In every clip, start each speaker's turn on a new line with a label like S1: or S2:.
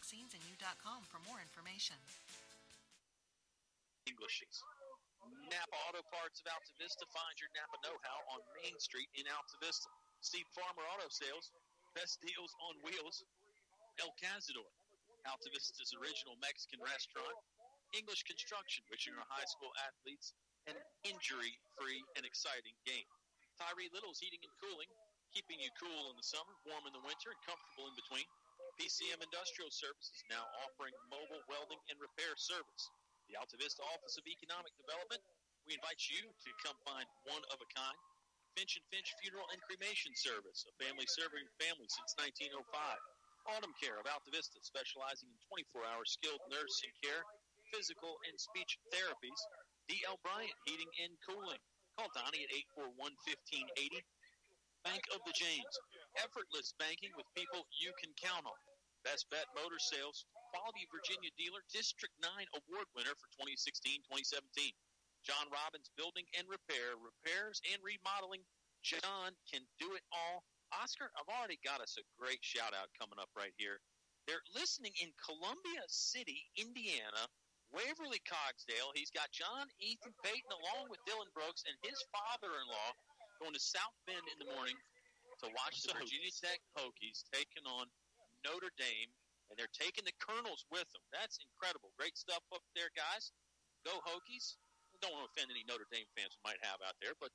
S1: Magazines and you.com for more information.
S2: Englishes. Napa Auto Parts of Altavista. Find your Napa know-how on Main Street in Altavista. Steve Farmer Auto Sales. Best deals on wheels. El Cazador. Altavista's original Mexican restaurant. English Construction, wishing our high school athletes an injury-free and exciting game. Tyree Little's Heating and Cooling, keeping you cool in the summer, warm in the winter, and comfortable in between. PCM Industrial Services now offering mobile welding and repair service. The Altavista Office of Economic Development, we invite you to come find one of a kind. Finch & Finch Funeral and Cremation Service, a family serving families since 1905. Autumn Care of Altavista, specializing in 24-hour skilled nursing care, physical and speech therapies. D.L. Bryant Heating and Cooling. Call Donnie at 841-1580. Bank of the James, effortless banking with people you can count on. Best Bet Motor Sales, Quality Virginia Dealer, District 9 Award winner for 2016-2017. John Robbins Building and Repair, repairs and remodeling. John can do it all. Oscar, I've already got us a great shout-out coming up right here. They're listening in Columbia City, Indiana, Waverly Cogsdale. He's got John, Ethan, Peyton, along with Dylan Brooks and his father-in-law going to South Bend in the morning to watch the Virginia Tech Hokies taking on Notre Dame, and they're taking the Colonels with them. That's incredible. Great stuff up there, guys. Go Hokies. Don't want to offend any Notre Dame fans we might have out there, but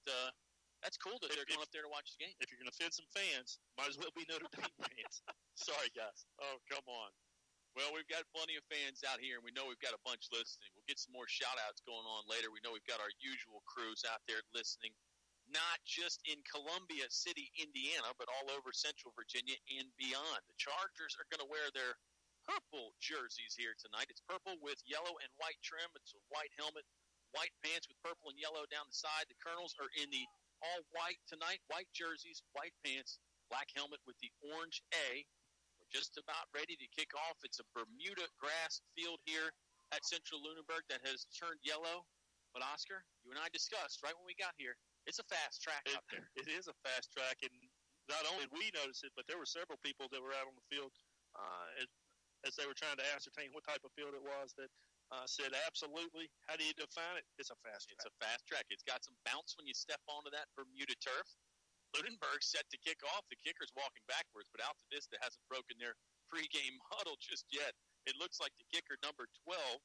S2: that's cool that they're going up there to watch the game.
S3: If you're going to offend some fans, might as well be Notre Dame fans. Sorry, guys.
S2: Oh, come on. Well, we've got plenty of fans out here, and we know we've got a bunch listening. We'll get some more shout-outs going on later. We know we've got our usual crews out there listening, not just in Columbia City, Indiana, but all over Central Virginia and beyond. The Chargers are going to wear their purple jerseys here tonight. It's purple with yellow and white trim. It's a white helmet, white pants with purple and yellow down the side. The Colonels are in the all-white tonight, white jerseys, white pants, black helmet with the orange A. We're just about ready to kick off. It's a Bermuda grass field here at Central-Lunenburg that has turned yellow. But, Oscar, you and I discussed right when we got here, it's a fast track out there.
S3: It is a fast track, and not only did we notice it, but there were several people that were out on the field as they were trying to ascertain what type of field it was that said, absolutely, how do you define it? It's a fast track.
S2: It's a fast track. It's got some bounce when you step onto that Bermuda turf. Lunenburg set to kick off. The kicker's walking backwards, but Altavista hasn't broken their pregame huddle just yet. It looks like the kicker number 12,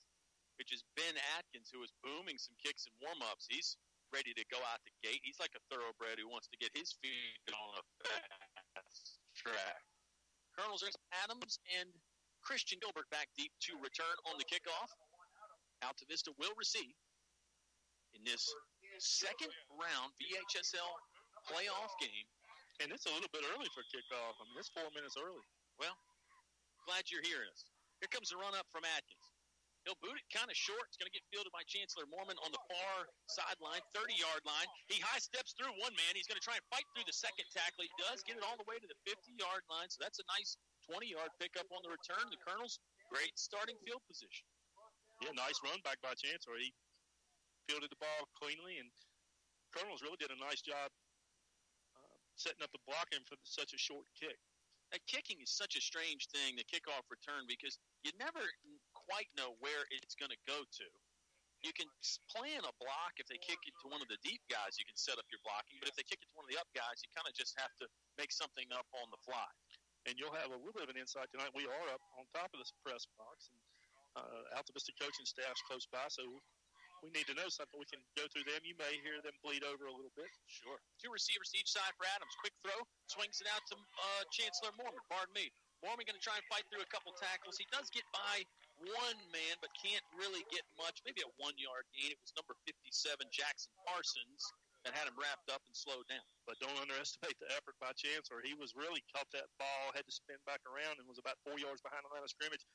S2: which is Ben Atkins, who is booming some kicks and warm-ups. He's ready to go out the gate. He's like a thoroughbred who wants to get his feet on a fast track. Colonels are Adams and Christian Gilbert back deep to return on the kickoff. Altavista will receive in this second round VHSL playoff game.
S3: And it's a little bit early for kickoff. I mean, it's 4 minutes early.
S2: Well, glad you're hearing us. Here comes the run-up from Atkins. He'll boot it kind of short. It's going to get fielded by Chancellor Mormon on the far sideline, 30-yard line. He high steps through one man. He's going to try and fight through the second tackle. He does get it all the way to the 50-yard line, so that's a nice 20-yard pickup on the return. The Colonels, great starting field position.
S3: Yeah, nice run back by Chancellor. He fielded the ball cleanly, and Colonels really did a nice job setting up the blocking for such a short kick.
S2: That kicking is such a strange thing, the kickoff return, because you never quite know where it's going to go to. You can plan a block. If they kick it to one of the deep guys, you can set up your blocking. But if they kick it to one of the up guys, you kind of just have to make something up on the fly.
S3: And you'll have a little bit of an insight tonight. We are up on top of this press box, and Altavista coaching staff's close by, so we need to know something. We can go through them. You may hear them bleed over a little bit.
S2: Sure. Two receivers each side for Adams. Quick throw. Swings it out to Chancellor Mormon. Pardon me. Mormon going to try and fight through a couple tackles. He does get by one man, but can't really get much. Maybe a 1-yard gain. It was number 57, Jackson Parsons, that had him wrapped up and slowed down.
S3: But don't underestimate the effort by Chancellor. He was really caught that ball, had to spin back around, and was about 4 yards behind the line of scrimmage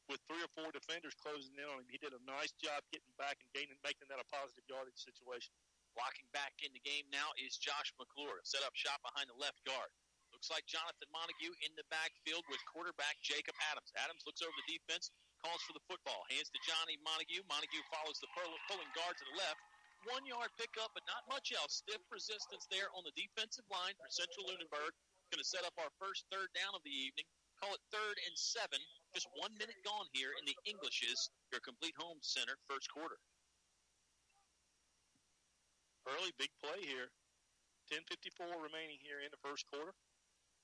S3: with 3 or 4 defenders closing in on him. He did a nice job getting back and making that a positive yardage situation.
S2: Blocking back in the game now is Josh McClure. Set up shot behind the left guard. Looks like Jonathan Montague in the backfield with quarterback Jacob Adams. Adams looks over the defense, calls for the football, hands to Johnny Montague. Montague follows the pulling guard to the left. 1-yard pickup, but not much else. Stiff resistance there on the defensive line for Central-Lunenburg. Going to set up our first third down of the evening. Call it 3rd and 7. Just 1 minute gone here in the Englishes, your complete home center, first quarter.
S3: Early big play here. 10:54 remaining here in the first quarter.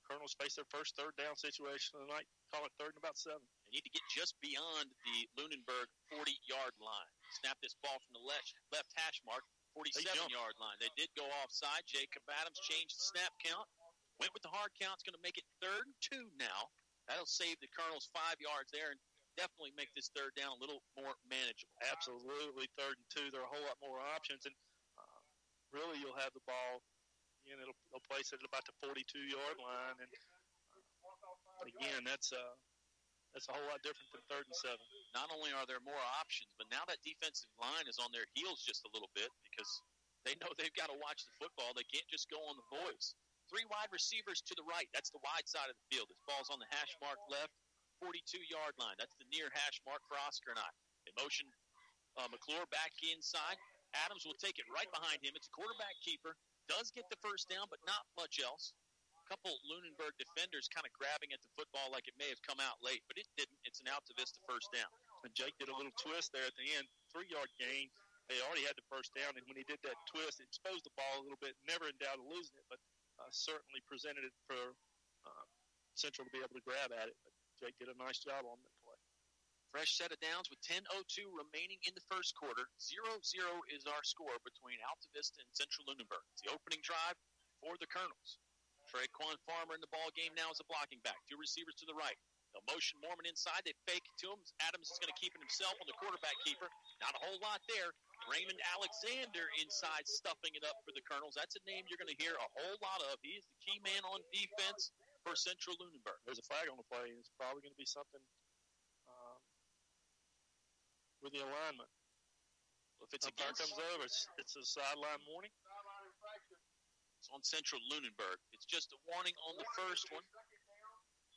S3: Colonels face their first third down situation of the night. Call it 3rd and about 7.
S2: They need to get just beyond the Lunenburg 40-yard line. Snap this ball from the left hash mark, 47-yard line. They did go offside. Jacob Adams changed the snap count. Went with the hard count. It's going to make it 3rd and 2 now. That'll save the Colonels 5 yards there and definitely make this third down a little more manageable.
S3: Absolutely, 3rd and 2. There are a whole lot more options, and really you'll have the ball. And they'll place it at about the 42-yard line, and again, that's a whole lot different than 3rd and 7.
S2: Not only are there more options, but now that defensive line is on their heels just a little bit because they know they've got to watch the football. They can't just go on the boys. 3 wide receivers to the right. That's the wide side of the field. This ball's on the hash mark left, 42-yard line. That's the near hash mark for Oscar and I. They motion McClure back inside. Adams will take it right behind him. It's a quarterback keeper. Does get the first down, but not much else. A couple Lunenburg defenders kind of grabbing at the football like it may have come out late, but it didn't. It's an Altavista first down.
S3: And Jake did a little twist there at the end, 3-yard gain. They already had the first down, and when he did that twist, it exposed the ball a little bit. Never in doubt of losing it, but certainly presented it for Central to be able to grab at it. But Jake did a nice job on that play.
S2: Fresh set of downs with 10:02 remaining in the first quarter. 0-0 is our score between Altavista and Central-Lunenburg. It's the opening drive for the Colonels. Traquan Farmer in the ball game now as a blocking back. 2 receivers to the right. They'll motion Mormon inside. They fake it to him. Adams is going to keep it himself on the quarterback keeper. Not a whole lot there. Raymond Alexander inside stuffing it up for the Colonels. That's a name you're going to hear a whole lot of. He is the key man on defense for Central-Lunenburg.
S3: There's a flag on the play. It's probably going to be something with the alignment.
S2: Well, if it's
S3: umpire comes over, it's a sideline warning.
S2: It's on Central-Lunenburg. It's just a warning on the first one.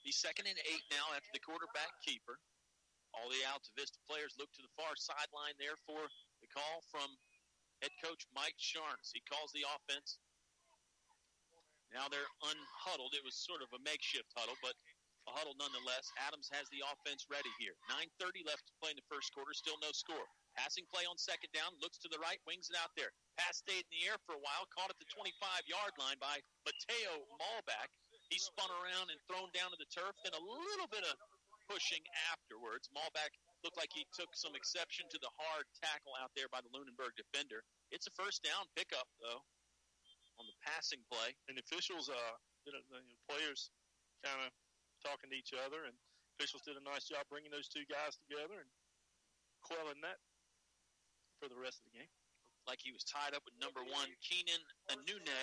S2: The 2nd and 8 now after the quarterback keeper. All the Altavista players look to the far sideline there for the call from head coach Mike Sharns. He calls the offense. Now they're unhuddled. It was sort of a makeshift huddle, but a huddle nonetheless. Adams has the offense ready here. 9:30 left to play in the first quarter. Still no score. Passing play on 2nd down. Looks to the right. Wings it out there. Pass stayed in the air for a while. Caught at the 25-yard line by Mateo Malback. He spun around and thrown down to the turf. Then a little bit of pushing afterwards. Malback looked like he took some exception to the hard tackle out there by the Lunenburg defender. It's a first down pickup, though, on the passing play.
S3: And the officials, the players kind of talking to each other, and officials did a nice job bringing those 2 guys together and quelling that for the rest of the game.
S2: Like he was tied up with number 1, Keenan Anune.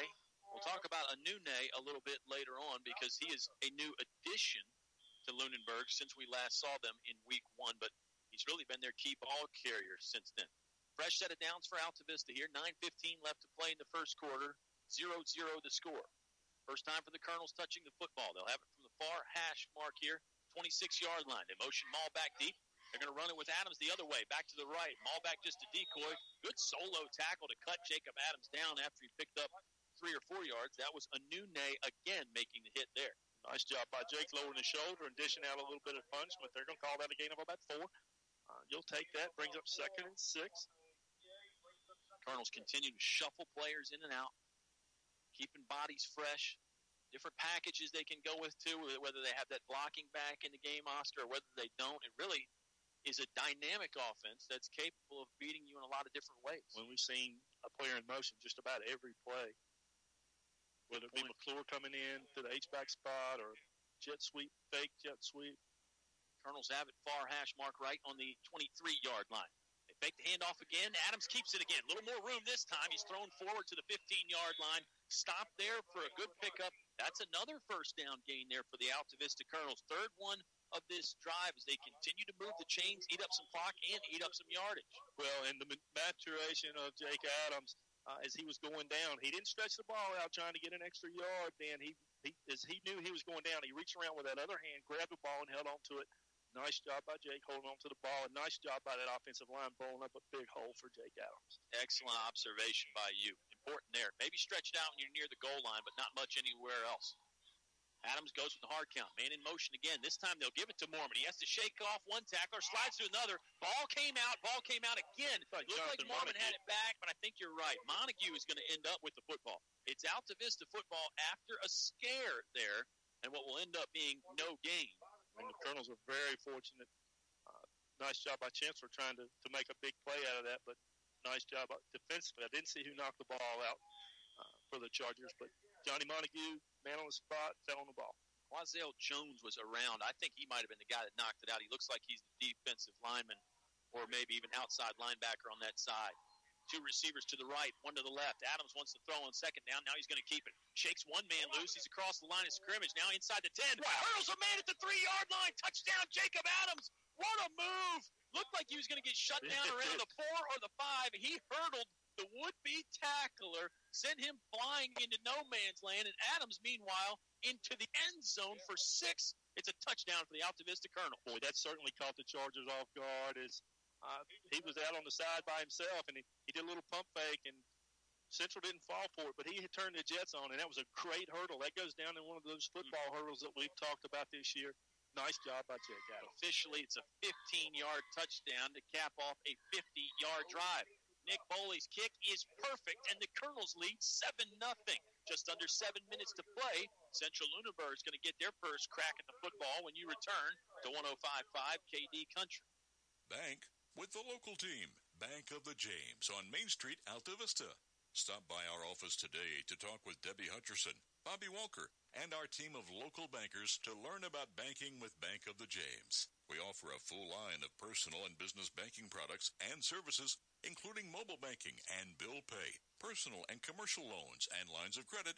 S2: We'll talk about Anune a little bit later on because he is a new addition to Lunenburg since we last saw them in week 1, but he's really been their key ball carrier since then. Fresh set of downs for Altavista here. 9:15 left to play in the first quarter. 0-0 the score. First time for the Colonels touching the football. They'll have it from the far hash mark here, 26-yard line. They motion Malback deep. They're going to run it with Adams the other way, back to the right. Malback just a decoy. Good solo tackle to cut Jacob Adams down after he picked up 3 or 4 yards. That was Anune again making the hit there.
S3: Nice job by Jake lowering the shoulder and dishing out a little bit of punch, but they're going to call that a gain of about 4. You'll take that. Brings up 2nd and 6.
S2: Colonels continue to shuffle players in and out, keeping bodies fresh. Different packages they can go with, too, whether they have that blocking back in the game, Oscar, or whether they don't. It really is a dynamic offense that's capable of beating you in a lot of different ways.
S3: When we've seen a player in motion just about every play, whether it be McClure coming in to the H-back spot or jet sweep, fake jet sweep.
S2: Colonels have it far hash mark right on the 23-yard line. They fake the handoff again. Adams keeps it again. A little more room this time. He's thrown forward to the 15-yard line. Stop there for a good pickup. That's another first down gain there for the Altavista Colonels. Third one of this drive as they continue to move the chains, eat up some clock, and eat up some yardage.
S3: Well, and the maturation of Jake Adams as he was going down, he didn't stretch the ball out trying to get an extra yard. Then as he knew he was going down, he reached around with that other hand, grabbed the ball, and held on to it. Nice job by Jake holding on to the ball, and nice job by that offensive line blowing up a big hole for Jake Adams.
S2: Excellent observation by you. Important there. Maybe stretch it out when you're near the goal line, but not much anywhere else. Adams goes with the hard count. Man in motion again. This time they'll give it to Mormon. He has to shake off one tackler, slides to another. Ball came out again. Looked like Mormon had it back, but I think you're right. Montague is going to end up with the football. It's Altavista football after a scare there, and what will end up being no gain.
S3: And the Colonels are very fortunate. Nice job by Chancellor trying to make a big play out of that, but nice job defensively. I didn't see who knocked the ball out for the Chargers, but Johnny Montague, man on the spot, fell on the ball.
S2: Wazale Jones was around. I think he might have been the guy that knocked it out. He looks like he's the defensive lineman or maybe even outside linebacker on that side. Two receivers to the right, one to the left. Adams wants to throw on second down. Now he's going to keep it. Shakes one man loose. He's across the line of scrimmage. Now inside the 10. Hurdles a man at the 3-yard line. Touchdown, Jacob Adams. What a move. Looked like he was going to get shut down around the 4 or the 5. He hurdled the would-be tackler, sent him flying into no man's land, and Adams, meanwhile, into the end zone for 6. It's a touchdown for the Altavista Colonel.
S3: Boy, that certainly caught the Chargers off guard as he was out on the side by himself, and he did a little pump fake, and Central didn't fall for it, but he had turned the Jets on, and that was a great hurdle. That goes down in one of those football hurdles that we've talked about this year. Nice job by Jake Adams.
S2: Officially, it's a 15-yard touchdown to cap off a 50-yard drive. Nick Boley's kick is perfect, and the Colonels lead 7-0. Just under 7 minutes to play. Central-Lunenburg is going to get their first crack at the football when you return to 105.5 KD Country.
S4: Bank with the local team, Bank of the James on Main Street, Altavista. Stop by our office today to talk with Debbie Hutcherson, Bobby Walker, and our team of local bankers to learn about banking with Bank of the James. We offer a full line of personal and business banking products and services, including mobile banking and bill pay, personal and commercial loans and lines of credit,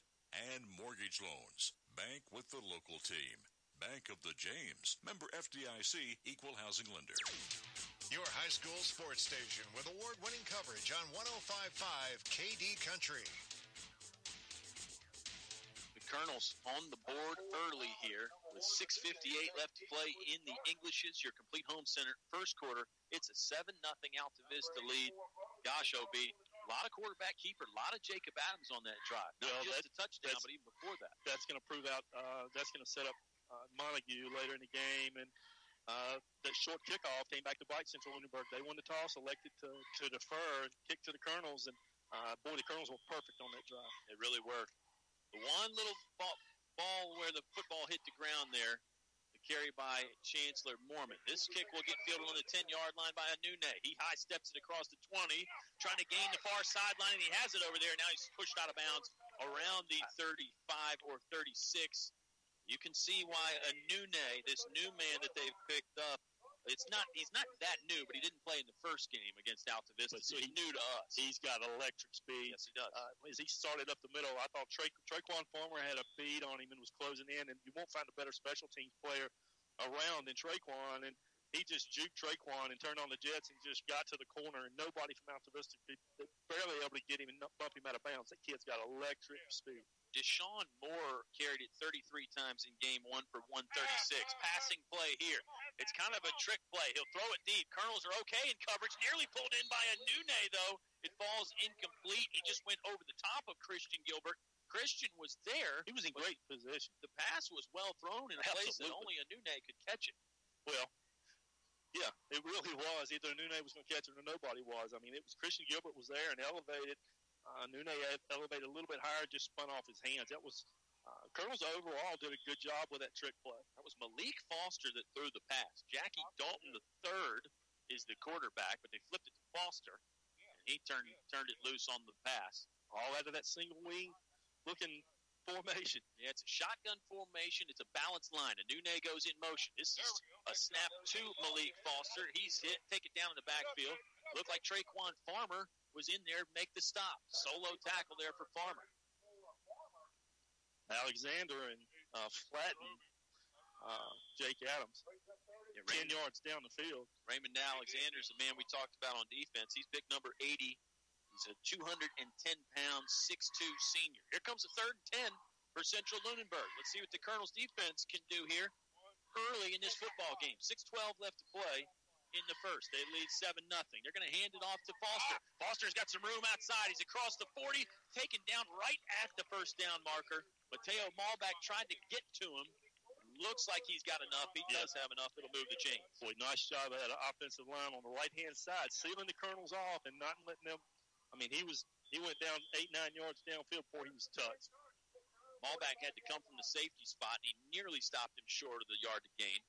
S4: and mortgage loans. Bank with the local team. Bank of the James. Member FDIC, Equal Housing Lender.
S5: Your high school sports station with award-winning coverage on 105.5 KD Country.
S2: The Colonels on the board early here with 6:58 left to play in the Englishes, your complete home center first quarter. It's a 7-0 Altavista lead. Gosh, OB, a lot of quarterback keeper, a lot of Jacob Adams on that drive. Not just a touchdown, but even before that.
S3: That's going to prove out, that's going to set up Montague later in the game, and that short kickoff came back to bite Central-Lunenburg. They won the toss, elected to defer and kick to the Colonels, and boy, the Colonels were perfect on that drive.
S2: They really were. The one little ball where the football hit the ground there, the carry by Chancellor Mormon. This kick will get fielded on the 10-yard line by Hoehne. He high steps it across the 20, trying to gain the far sideline, and he has it over there. Now he's pushed out of bounds around the 35 or 36. You can see why Hoehne, this new man that they've picked up, he's not that new, but he didn't play in the first game against Altavista, so he's new to us.
S3: He's got electric speed.
S2: Yes, he does.
S3: As he started up the middle, I thought Traquan Farmer had a bead on him and was closing in, and you won't find a better special teams player around than Traquan, and he just juked Traquan and turned on the Jets and just got to the corner, and nobody from Altavista could barely able to get him and bump him out of bounds. That kid's got electric speed.
S2: Deshaun Moore carried it 33 times in game 1 for 136. Passing play here. It's kind of a trick play. He'll throw it deep. Colonels are okay in coverage. Nearly pulled in by Hoehne, though. It falls incomplete. He just went over the top of Christian Gilbert. Christian was there.
S3: He was in great position.
S2: The pass was well thrown in a place that only Hoehne could catch it.
S3: Well, yeah, it really was. Either Hoehne was going to catch it or nobody was. I mean, it was Christian Gilbert was there and elevated. Hoehne elevated a little bit higher, just spun off his hands. That was Colonels overall did a good job with that trick play.
S2: That was Malik Foster that threw the pass. Jackie Dalton III is the quarterback, but they flipped it to Foster, and he turned it loose on the pass.
S3: All out of that single wing looking formation.
S2: Yeah, it's a shotgun formation. It's a balanced line. And Hoehne goes in motion. This is a snap to Malik Foster. He's hit. Take it down in the backfield. Looked like Traquan Farmer was in there to make the stop. Solo tackle there for Farmer.
S3: Alexander and flatten Jake Adams. 10 yards down the field.
S2: Raymond Alexander is the man we talked about on defense. He's pick number 80. He's a 210-pound, 6'2 senior. Here comes a 3rd and 10 for Central-Lunenburg. Let's see what the Colonels' defense can do here early in this football game. 6:12 left to play. in the first. They lead 7-0. They're going to hand it off to Foster. Foster's got some room outside. He's across the 40, taken down right at the first down marker. Mateo Malback tried to get to him. Looks like he's got enough. He does have enough. It'll move the chains.
S3: Boy, nice job of that offensive line on the right-hand side, sealing the Colonels off and not letting them. I mean, he went down 8-9 yards downfield before he was touched.
S2: Malback had to come from the safety spot, and he nearly stopped him short of the yard to gain.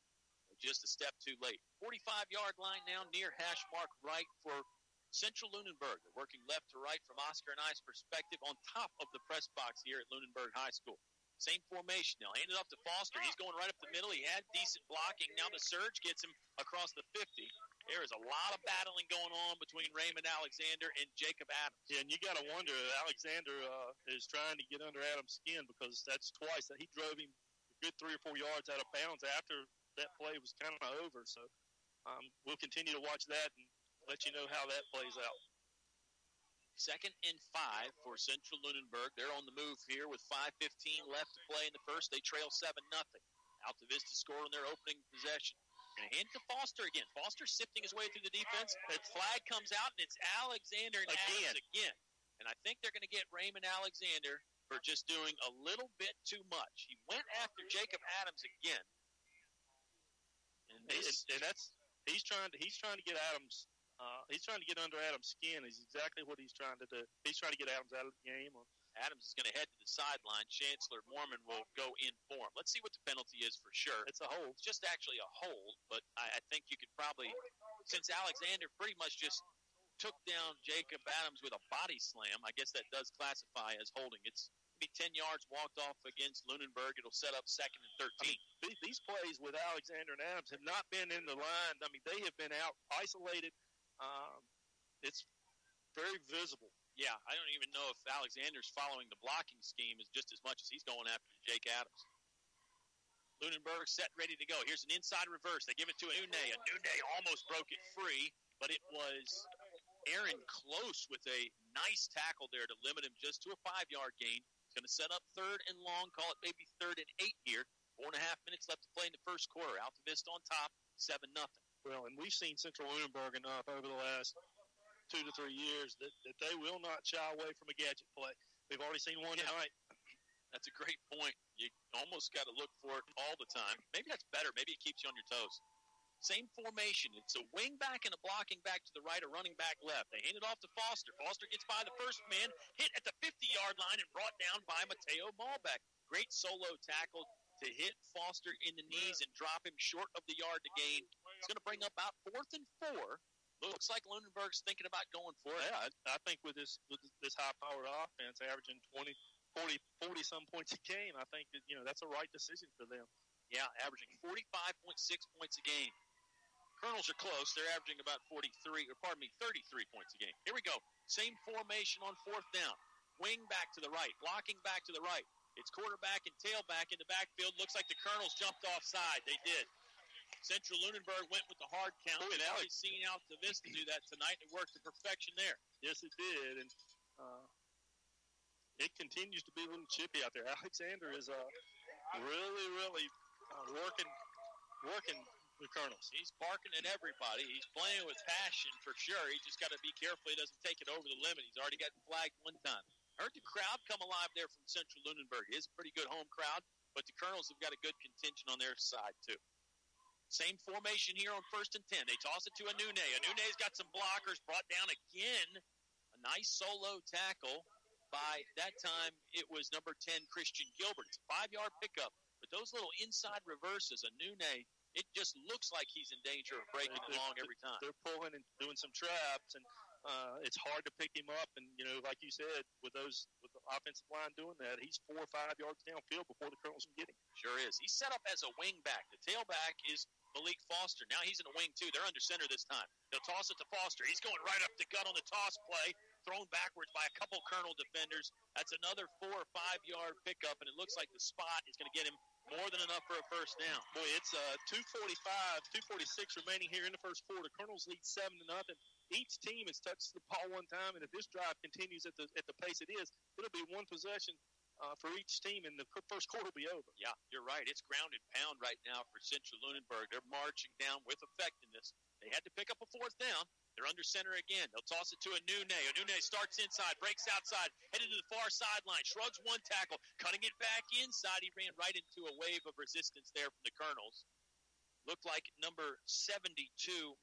S2: Just a step too late. 45-yard line now near hash mark right for Central-Lunenburg. They're working left to right from Oscar and I's perspective on top of the press box here at Lunenburg High School. Same formation now. Hand it up to Foster. He's going right up the middle. He had decent blocking. Now the surge gets him across the 50. There is a lot of battling going on between Raymond Alexander and Jacob Adams.
S3: Yeah, and you got to wonder if Alexander is trying to get under Adams' skin, because that's twice that he drove him a good 3 or 4 yards out of bounds after that play was kind of over. So we'll continue to watch that and let you know how that plays out.
S2: 2nd and 5 for Central-Lunenburg. They're on the move here with 5:15 left to play in the first. They trail 7-0. Altavista scored on their opening possession. Going to hand it to Foster again. Foster sifting his way through the defense. The flag comes out, and it's Alexander and Adams again. And I think they're going to get Raymond Alexander for just doing a little bit too much. He went after Jacob Adams again. And
S3: he's trying to get Adams. He's trying to get under Adams' skin. Is exactly what he's trying to do. He's trying to get Adams out of the game.
S2: Adams is going to head to the sideline. Chancellor Mormon will go in for him. Let's see what the penalty is for sure.
S3: It's a hold.
S2: It's just actually a hold, but I think you could probably, since Alexander pretty much just took down Jacob Adams with a body slam, I guess that does classify as holding. It's be 10 yards walked off against Lunenburg. It'll set up 2nd and 13.
S3: I mean, these plays with Alexander and Adams have not been in the line. I mean, they have been out isolated. It's very visible.
S2: Yeah, I don't even know if Alexander's following the blocking scheme as just as much as he's going after Jake Adams. Lunenburg set, ready to go. Here's an inside reverse. They give it to Hoehne. Hoehne almost broke it free, but it was Aaron Close with a nice tackle there to limit him just to a 5-yard gain. It's going to set up 3rd and long, call it maybe 3rd and 8 here. 4.5 minutes left to play in the first quarter. Altavista on top, 7-0.
S3: Well, and we've seen Central-Lunenburg enough over the last 2 to 3 years that they will not shy away from a gadget play. We've already seen one tonight.
S2: That's a great point. You almost got to look for it all the time. Maybe that's better. Maybe it keeps you on your toes. Same formation. It's a wing back and a blocking back to the right, a running back left. They hand it off to Foster. Foster gets by the first man, hit at the 50-yard line and brought down by Mateo Malback. Great solo tackle to hit Foster in the knees and drop him short of the yard to gain. It's going to bring up about 4th and 4. Looks like Lunenburg's thinking about going for it.
S3: Yeah, I think with this high-powered offense averaging 40-some points a game, I think that, that's a right decision for them.
S2: Yeah, averaging 45.6 points a game. Colonels are close. They're averaging about 33 points a game. Here we go. Same formation on 4th down. Wing back to the right, blocking back to the right. It's quarterback and tailback in the backfield. Looks like the Colonels jumped offside. They did. Central-Lunenburg went with the hard count. We've already seen Altavista do that tonight. It worked to perfection there.
S3: Yes, it did. And it continues to be a little chippy out there. Alexander is really working the Colonels.
S2: He's barking at everybody. He's playing with passion for sure. He just got to be careful he doesn't take it over the limit. He's already gotten flagged one time. Heard the crowd come alive there from Central-Lunenburg. It is a pretty good home crowd, but the Colonels have got a good contingent on their side too. Same formation here on 1st and 10. They toss it to Hoehne. Hoehne's got some blockers, brought down again. A nice solo tackle by, that time, it was number 10, Christian Gilbert. It's a 5-yard pickup. But those little inside reverses, Hoehne, it just looks like he's in danger of breaking it along every time.
S3: They're pulling and doing some traps, and it's hard to pick him up. And, like you said, with the offensive line doing that, he's 4 or 5 yards downfield before the Colonels can get him.
S2: Sure is. He's set up as a wing back. The tailback is Malik Foster. Now he's in a wing, too. They're under center this time. They'll toss it to Foster. He's going right up the gut on the toss play, thrown backwards by a couple Colonel defenders. That's another 4 or 5 yard pickup, and it looks like the spot is going to get him more than enough for a first down.
S3: Boy, it's 2:46 remaining here in the first quarter. Colonels lead 7-0. Each team has touched the ball one time, and if this drive continues at the pace it is, it'll be one possession for each team, and the first quarter will be over.
S2: Yeah, you're right. It's ground and pound right now for Central-Lunenburg. They're marching down with effectiveness. They had to under center again. They'll toss it to Hoehne. Hoehne starts inside, breaks outside, headed to the far sideline, shrugs one tackle, cutting it back inside. He ran right into a wave of resistance there from the Colonels. Looked like number 72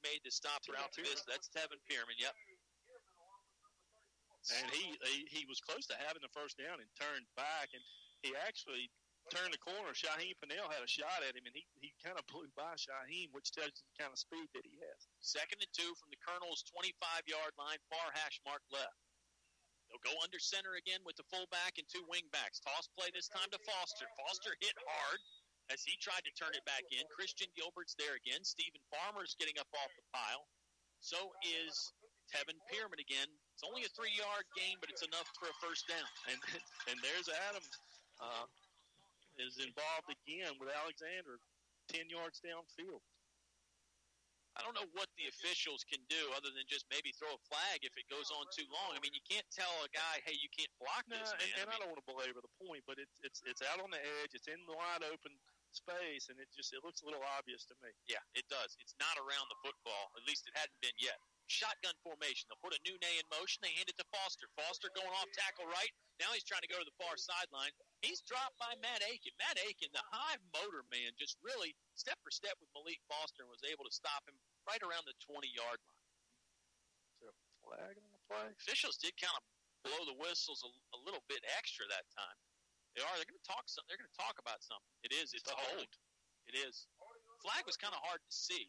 S2: made the stop for Altavista. That's Tevin Pierman, yep.
S3: And he was close to having the first down and turned back, and he actually turned the corner. Shaheem Pennell had a shot at him, and he kind of blew by Shaheem, which tells you the kind of speed that he has.
S2: 2nd and 2 from the Colonels' 25-yard line, far hash mark left. They'll go under center again with the fullback and 2 wingbacks. Toss play this time to Foster. Foster hit hard as he tried to turn it back in. Christian Gilbert's there again. Stephen Farmer's getting up off the pile. So is Tevin Pierman again. It's only a 3-yard gain, but it's enough for a first down.
S3: And there's Adams is involved again with Alexander 10 yards downfield.
S2: I don't know what the officials can do other than just maybe throw a flag if it goes on too long. I mean, you can't tell a guy, hey, you can't block this, man.
S3: And I don't want to belabor the point, but it's out on the edge. It's in the wide open space, and it looks a little obvious to me.
S2: Yeah, it does. It's not around the football. At least it hadn't been yet. Shotgun formation. They'll put a Hoehne in motion. They hand it to Foster. Foster going off tackle right. Now he's trying to go to the far sideline. He's dropped by Matt Aiken. Matt Aiken, the high motor man, just really step for step with Malik Foster and was able to stop him right around the 20-yard line.
S3: So flag on the play.
S2: Officials did kind of blow the whistles a little bit extra that time. They're going to talk something. They're going to talk about something. It's a hold. It is. Flag was kind of hard to see.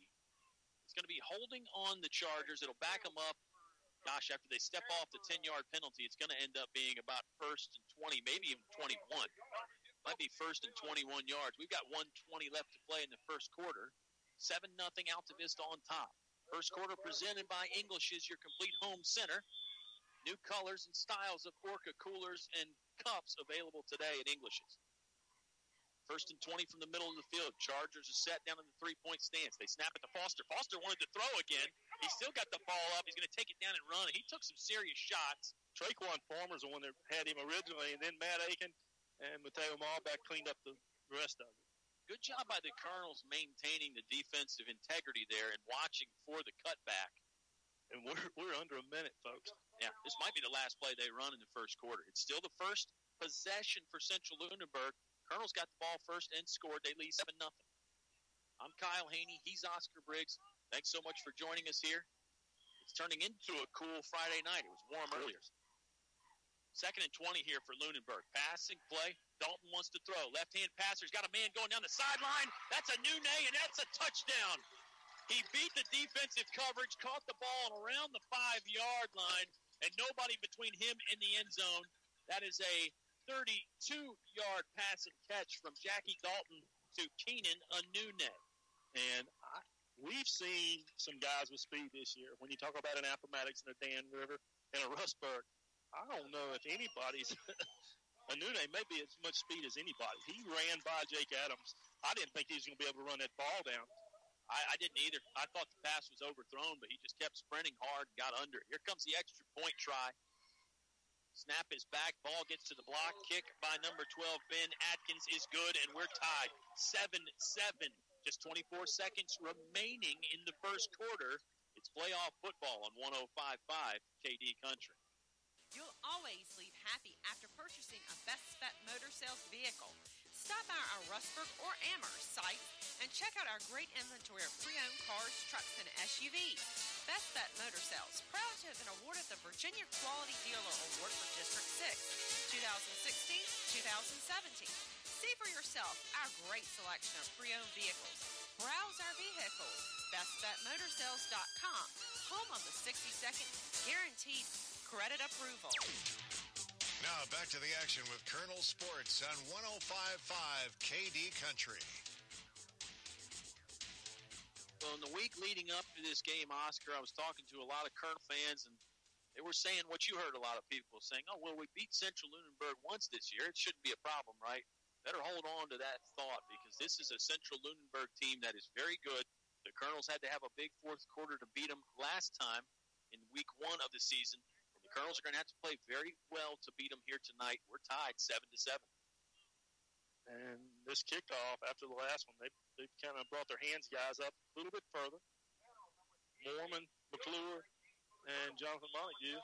S2: It's going to be holding on the Chargers. It'll back them up. Gosh, after they step off the 10-yard penalty, it's going to end up being about 1st and 20, maybe even 21. Might be 1st and 21 yards. We've got 1:20 left to play in the first quarter. 7-0 Altavista on top. First quarter presented by English's, your complete home center. New colors and styles of Orca coolers and cups available today at English's. 1st and 20 from the middle of the field. Chargers are set down in the 3-point stance. They snap it to Foster. Foster wanted to throw again. He still got the ball up. He's going to take it down and run. He took some serious shots.
S3: Traquan Farmer's the one that had him originally, and then Matt Aiken and Mateo Malbeck cleaned up the rest of it.
S2: Good job by the Colonels maintaining the defensive integrity there and watching for the cutback.
S3: And we're under a minute, folks.
S2: Yeah, this might be the last play they run in the first quarter. It's still the first possession for Central-Lunenburg. Colonels got the ball first and scored. They lead 7-0. I'm Kyle Hoehne. He's Oscar Briggs. Thanks so much for joining us here. It's turning into a cool Friday night. It was warm earlier. 2nd and 20 here for Lunenburg. Passing play. Dalton wants to throw. Left-hand passer's got a man going down the sideline. That's a Hoehne, and that's a touchdown. He beat the defensive coverage, caught the ball around the 5-yard line, and nobody between him and the end zone. That is a 32-yard pass and catch from Jackie Dalton to Keenan Hoehne.
S3: And we've seen some guys with speed this year. When you talk about an Appomattox and a Dan River and a Rustburg, I don't know if anybody's Hoehne may be as much speed as anybody. He ran by Jake Adams. I didn't think he was going to be able to run that ball down.
S2: I didn't either. I thought the pass was overthrown, but he just kept sprinting hard and got under it. Here comes the extra point try. Snap is back. Ball gets to the block. Kick by number 12, Ben Atkins, is good, and we're tied 7-7. Just 24 seconds remaining in the first quarter. It's playoff football on 105.5 KD Country.
S6: You'll always leave happy after purchasing a Best Bet Motor Sales vehicle. Stop by our Rustburg or Amherst sites and check out our great inventory of pre-owned cars, trucks, and SUVs. Best Bet Motor Sales, proud to have been awarded the Virginia Quality Dealer Award for District 6, 2016-2017. See for yourself our great selection of pre-owned vehicles. Browse our vehicles. BestBetMotorsales.com, home of the 60-second guaranteed credit approval.
S5: Now back to the action with Colonel Sports on 105.5 KD Country.
S2: Well, in the week leading up to this game, Oscar, I was talking to a lot of Colonel fans, and they were saying what you heard a lot of people saying, oh, well, we beat Central-Lunenburg once this year. It shouldn't be a problem, right? Better hold on to that thought because this is a Central-Lunenburg team that is very good. The Colonels had to have a big fourth quarter to beat them last time in week 1 of the season. And the Colonels are going to have to play very well to beat them here tonight. We're tied 7-7.
S3: And this kickoff after the last one, they've kind of brought their hands guys up a little bit further. Mormon, McClure, and Jonathan Montague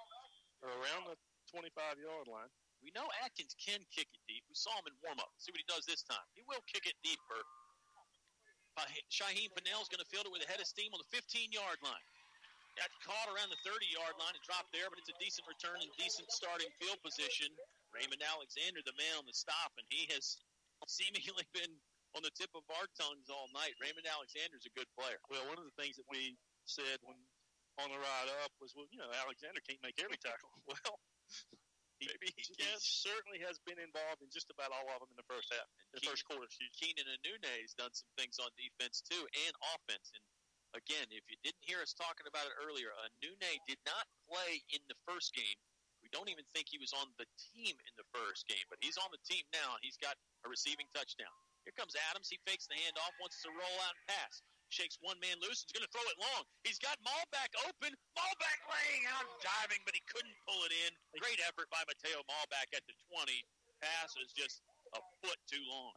S3: are around the 25-yard line.
S2: We know Atkins can kick it deep. We saw him in warm-up. See what he does this time. He will kick it deeper. Shaheem Pennell's going to field it with a head of steam on the 15-yard line. Got caught around the 30-yard line and dropped there, but it's a decent return and decent starting field position. Raymond Alexander, the man on the stop, and he has seemingly been on the tip of our tongues all night. Raymond Alexander's a good player.
S3: Well, one of the things that we said when on the ride up was, well, Alexander can't make every tackle. Well,
S2: maybe he
S3: he
S2: can.
S3: certainly has been involved in just about all of them in the first half, first quarter.
S2: Keenan Anune has done some things on defense too and offense. And again, if you didn't hear us talking about it earlier, Anune did not play in the first game. We don't even think he was on the team in the first game, but he's on the team now, and he's got a receiving touchdown. Here comes Adams. He fakes the handoff, wants to roll out and pass. Shakes one man loose. He's going to throw it long. He's got Malback open. Malback laying out, diving, but he couldn't pull it in. Great effort by Mateo Malback at the 20. Pass is just a foot too long.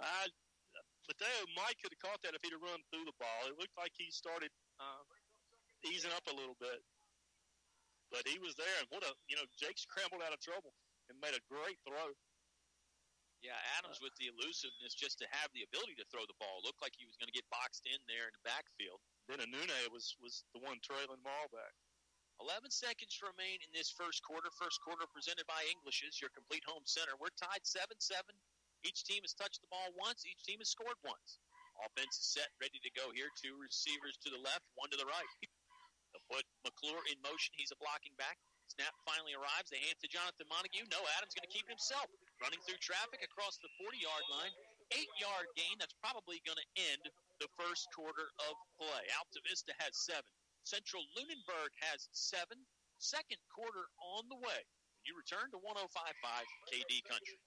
S3: Mateo might could have caught that if he'd have run through the ball. It looked like he started easing up a little bit. But he was there, and Jake scrambled out of trouble and made a great throw.
S2: Yeah, Adams with the elusiveness just to have the ability to throw the ball. Looked like he was going to get boxed in there in the backfield.
S3: Then Anune was the one trailing the ball back.
S2: 11 seconds remain in this first quarter. First quarter presented by English's, your complete home center. We're tied 7-7. Each team has touched the ball once. Each team has scored once. Offense is set, ready to go here. Two receivers to the left, one to the right. They'll put McClure in motion. He's a blocking back. Snap finally arrives. They hand it to Jonathan Montague. No, Adams going to keep it himself. Running through traffic across the 40-yard line. 8-yard gain. That's probably going to end the first quarter of play. Altavista has 7. Central-Lunenburg has 7. Second quarter on the way. You return to 105.5 KD Country.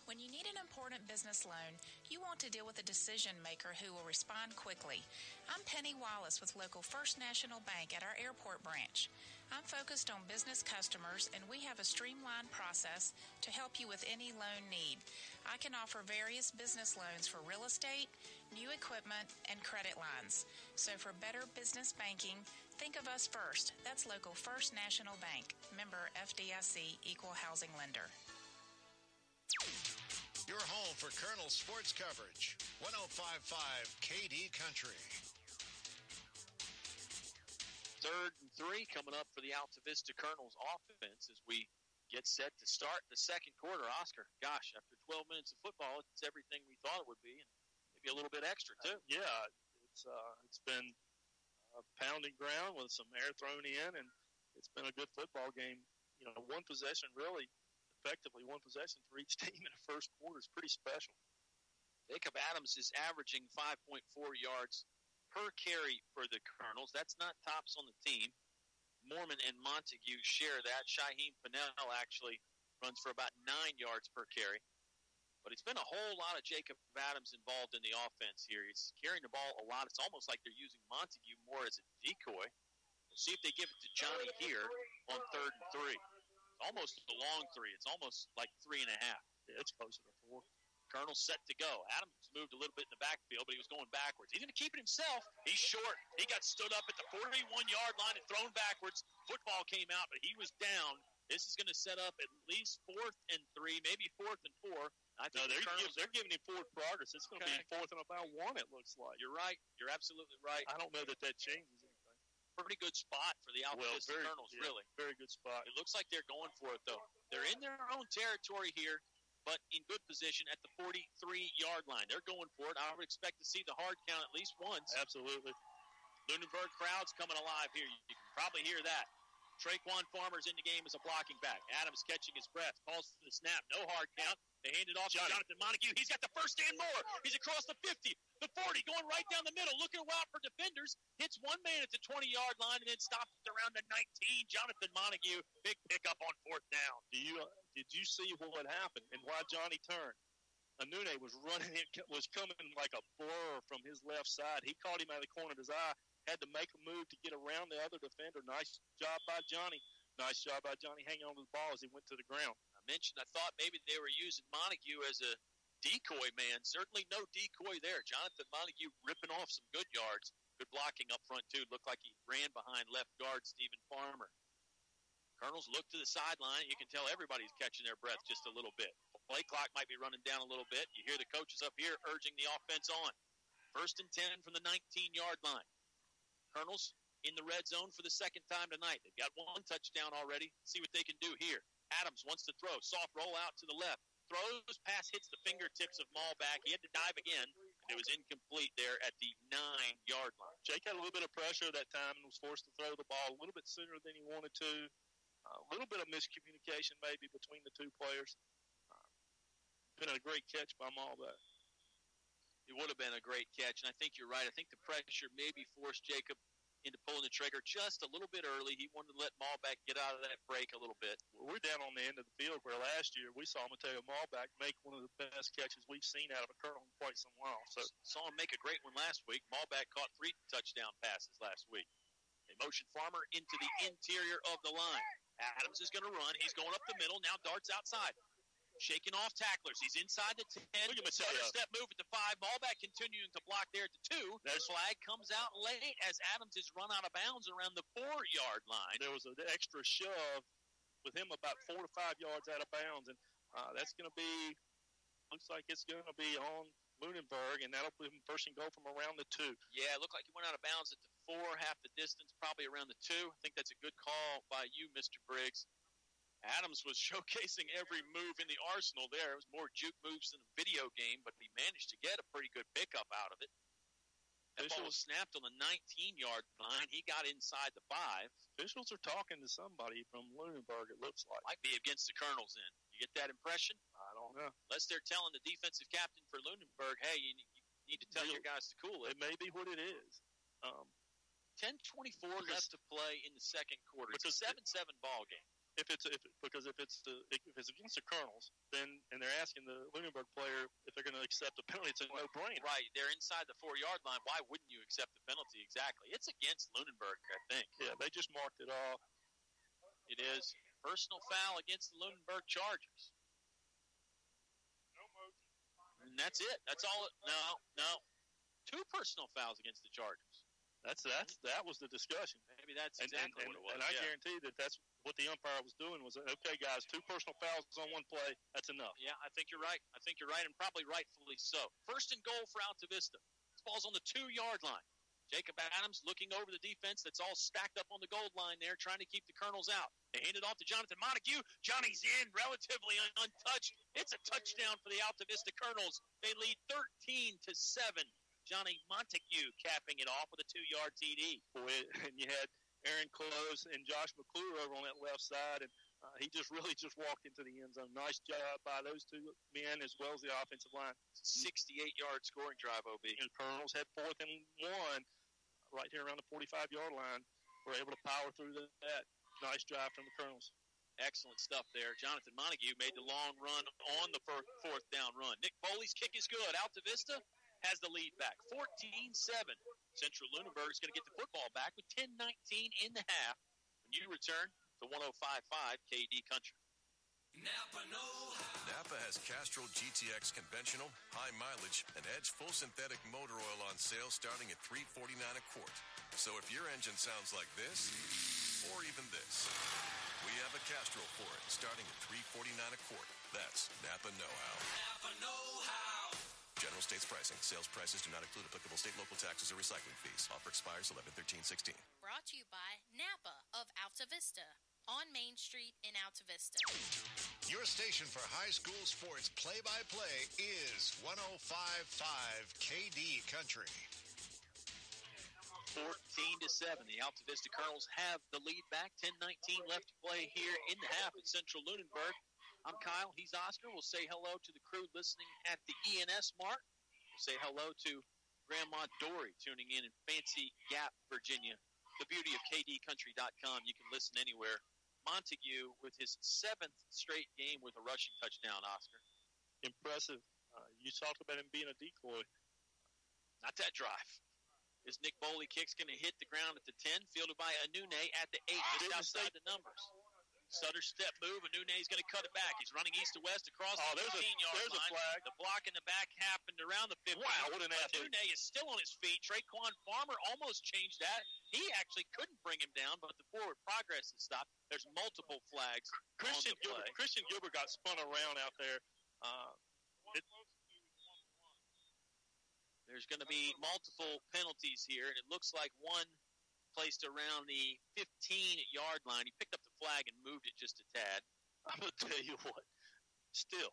S7: When you need an important business loan, you want to deal with a decision maker who will respond quickly. I'm Penny Wallace with local First National Bank at our airport branch. I'm focused on business customers, and we have a streamlined process to help you with any loan need. I can offer various business loans for real estate, new equipment, and credit lines. So for better business banking, think of us first. That's local First National Bank, member FDIC, equal housing lender.
S5: Your home for Colonel sports coverage. 105.5 KD Country.
S2: 3rd and 3 coming up for the Altavista Colonels offense as we get set to start the second quarter. Oscar, gosh, after 12 minutes of football, it's everything we thought it would be, and maybe a little bit extra too.
S3: It's been pounding ground with some air thrown in, and it's been a good football game. One possession really. Effectively, one possession for each team in the first quarter is pretty special.
S2: Jacob Adams is averaging 5.4 yards per carry for the Colonels. That's not tops on the team. Mormon and Montague share that. Shaheem Pennell actually runs for about 9 yards per carry. But it's been a whole lot of Jacob Adams involved in the offense here. He's carrying the ball a lot. It's almost like they're using Montague more as a decoy. We'll see if they give it to Johnny here on 3rd and 3. Almost a long 3. It's almost like 3.5.
S3: Yeah, it's closer to 4.
S2: Colonel's set to go. Adams moved a little bit in the backfield, but he was going backwards. He's going to keep it himself. He's short. He got stood up at the 41-yard line and thrown backwards. Football came out, but he was down. This is going to set up at least 4th and 3, maybe 4th and 4. I think
S3: they're giving him forward progress. It's going to be 4th and about 1, it looks like.
S2: You're right. You're absolutely right.
S3: I don't know that changes anything.
S2: Pretty good spot for the Altavista Colonels, really.
S3: Very good spot.
S2: It looks like they're going for it, though. They're in their own territory here, but in good position at the 43-yard line. They're going for it. I would expect to see the hard count at least once.
S3: Absolutely.
S2: Lunenburg crowd's coming alive here. You can probably hear that. Traquan Farmer's in the game as a blocking back. Adams catching his breath. Calls for the snap. No hard count. They hand it off to Jonathan Montague. He's got the first and more. He's across the 50, the 40, going right down the middle. Looking wild for defenders. Hits one man at the 20-yard line and then stops around the 19. Jonathan Montague, big pickup on 4th down.
S3: Did you see what happened and why Johnny turned? Anune was coming like a blur from his left side. He caught him out of the corner of his eye. Had to make a move to get around the other defender. Nice job by Johnny. Nice job by Johnny hanging on to the ball as he went to the ground.
S2: I thought maybe they were using Montague as a decoy man. Certainly no decoy there. Jonathan Montague ripping off some good yards. Good blocking up front, too. Looked like he ran behind left guard Stephen Farmer. Colonels look to the sideline. You can tell everybody's catching their breath just a little bit. Play clock might be running down a little bit. You hear the coaches up here urging the offense on. 1st and 10 from the 19-yard line. Colonels in the red zone for the second time tonight. They've got one touchdown already. See what they can do here. Adams wants to throw. Soft roll out to the left. Throws, pass hits the fingertips of Malback. He had to dive again, and it was incomplete there at the 9-yard line.
S3: Jake had a little bit of pressure that time and was forced to throw the ball a little bit sooner than he wanted to. A little bit of miscommunication maybe between the two players. Been a great catch by Malback.
S2: It would have been a great catch, and I think you're right. I think the pressure maybe forced Jacob into pulling the trigger just a little bit early. He wanted to let Malback get out of that break a little bit.
S3: Well, we're down on the end of the field where last year we saw Mateo Malback make one of the best catches we've seen out of a Colonel in quite some while. So
S2: saw him make a great one last week. Malback caught 3 touchdown passes last week. They motion Farmer into the interior of the line. Adams is going to run. He's going up the middle. Now darts outside. Shaking off tacklers. He's inside the 10.
S3: Look at Mateo.
S2: Step move at the 5. Malback continuing to block there at the 2. Their flag comes out late as Adams is run out of bounds around the 4-yard line.
S3: There was an extra shove with him about 4 to 5 yards out of bounds, and that's going to be, looks like it's going to be on Lunenburg, and that'll put him first and goal from around the 2.
S2: Yeah, it looked like he went out of bounds at the 4, half the distance, probably around the 2. I think that's a good call by you, Mr. Briggs. Adams was showcasing every move in the arsenal there. It was more juke moves than a video game, but he managed to get a pretty good pickup out of it. That ball was snapped on the 19-yard line. He got inside the 5.
S3: Officials are talking to somebody from Lunenburg, it looks like.
S2: Might be against the Colonels then. You get that impression?
S3: I don't know.
S2: Unless they're telling the defensive captain for Lunenburg, hey, you need to tell your guys to cool it.
S3: It may be what it is.
S2: 10:24 left to play in the second quarter. It's a 7-7 ball game.
S3: If it's against the Colonels, then and they're asking the Lunenburg player if they're going to accept the penalty, it's a no-brainer.
S2: Right, they're inside the 4-yard line. Why wouldn't you accept the penalty? Exactly. It's against Lunenburg, I think.
S3: Yeah, they just marked it off.
S2: It is personal foul against the Lunenburg Chargers. And that's it. That's all. No. 2 personal fouls against the Chargers.
S3: That was the discussion.
S2: Maybe that's exactly what it was.
S3: And I guarantee that's what the umpire was doing was, okay, guys, 2 personal fouls on one play. That's enough.
S2: Yeah, I think you're right. And probably rightfully so. 1st and goal for Altavista. This ball's on the 2-yard line. Jacob Adams looking over the defense that's all stacked up on the goal line there, trying to keep the Colonels out. They hand it off to Jonathan Montague. Johnny's in, relatively untouched. It's a touchdown for the Altavista Colonels. They lead 13-7. Johnny Montague capping it off with a 2-yard TD.
S3: Boy, and you had Aaron Close and Josh McClure over on that left side, and he just walked into the end zone. Nice job by those 2 men as well as the offensive line.
S2: 68-yard scoring drive, OB.
S3: And the Colonels had 4th and 1 right here around the 45-yard line. Were able to power through that. Nice drive from the Colonels.
S2: Excellent stuff there. Jonathan Montague made the long run on the 4th down run. Nick Foley's kick is good. Altavista has the lead back, 14-7. Central-Lunenburg is going to get the football back with 10:19 in the half when you return to 105.5 KD Country.
S8: Napa has Castrol GTX conventional, high mileage, and Edge full synthetic motor oil on sale starting at $3.49 a quart. So if your engine sounds like this, or even this, we have a Castrol for it starting at $3.49 a quart. That's Napa know-how.
S9: Napa know-how.
S8: General states pricing. Sales prices do not include applicable state, local taxes, or recycling fees. Offer expires 11/13/16.
S10: Brought to you by Napa of Altavista on Main Street in Altavista.
S5: Your station for high school sports play-by-play is 105.5 KD Country.
S2: 14-7. The Altavista Colonels have the lead back. 10:19 left to play here in the half at Central-Lunenburg. I'm Kyle. He's Oscar. We'll say hello to the crew listening at the ENS Mart. We'll say hello to Grandma Dory tuning in Fancy Gap, Virginia. The beauty of KDCountry.com. You can listen anywhere. Montague with his 7th straight game with a rushing touchdown, Oscar.
S3: Impressive. You talked about him being a decoy.
S2: Not that drive. This Nick Boley kick's going to hit the ground at the 10, fielded by Hoehne at the 8, just outside the numbers. Sutter step move. Anune's going to cut it back. He's running east to west across the 15-yard
S3: there's
S2: line.
S3: a flag.
S2: The block in the back happened around the 15.
S3: Wow, what an athlete.
S2: Hoehne is still on his feet. Traquan Farmer almost changed that. He actually couldn't bring him down, but the forward progress has stopped. There's multiple flags
S3: Christian
S2: on the play.
S3: Gilbert got spun around out there.
S2: There's going to be multiple penalties here, and it looks like one placed around the 15-yard line. He picked up the flag and moved it just a tad.
S3: I'm going to tell you what, still,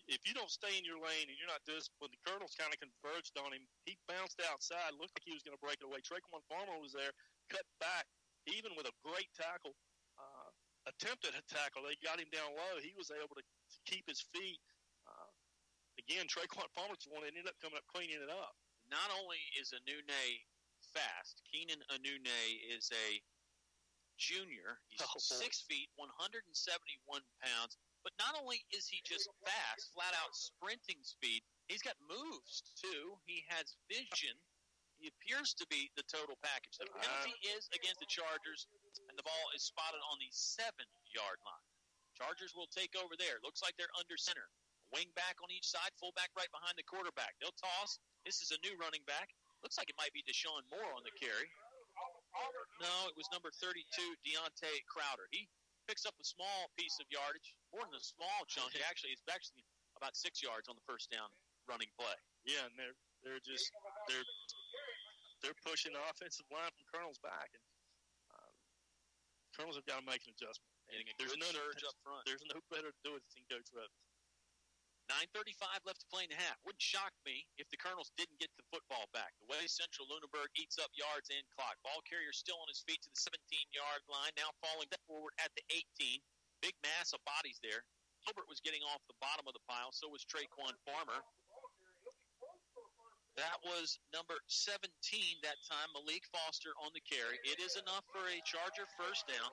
S3: if you don't stay in your lane and you're not disciplined, the Colonels kind of converged on him. He bounced outside, looked like he was going to break it away. Traquan Farmer was there, cut back, even with a great tackle, attempted a tackle. They got him down low. He was able to keep his feet. Again, Traquan Farmer's the one that ended up coming up cleaning it up.
S2: Not only is Hoehne fast, Keenan Hoehne is a junior. He's 6 feet, 171 pounds. But not only is he just fast, flat-out sprinting speed, he's got moves, too. He has vision. He appears to be the total package. The penalty is against the Chargers, and the ball is spotted on the 7-yard line. Chargers will take over there. Looks like they're under center. Wing back on each side, fullback right behind the quarterback. They'll toss. This is a new running back. Looks like it might be Deshaun Moore on the carry. No, it was number 32, Deontay Crowder. He picks up a small piece of yardage, more than a small chunk. It's actually about 6 yards on the first down running play.
S3: Yeah, and they're pushing the offensive line from Colonel's back, and Colonels have got to make an adjustment.
S2: There's no surge up front.
S3: There's no better to do it than Coach Rhodes.
S2: 9:35 left to play in the half. Wouldn't shock me if the Colonels didn't get the football back. The way Central-Lunenburg eats up yards and clock. Ball carrier still on his feet to the 17-yard line, now falling forward at the 18. Big mass of bodies there. Gilbert was getting off the bottom of the pile, so was Traquan Farmer. That was number 17 that time, Malik Foster on the carry. It is enough for a Charger first down.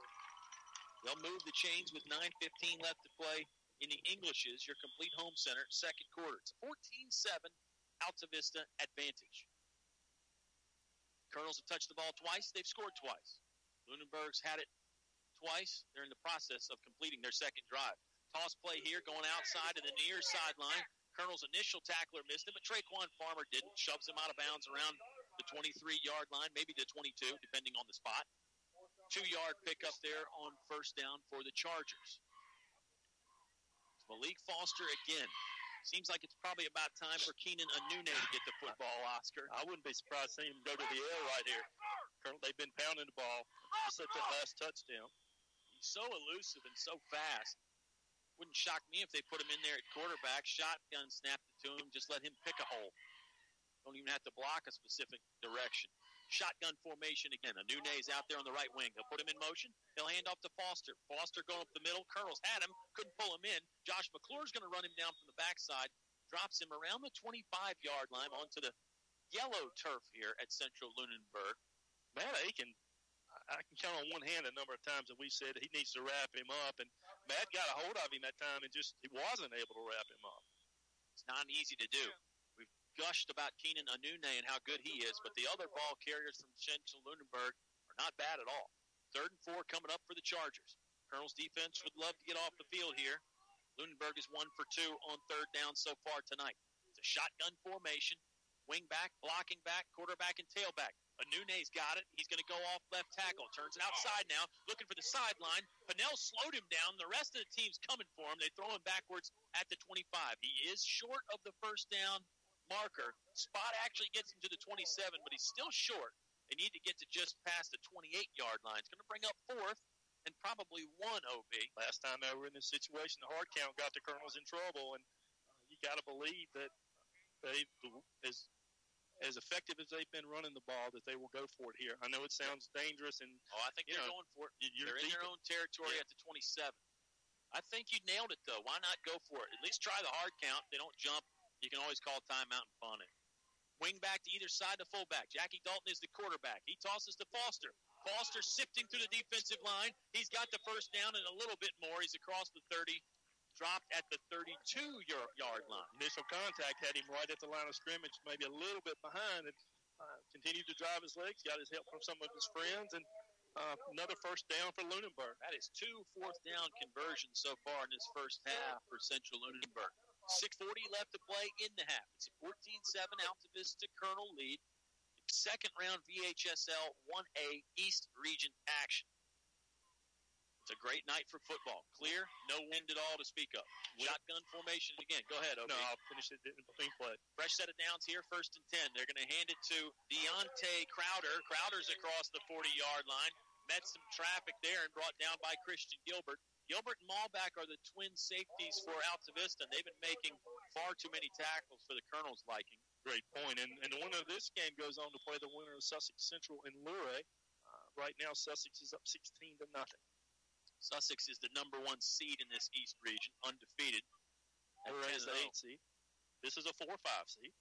S2: They'll move the chains with 9:15 left to play in the Englishes, your complete home center, second quarter. It's a 14-7 Altavista advantage. Colonels have touched the ball twice. They've scored twice. Lunenburg's had it twice. They're in the process of completing their second drive. Toss play here going outside to the near sideline. Colonel's initial tackler missed it, but Traquan Farmer didn't. Shoves him out of bounds around the 23-yard line, maybe the 22, depending on the spot. 2-yard pickup there on first down for the Chargers. Malik Foster again. Seems like it's probably about time for Keenan Hoehne to get the football, Oscar.
S3: I wouldn't be surprised seeing him go to the air right here. They've been pounding the ball just at that last touchdown.
S2: He's so elusive and so fast. Wouldn't shock me if they put him in there at quarterback, shotgun, snapped it to him, just let him pick a hole. Don't even have to block a specific direction. Shotgun formation again. Hoehne's out there on the right wing. He'll put him in motion. He'll hand off to Foster. Foster going up the middle. Colonels had him. Couldn't pull him in. Josh McClure's going to run him down from the backside. Drops him around the 25-yard line onto the yellow turf here at Central-Lunenburg.
S3: Matt Aiken, I can count on one hand the number of times that we said he needs to wrap him up. And Matt got a hold of him that time and he wasn't able to wrap him up.
S2: It's not easy to do. Gushed about Keenan Hoehne and how good he is, but the other ball carriers from Central-Lunenburg are not bad at all. 3rd and 4 coming up for the Chargers. Colonel's defense would love to get off the field here. Lunenburg is 1 for 2 on 3rd down so far tonight. It's a shotgun formation. Wing back, blocking back, quarterback, and tailback. Hoehne's got it. He's going to go off left tackle. Turns it outside now, looking for the sideline. Pinnell slowed him down. The rest of the team's coming for him. They throw him backwards at the 25. He is short of the first down marker. Spot actually gets him to the 27, but he's still short. They need to get to just past the 28-yard line. It's going to bring up 4th and probably 1 OB.
S3: Last time they were in this situation, the hard count got the Colonels in trouble, and you got to believe that they, as effective as they've been running the ball, that they will go for it here. I know it sounds dangerous, and
S2: I think they're going for it. They're in their own territory at the 27. I think you nailed it, though. Why not go for it? At least try the hard count. They don't jump. You can always call timeout and punt it. Wing back to either side of fullback. Jackie Dalton is the quarterback. He tosses to Foster. Foster sifting through the defensive line. He's got the first down and a little bit more. He's across the 30, dropped at the 32-yard line.
S3: Initial contact had him right at the line of scrimmage, maybe a little bit behind, and continued to drive his legs, got his help from some of his friends, and Another first down for Lunenburg.
S2: That is 2 fourth-down conversions so far in this first half for Central-Lunenburg. 6:40 left to play in the half. It's a 14-7 Altavista Colonel lead. Second round VHSL 1A East Region action. It's a great night for football. Clear, no wind at all to speak of. Shotgun formation again. Go ahead, OB.
S3: No, I'll finish it in between play.
S2: Fresh set of downs here, 1st and 10. They're going to hand it to Deontay Crowder. Crowder's across the 40-yard line. Met some traffic there and brought down by Christian Gilbert. Gilbert and Malback are the twin safeties for Altavista. They've been making far too many tackles for the Colonel's liking.
S3: Great point. And the winner of this game goes on to play the winner of Sussex Central and Luray. Right now, Sussex is up 16-0.
S2: Sussex is the number 1 seed in this East region, undefeated.
S3: Luray is the 8th seed. This is a 4-5 seed.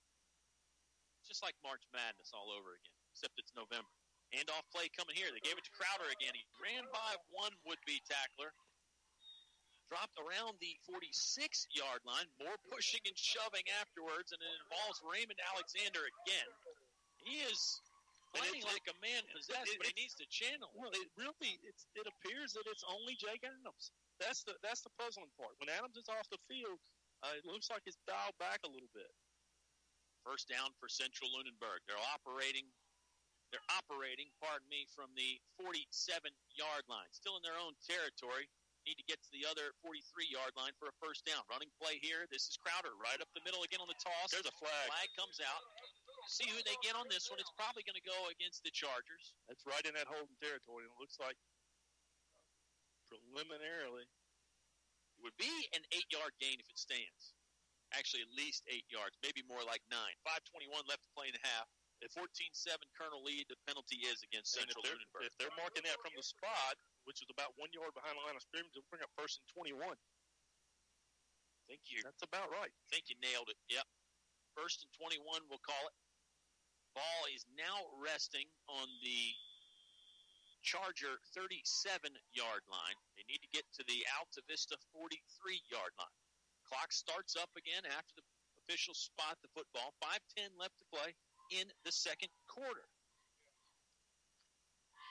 S2: Just like March Madness all over again, except it's November. Handoff play coming here. They gave it to Crowder again. He ran by one would-be tackler. Dropped around the 46-yard line. More pushing and shoving afterwards, and it involves Raymond Alexander again. He is playing like a man possessed, but he needs to channel it.
S3: Well, it appears that it's only Jake Adams. That's the puzzling part. When Adams is off the field, it looks like it's dialed back a little bit.
S2: First down for Central-Lunenburg. They're operating, from the 47-yard line. Still in their own territory. Need to get to the other 43-yard line for a first down. Running play here. This is Crowder right up the middle again on the toss.
S3: There's a flag.
S2: Flag comes out. See who they get on this one. It's probably going to go against the Chargers.
S3: That's right in that holding territory. And it looks like preliminarily
S2: it would be an 8-yard gain if it stands. Actually, at least 8 yards, maybe more like 9. 5:21 left to play in the half. At 14-7 Colonel lead, the penalty is against Central-Lunenburg.
S3: If they're marking that from the spot, which is about 1 yard behind the line of scrimmage, they'll bring up 1st and 21. That's about right.
S2: I think you nailed it. Yep. 1st and 21, we'll call it. Ball is now resting on the Charger 37-yard line. They need to get to the Altavista 43-yard line. Clock starts up again after the officials spot the football. 5:10 left to play in the second quarter.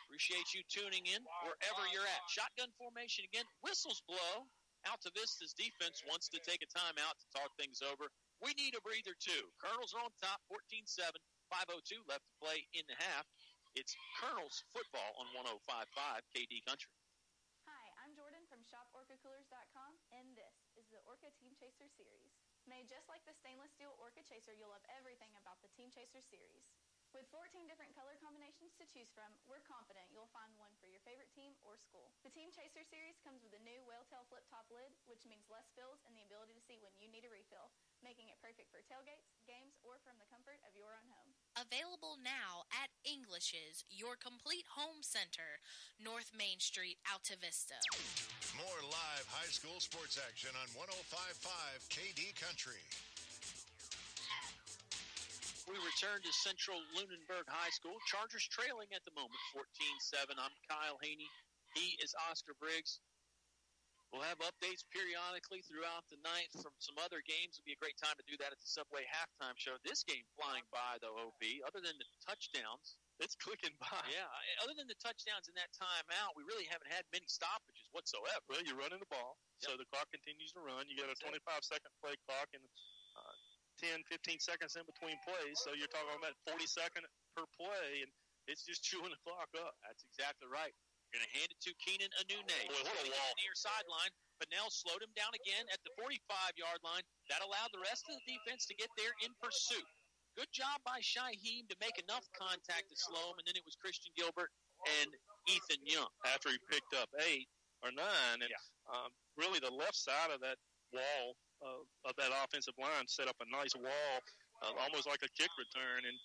S2: Appreciate you tuning in wherever you're at. Shotgun formation again. Whistles blow. Altavista's defense wants to take a timeout to talk things over. We need a breather too. Colonels are on top, 14-7. 5:02 left to play in the half. It's Colonels football on 105.5 KD Country.
S9: Hi, I'm Jordan from ShopOrcaCoolers.com, and this is the Orca Team Chaser Series. Made just like the stainless steel Orca Chaser, you'll love everything about the Team Chaser Series. With 14 different color combinations to choose from, we're confident you'll find one for your favorite team or school. The Team Chaser Series comes with a new whale-tail flip-top lid, which means less fills and the ability to see when you need a refill, making it perfect for tailgates, games, or from the comfort of your own home.
S10: Available now at English's, your complete home center, North Main Street, Altavista.
S5: More live high school sports action on 105.5 KD Country.
S2: We return to Central-Lunenburg High School. Chargers trailing at the moment, 14-7. I'm Kyle Hoehne. He is Oscar Briggs. We'll have updates periodically throughout the night from some other games. It'll be a great time to do that at the Subway halftime show. This game flying by, though, OB. Other than the touchdowns.
S3: It's clicking by.
S2: Yeah, other than the touchdowns in that timeout, we really haven't had many stoppages whatsoever.
S3: Well, you're running the ball, so the clock continues to run. You got a 25-second play clock and 10, 15 seconds in between plays, so you're talking about 40 seconds per play, and it's just chewing the clock up.
S2: That's exactly right. You're going to hand it to Keenan Anune.
S3: Boy, what a wall.
S2: Near sideline. Pennell slowed him down again at the 45-yard line. That allowed the rest of the defense to get there in pursuit. Good job by Shaheem to make enough contact to slow him, and then it was Christian Gilbert and Ethan Young.
S3: After he picked up 8 or 9, and really the left side of that wall of that offensive line set up a nice wall, almost like a kick return, and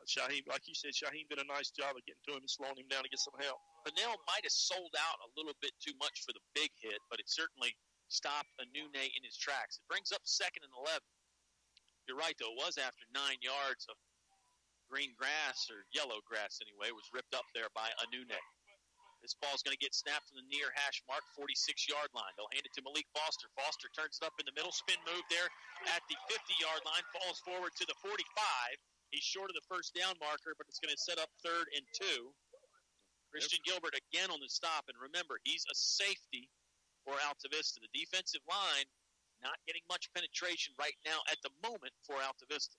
S3: Shaheem, like you said, Shaheem did a nice job of getting to him and slowing him down to get some help.
S2: Pennell might have sold out a little bit too much for the big hit, but it certainly stopped Anune in his tracks. It brings up 2nd and 11. You're right, though. It was after 9 yards of green grass, or yellow grass anyway, was ripped up there by Anune. This ball's going to get snapped to the near hash mark, 46-yard line. They'll hand it to Malik Foster. Foster turns it up in the middle, spin move there at the 50-yard line, falls forward to the 45. He's short of the first down marker, but it's going to set up 3rd and 2. Christian Gilbert again on the stop, and remember, he's a safety for Altavista. The defensive line not getting much penetration right now at the moment for Altavista.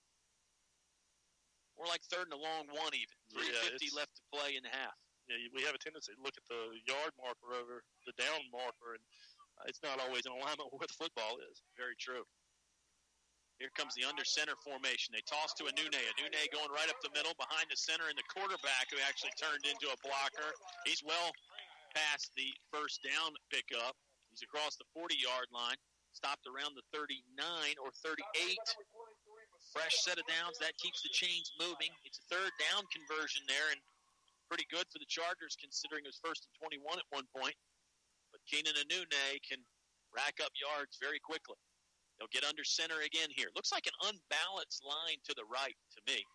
S2: More like third and a long one even. 3:50 left to play in the half.
S3: Yeah, we have a tendency to look at the yard marker over the down marker, and it's not always in alignment with where the football is.
S2: Very true. Here comes the under center formation. They toss to Hoehne. Hoehne going right up the middle behind the center and the quarterback who actually turned into a blocker. He's well past the first down pickup. He's across the 40-yard line. Stopped around the 39 or 38. Fresh set of downs. That keeps the chains moving. It's a third down conversion there, and pretty good for the Chargers considering it was first and 21 at one point. But Keenan Hoehne can rack up yards very quickly. They'll get under center again here. Looks like an unbalanced line to the right to me.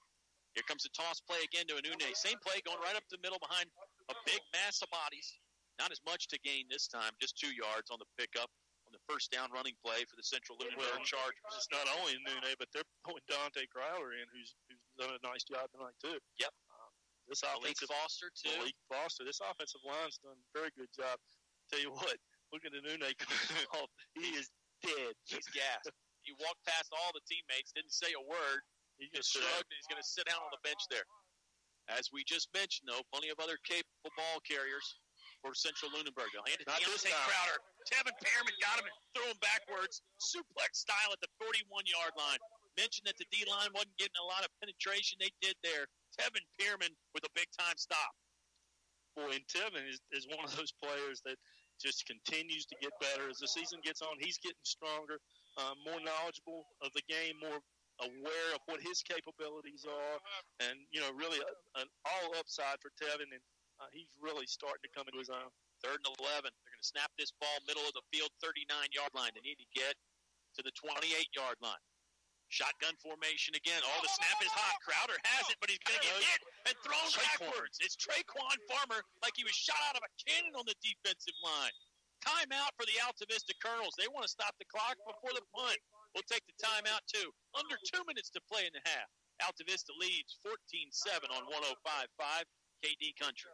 S2: Here comes the toss play again to Hoehne. Same play going right up the middle behind a big mass of bodies. Not as much to gain this time, just 2 yards on the pickup on the first down running play for the Central-Lunenburg Chargers.
S3: It's not only Hoehne, but they're putting Dante Crowder in, who's done a nice job tonight too.
S2: Yep.
S3: This
S2: Malik Foster too.
S3: Malik Foster. This offensive line's done a very good job. Tell you what, looking at Hoehne coming off, he is dead.
S2: He's gassed. He walked past all the teammates, didn't say a word. He just shrugged, and he's going to sit down on the bench there. As we just mentioned, though, plenty of other capable ball carriers for Central-Lunenburg. They'll hand it to Dante Crowder. Tevin Pearman got him and threw him backwards, suplex style at the 41-yard line. Mentioned that the D-line wasn't getting a lot of penetration. They did there. Tevin Pearman with a big-time stop.
S3: Boy, and Tevin is one of those players that just continues to get better. As the season gets on, he's getting stronger, more knowledgeable of the game, more aware of what his capabilities are, and, really an all upside for Tevin, and he's really starting to come into his own.
S2: 3rd and 11. They're going to snap this ball middle of the field, 39-yard line. They need to get to the 28-yard line. Shotgun formation again. Oh, the snap is hot. Crowder has it, but he's going to get hit and thrown backwards. It's Traquan Farmer like he was shot out of a cannon on the defensive line. Timeout for the Altavista Colonels. They want to stop the clock before the punt. We'll take the timeout, too. Under 2 minutes to play in the half. Altavista leads 14-7 on 105.5 KD Country.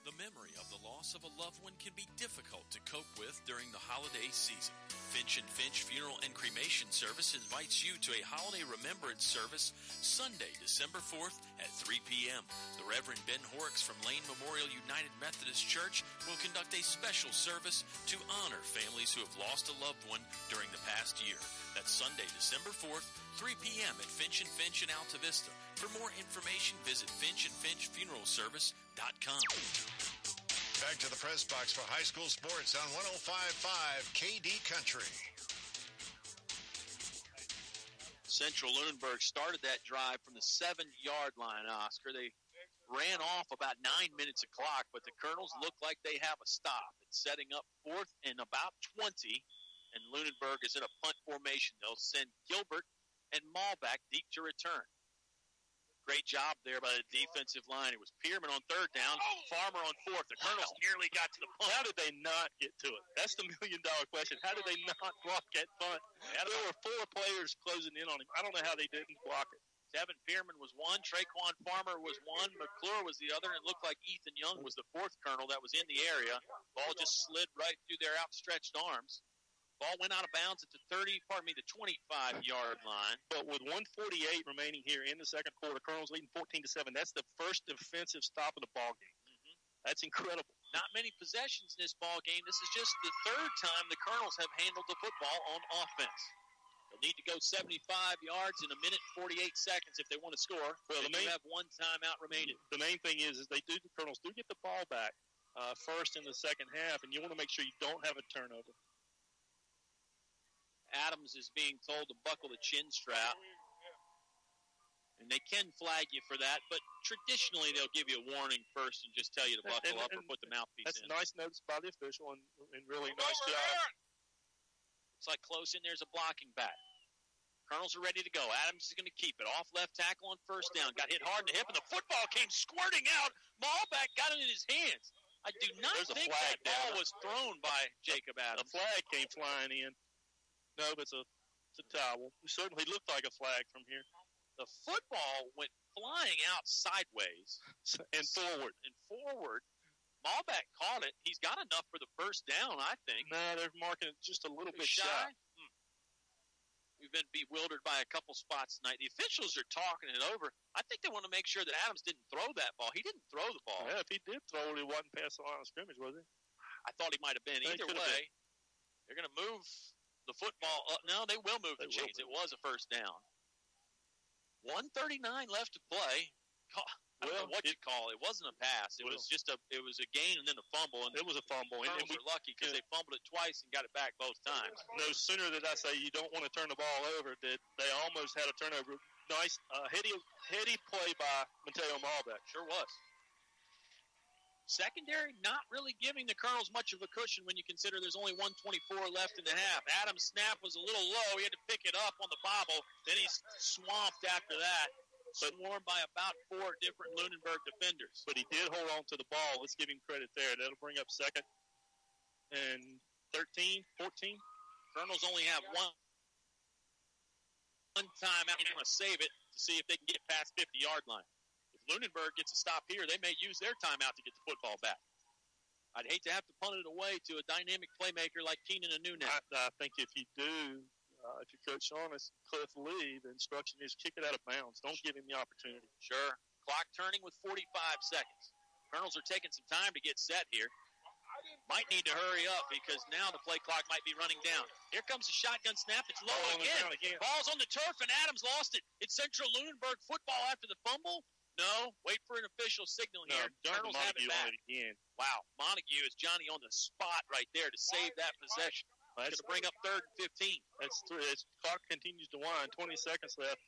S11: The memory of the loss of a loved one can be difficult to cope with during the holiday season. Finch & Finch Funeral and Cremation Service invites you to a holiday remembrance service Sunday, December 4th at 3 p.m. The Reverend Ben Horrocks from Lane Memorial United Methodist Church will conduct a special service to honor families who have lost a loved one during the past year. That's Sunday, December 4th, 3 p.m. at Finch & Finch in Altavista. For more information, visit FinchAndFinchFuneralService.com.
S5: Back to the press box for high school sports on 105.5 KD Country.
S2: Central-Lunenburg started that drive from the 7-yard line, Oscar. They ran off about 9 minutes of clock, but the Colonels look like they have a stop. It's setting up 4th and about 20, and Lunenburg is in a punt formation. They'll send Gilbert and Malback deep to return. Great job there by the defensive line. It was Pearman on 3rd down, Farmer on 4th. The Colonels nearly got to the punt.
S3: How did they not get to it? That's the million-dollar question. How did they not block that punt? There were 4 players closing in on him. I don't know how they didn't block it.
S2: Tevin Pearman was one. Traquan Farmer was one. McClure was the other. And it looked like Ethan Young was the 4th Colonel that was in the area. Ball just slid right through their outstretched arms. Ball went out of bounds at the 25-yard line.
S3: But with 1:48 remaining here in the second quarter, Colonels leading 14-7. That's the first defensive stop of the ball game. Mm-hmm. That's incredible.
S2: Not many possessions in this ball game. This is just the 3rd time the Colonels have handled the football on offense. They'll need to go 75 yards in a minute and 48 seconds if they want to score. Well, they have one timeout remaining.
S3: The main thing is the Colonels do get the ball back first in the second half, and you want to make sure you don't have a turnover.
S2: Adams is being told to buckle the chin strap. And they can flag you for that, but traditionally they'll give you a warning first and just tell you to buckle up or put the mouthpiece
S3: in. That's
S2: a
S3: nice notice by the official and really nice job.
S2: It's like close in, there's a blocking back. Colonels are ready to go. Adams is going to keep it. Off left tackle on 1st down. Got hit hard in the hip, and the football came squirting out. Malback got it in his hands. I do not think that ball was thrown by Jacob Adams.
S3: A flag came flying in. No, but it's a towel. It certainly looked like a flag from here.
S2: The football went flying out sideways
S3: And forward.
S2: Malbec caught it. He's got enough for the first down, I think.
S3: No, they're marking it just a little bit
S2: Shy.
S3: shy.
S2: We've been bewildered by a couple spots tonight. The officials are talking it over. I think they want to make sure that Adams didn't throw that ball. He didn't throw the ball.
S3: Yeah, if he did throw it, he wasn't past the line of scrimmage, was he?
S2: I thought he might have been.
S3: He
S2: Either
S3: could
S2: way,
S3: have been.
S2: they're going to move the football up. No, they will move the
S3: They will
S2: chains.
S3: move.
S2: It was a first down. 1:39 left to play. I don't know what you call it. It wasn't a pass. It was just it was a gain and then a fumble. And
S3: it was a fumble. And
S2: Colonels were lucky because they fumbled it twice and got it back both times.
S3: No sooner did I say you don't want to turn the ball over, did they almost had a turnover. Nice, heady play by Mateo Malbec.
S2: Sure was. Secondary not really giving the Colonels much of a cushion when you consider there's only 1:24 left in the half. Adams' snap was a little low. He had to pick it up on the bobble. Then he's swamped after that. Swarmed by about 4 different Lunenburg defenders.
S3: But he did hold on to the ball. Let's give him credit there. That'll bring up second and 13, 14.
S2: Colonels only have one time out. They're going to save it to see if they can get past 50-yard line. If Lunenburg gets a stop here, they may use their timeout to get the football back. I'd hate to have to punt it away to a dynamic playmaker like Keenan and Nunez.
S3: I think if you do, if you coach Honest, Cliff Lee, the instruction is kick it out of bounds. Don't give him the opportunity.
S2: Sure. Clock turning with 45 seconds. Colonels are taking some time to get set here. Might need to hurry up because now the play clock might be running down. Here comes the shotgun snap. It's low again. Ball's on the turf, and Adams lost it. It's Central-Lunenburg football after the fumble. No, wait for an official signal here. Colonels have it back.
S3: Again.
S2: Wow, Montague is Johnny on the spot right there to save that possession. It's going to bring up 3rd and 15.
S3: That's three. Clock continues to wind. 20 seconds left.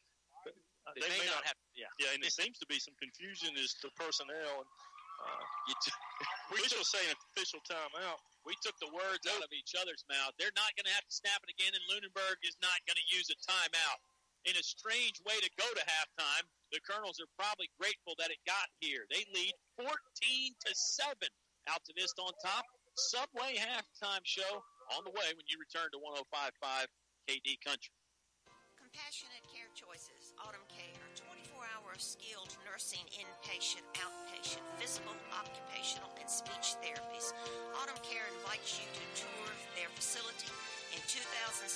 S2: They may not have. Yeah,
S3: and there seems to be some confusion as to personnel. And officials saying official timeout.
S2: We took the words out of each other's mouth. They're not going to have to snap it again, and Lunenburg is not going to use a timeout. In a strange way to go to halftime, the Colonels are probably grateful that it got here. They lead 14-7. Altavista on top. Subway halftime show on the way when you return to 105.5 KD Country.
S12: Compassionate Care Choices, Autumn Care, 24-hour skilled nursing, inpatient, outpatient, physical, occupational, and speech therapies. Autumn Care invites you to tour their facility in 2016,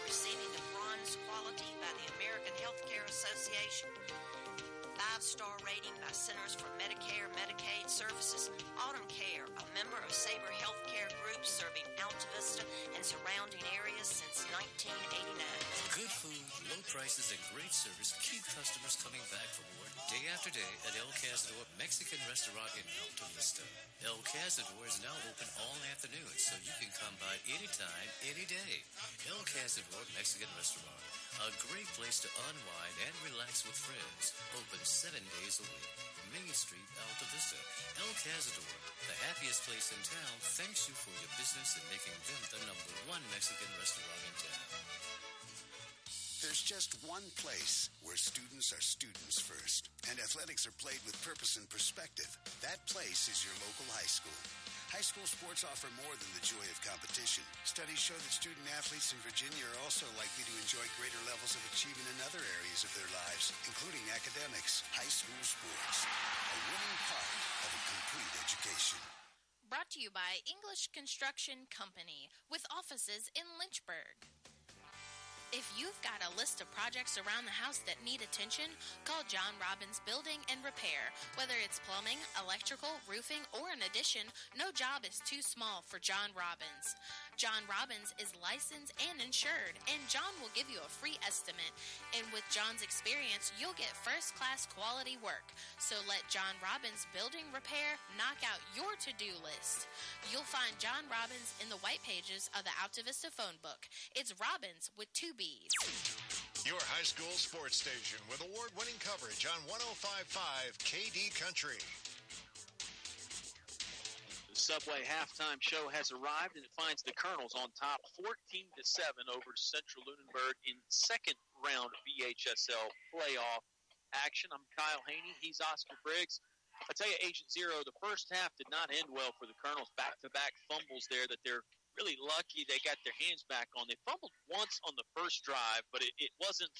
S12: receiving the bronze quality by the American Healthcare Association. 5-star rating by Centers for Medicare, Medicaid Services. Autumn Care, a member of Sabre Healthcare Group, serving Altavista and surrounding areas since 1989.
S13: Good food, low prices, and great service keep customers coming back for more day after day at El Cazador Mexican Restaurant in Altavista. El Cazador is now open all afternoon, so you can come by anytime, any day. El Cazador Mexican Restaurant, a great place to unwind and relax with friends. Open 7 days a week. Main Street, Altavista. El Cazador, the happiest place in town, thanks you for your business and making them the #1 Mexican restaurant in town.
S14: There's just one place where students are students first, and athletics are played with purpose and perspective. That place is your local high school. High school sports offer more than the joy of competition. Studies show that student athletes in Virginia are also likely to enjoy greater levels of achievement in other areas of their lives, including academics. High school sports, a winning part of a complete education.
S10: Brought to you by English Construction Company, with offices in Lynchburg. If you've got a list of projects around the house that need attention, call John Robbins Building and Repair. Whether it's plumbing, electrical, roofing, or an addition, no job is too small for John Robbins. John Robbins is licensed and insured, and John will give you a free estimate. And with John's experience, you'll get first-class quality work. So let John Robbins Building Repair knock out your to-do list. You'll find John Robbins in the white pages of the Altavista phone book. It's Robbins with 2 B's.
S5: Your high school sports station with award-winning coverage on 105.5 KD Country.
S2: The Subway halftime show has arrived, and it finds the Colonels on top 14-7 over Central-Lunenburg in second round VHSL playoff action. I'm Kyle Hoehne. He's Oscar Briggs. I tell you, Agent Zero, the first half did not end well for the Colonels. Back-to-back fumbles there that they're really lucky they got their hands back on. They fumbled once on the first drive, but it wasn't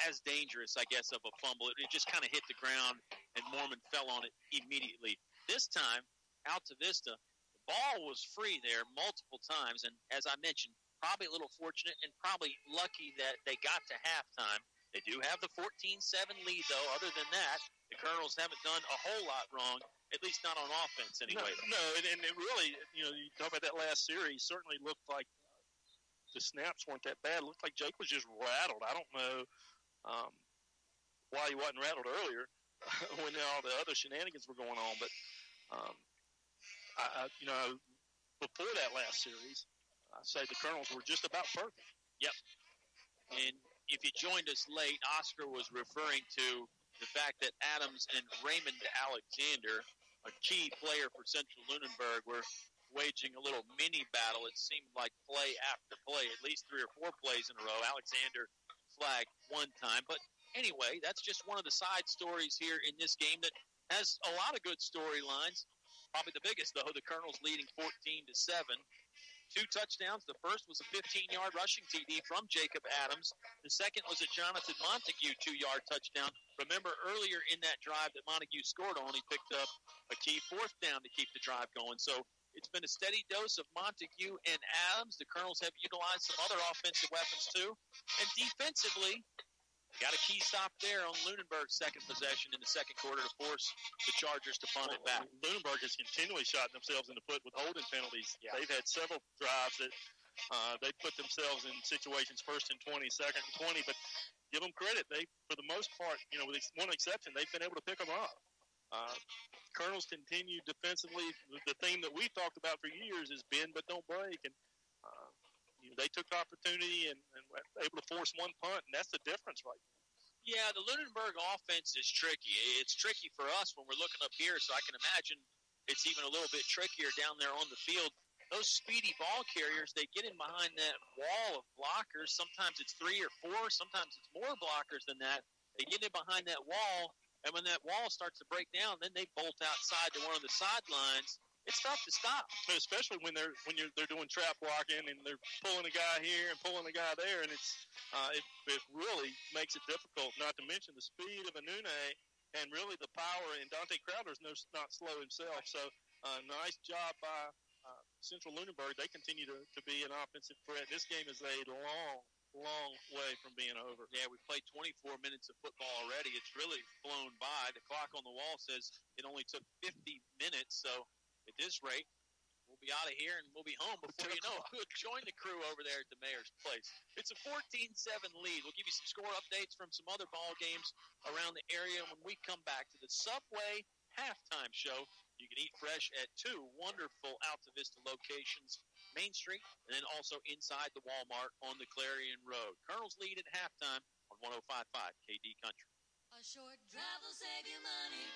S2: as dangerous, I guess, of a fumble. It just kind of hit the ground, and Mormon fell on it immediately. This time, Altavista, the ball was free there multiple times, and as I mentioned, probably a little fortunate and probably lucky that they got to halftime. They do have the 14-7 lead, though. Other than that, the Colonels haven't done a whole lot wrong, at least not on offense anyway.
S3: No, and it really, you talk about that last series, certainly looked like the snaps weren't that bad. It looked like Jake was just rattled. I don't know why he wasn't rattled earlier when all the other shenanigans were going on. But, before that last series, I say the Colonels were just about perfect.
S2: Yep. And if you joined us late, Oscar was referring to the fact that Adams and Raymond Alexander, a key player for Central-Lunenburg, were waging a little mini battle. It seemed like play after play, at least 3 or 4 plays in a row. Alexander flagged one time. But anyway, that's just one of the side stories here in this game that has a lot of good storylines. Probably the biggest, though, the Colonels leading 14-7. 2 touchdowns. The first was a 15-yard rushing TD from Jacob Adams. The second was a Jonathan Montague 2-yard touchdown. Remember earlier in that drive that Montague scored on, he picked up a key 4th down to keep the drive going. So it's been a steady dose of Montague and Adams. The Colonels have utilized some other offensive weapons too. And defensively, got a key stop there on Lunenburg's second possession in the second quarter to force the Chargers to punt it back.
S3: Lunenburg has continually shot themselves in the foot with holding penalties. Yeah. They've had several drives that they put themselves in situations 1st and 20, 2nd and 20, but give them credit. They, for the most part, with one exception, they've been able to pick them up. Colonels continue defensively. The theme that we've talked about for years is bend but don't break, and they took the opportunity and were able to force one punt, and that's the difference right now.
S2: Yeah, the Lunenburg offense is tricky. It's tricky for us when we're looking up here, so I can imagine it's even a little bit trickier down there on the field. Those speedy ball carriers, they get in behind that wall of blockers. Sometimes it's 3 or 4. Sometimes it's more blockers than that. They get in behind that wall, and when that wall starts to break down, then they bolt outside to one of the sidelines. It's tough to stop,
S3: especially when they're doing trap blocking and they're pulling a guy here and pulling a guy there, and it really makes it difficult. Not to mention the speed of Hoehne and really the power. And Dante Crowder's not slow himself. So nice job by Central-Lunenburg. They continue to be an offensive threat. This game is a long way from being over.
S2: Yeah, we played 24 minutes of football already. It's really flown by. The clock on the wall says it only took 50 minutes. So at this rate, we'll be out of here and we'll be home before you know it. We'll join the crew over there at the Mayor's Place. It's a 14-7 lead. We'll give you some score updates from some other ball games around the area when we come back to the Subway halftime show. You can eat fresh at 2 wonderful Altavista locations, Main Street, and then also inside the Walmart on the Clarion Road. Colonels lead at halftime on 105.5 KD Country.
S15: A short drive will save you money.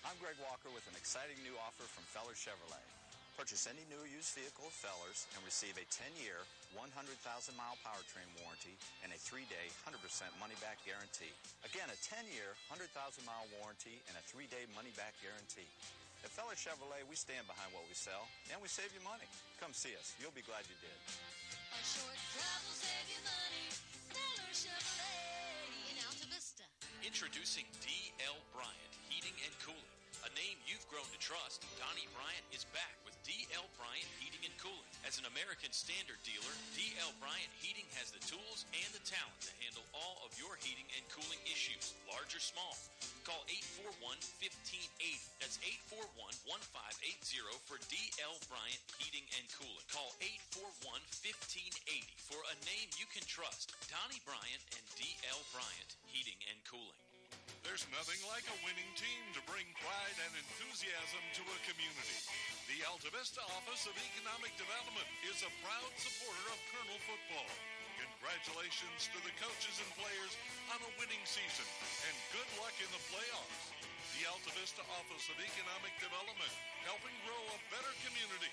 S16: I'm Greg Walker with an exciting new offer from Fellers Chevrolet. Purchase any new or used vehicle at Fellers and receive a 10-year, 100,000-mile powertrain warranty and a 3-day, 100% money-back guarantee. Again, a 10-year, 100,000-mile warranty and a 3-day money-back guarantee. At Fellers Chevrolet, we stand behind what we sell, and we save you money. Come see us. You'll be glad you did.
S15: A short drive will save you money. Fellers Chevrolet in Altavista.
S11: Introducing D.L. Bryant Heating and Cooling. A name you've grown to trust, Donnie Bryant is back with D.L. Bryant Heating and Cooling. As an American Standard dealer, D.L. Bryant Heating has the tools and the talent to handle all of your heating and cooling issues, large or small. Call 841-1580. That's 841-1580 for D.L. Bryant Heating and Cooling. Call 841-1580 for a name you can trust, Donnie Bryant and D.L. Bryant Heating and Cooling.
S17: There's nothing like a winning team to bring pride and enthusiasm to a community. The Altavista Office of Economic Development is a proud supporter of Colonel football. Congratulations to the coaches and players on a winning season, and good luck in the playoffs. The Altavista Office of Economic Development, helping grow a better community.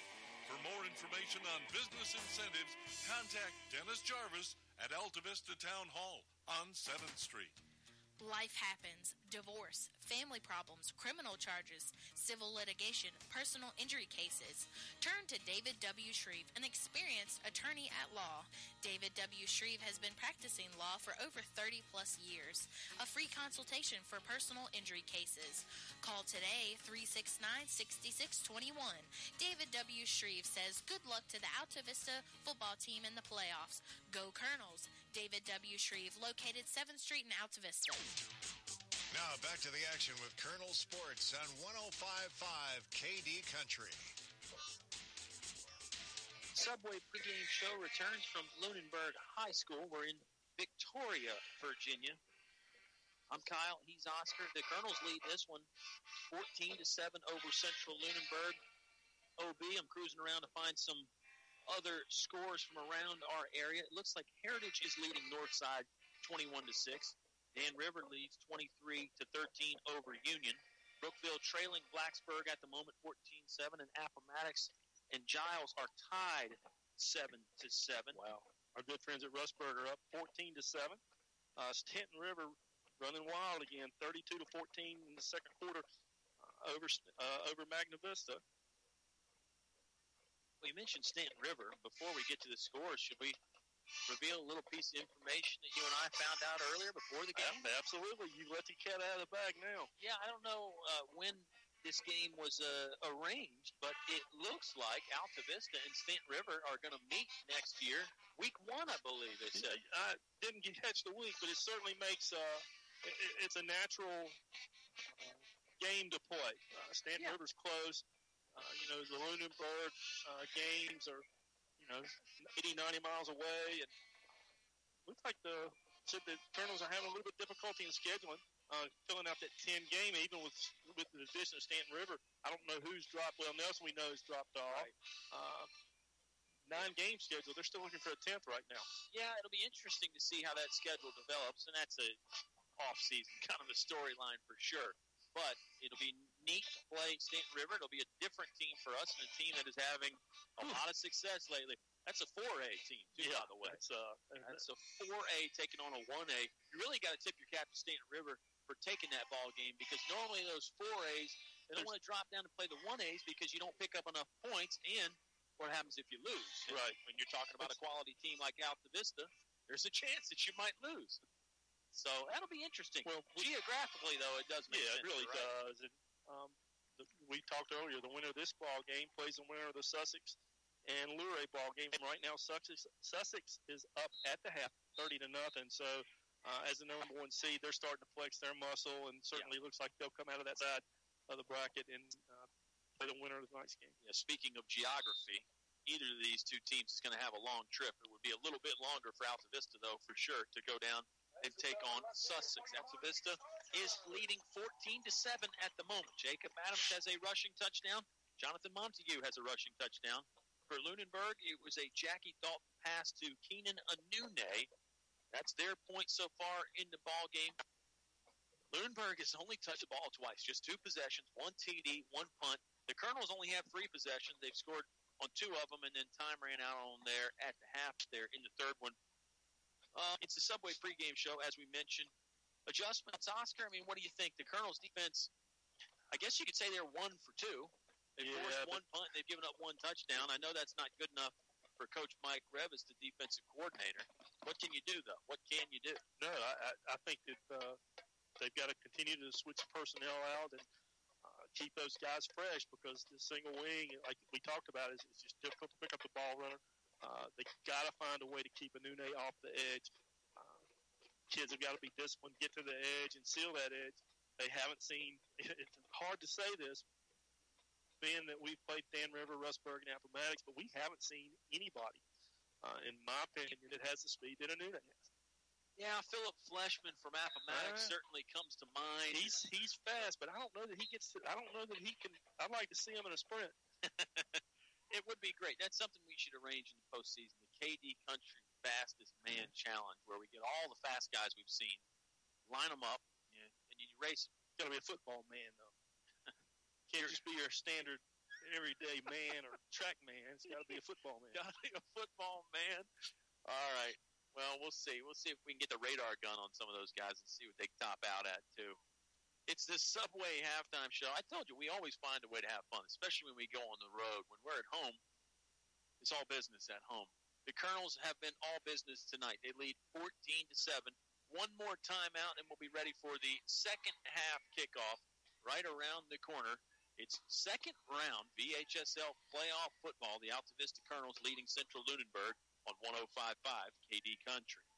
S17: For more information on business incentives, contact Dennis Jarvis at Altavista Town Hall on 7th Street.
S10: Life happens. Divorce, family problems, criminal charges, civil litigation, personal injury cases. Turn to David W. Shreve, an experienced attorney at law. David W. Shreve has been practicing law for over 30-plus years. A free consultation for personal injury cases. Call today, 369-6621. David W. Shreve says good luck to the Altavista football team in the playoffs. Go Colonels! David W. Shreve, located 7th Street in Altavista.
S5: Now back to the action with Colonel Sports on 105.5 KD Country.
S2: Subway pregame show returns from Lunenburg High School. We're in Victoria, Virginia. I'm Kyle. He's Oscar. The Colonels lead this one 14-7 over Central-Lunenburg. OB, I'm cruising around to find some other scores from around our area. It looks like Heritage is leading Northside 21-6. Dan River leads 23-13 over Union. Brookville trailing Blacksburg at the moment 14-7, and Appomattox and Giles are tied 7-7.
S3: Wow. Our good friends at Rustburg are up 14-7. Stanton River running wild again, 32-14 in the second quarter over Magna Vista.
S2: We mentioned Stanton River. Before we get to the scores, should we reveal a little piece of information that you and I found out earlier before the game?
S3: Absolutely. You let the cat out of the bag now.
S2: Yeah, I don't know when this game was arranged, but it looks like Altavista and Stanton River are going to meet next year. Week 1, I believe they said.
S3: I didn't catch the week, but it certainly makes it's a natural game to play. Stanton River's close. The Lunenburg games are 80, 90 miles away, and looks like the Colonels are having a little bit of difficulty in scheduling, filling out that 10 game, even with the addition of Stanton River. I don't know who's dropped. Well, Nelson we know has dropped off. Right. 9 game schedule. They're still looking for a 10th right now.
S2: Yeah, it'll be interesting to see how that schedule develops, and that's a off-season kind of a storyline for sure. But it'll be neat to play Stanton River. It'll be a different team for us, and a team that is having a lot of success lately. That's a 4A team, too, by the way. That's a 4A taking on a 1A. You really got to tip your cap to Stanton River for taking that ball game, because normally those 4As, they don't want to drop down to play the 1As because you don't pick up enough points, and what happens if you lose?
S3: Right.
S2: When you're talking about a quality team like Altavista, there's a chance that you might lose. So that'll be interesting. Well, geographically, though, it does make sense.
S3: Yeah, it really does. And, we talked earlier, the winner of this ball game plays the winner of the Sussex and Luray ball game. And right now, Sussex is up at the half, 30-0. So, as the number 1 seed, they're starting to flex their muscle, and certainly looks like they'll come out of that side of the bracket and play the winner of tonight's game.
S2: Yeah, speaking of geography, either of these two teams is going to have a long trip. It would be a little bit longer for Altavista, though, for sure, to go down and take on Sussex. Altavista is leading 14-7 at the moment. Jacob Adams has a rushing touchdown. Jonathan Montague has a rushing touchdown. For Lunenburg, it was a Jackie Dalton pass to Keenan Anune. That's their point so far in the ball game. Lunenburg has only touched the ball twice, just 2 possessions, 1 TD, 1 punt. The Colonels only have 3 possessions. They've scored on 2 of them, and then time ran out on there at the half there in the third one. It's a Subway pregame show, as we mentioned. Adjustments, Oscar, I mean, what do you think? The Colonels' defense, I guess you could say they're 1 for 2. They've forced 1 punt. They've given up 1 touchdown. I know that's not good enough for Coach Mike Rev as the defensive coordinator. What can you do, though? What can you do?
S3: No, I think that they've got to continue to switch personnel out and keep those guys fresh, because the single wing, like we talked about, is just difficult to pick up the ball runner. They got to find a way to keep Anune off the edge. Kids have got to be disciplined, get to the edge, and seal that edge. They haven't seen – it's hard to say this, being that we've played Dan River, Rustburg, and Appomattox, but we haven't seen anybody, in my opinion, that has the speed that Anune has.
S2: Yeah, Philip Fleshman from Appomattox certainly comes to mind.
S3: He's fast, but I don't know that he gets – I don't know that he can – I'd like to see him in a sprint.
S2: It would be great. That's something we should arrange in the postseason, the KD Country Fastest Man Challenge, where we get all the fast guys we've seen, line them up, and you race them.
S3: It's got to be a football man, though. Can't just be your standard everyday man or track man. It's got to be a football man.
S2: Got to be a football man. All right. Well, we'll see. We'll see if we can get the radar gun on some of those guys and see what they top out at, too. It's this Subway halftime show. I told you, we always find a way to have fun, especially when we go on the road. When we're at home, it's all business at home. The Colonels have been all business tonight. They lead 14-7. One more timeout, and we'll be ready for the second half kickoff right around the corner. It's second round VHSL playoff football. The Altavista Colonels leading Central-Lunenburg on 105.5 KD Country.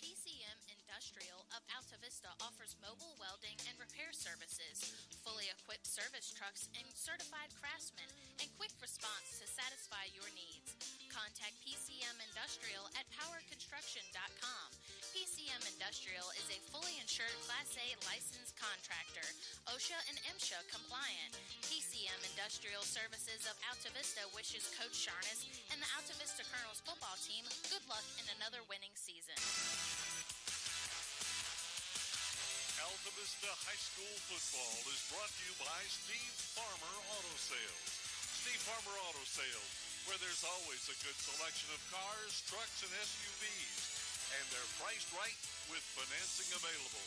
S10: PCM Industrial of Altavista offers mobile welding and repair services, fully equipped service trucks, and certified craftsmen, and quick response to satisfy your needs. Contact PCM Industrial at powerconstruction.com. PCM Industrial is a fully insured Class A licensed contractor, OSHA and MSHA compliant. PCM Industrial Services of Altavista wishes Coach Sharnes and the Altavista Colonels football team good luck in another winning season.
S17: Altavista High School football is brought to you by Steve Farmer Auto Sales. Steve Farmer Auto Sales, where there's always a good selection of cars, trucks, and SUVs, and they're priced right with financing available.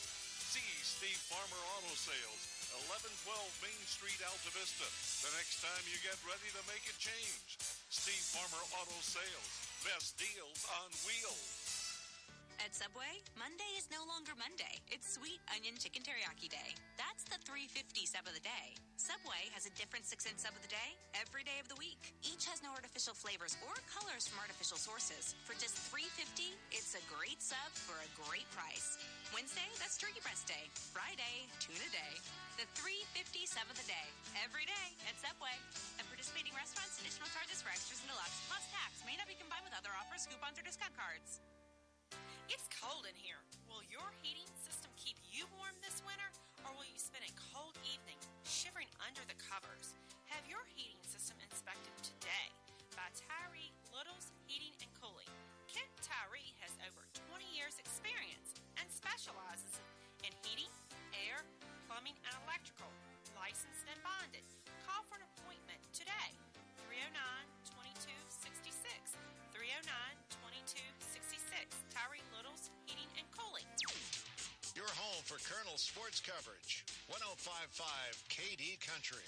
S17: See Steve Farmer Auto Sales, 1112 Main Street, Altavista, the next time you get ready to make a change. Steve Farmer Auto Sales, best deals on wheels.
S18: At Subway, Monday is no longer Monday. It's Sweet Onion Chicken Teriyaki Day. That's the $3.50 sub of the day. Subway has a different 6-cent sub of the day every day of the week. Each has no artificial flavors or colors from artificial sources. For just $3.50, it's a great sub for a great price. Wednesday, that's Turkey Breast Day. Friday, Tuna Day. The $3.50 sub of the day every day at Subway. At participating restaurants, additional charges for extras and deluxe plus tax may not be combined with other offers, coupons, or discount cards.
S6: It's cold in here. Will your heating system keep you warm this winter, or will you spend a cold evening shivering under the covers? Have your heating system inspected today by Tyree Little's Heating and Cooling. Kent Tyree has over 20 years experience and specializes in heating, air, plumbing, and electrical, licensed and bonded. Call for an appointment today, 309-2266, 309-2266, Tyree Little's Heating and Cooling.
S5: Your home for Colonel sports coverage. 105.5 KD Country.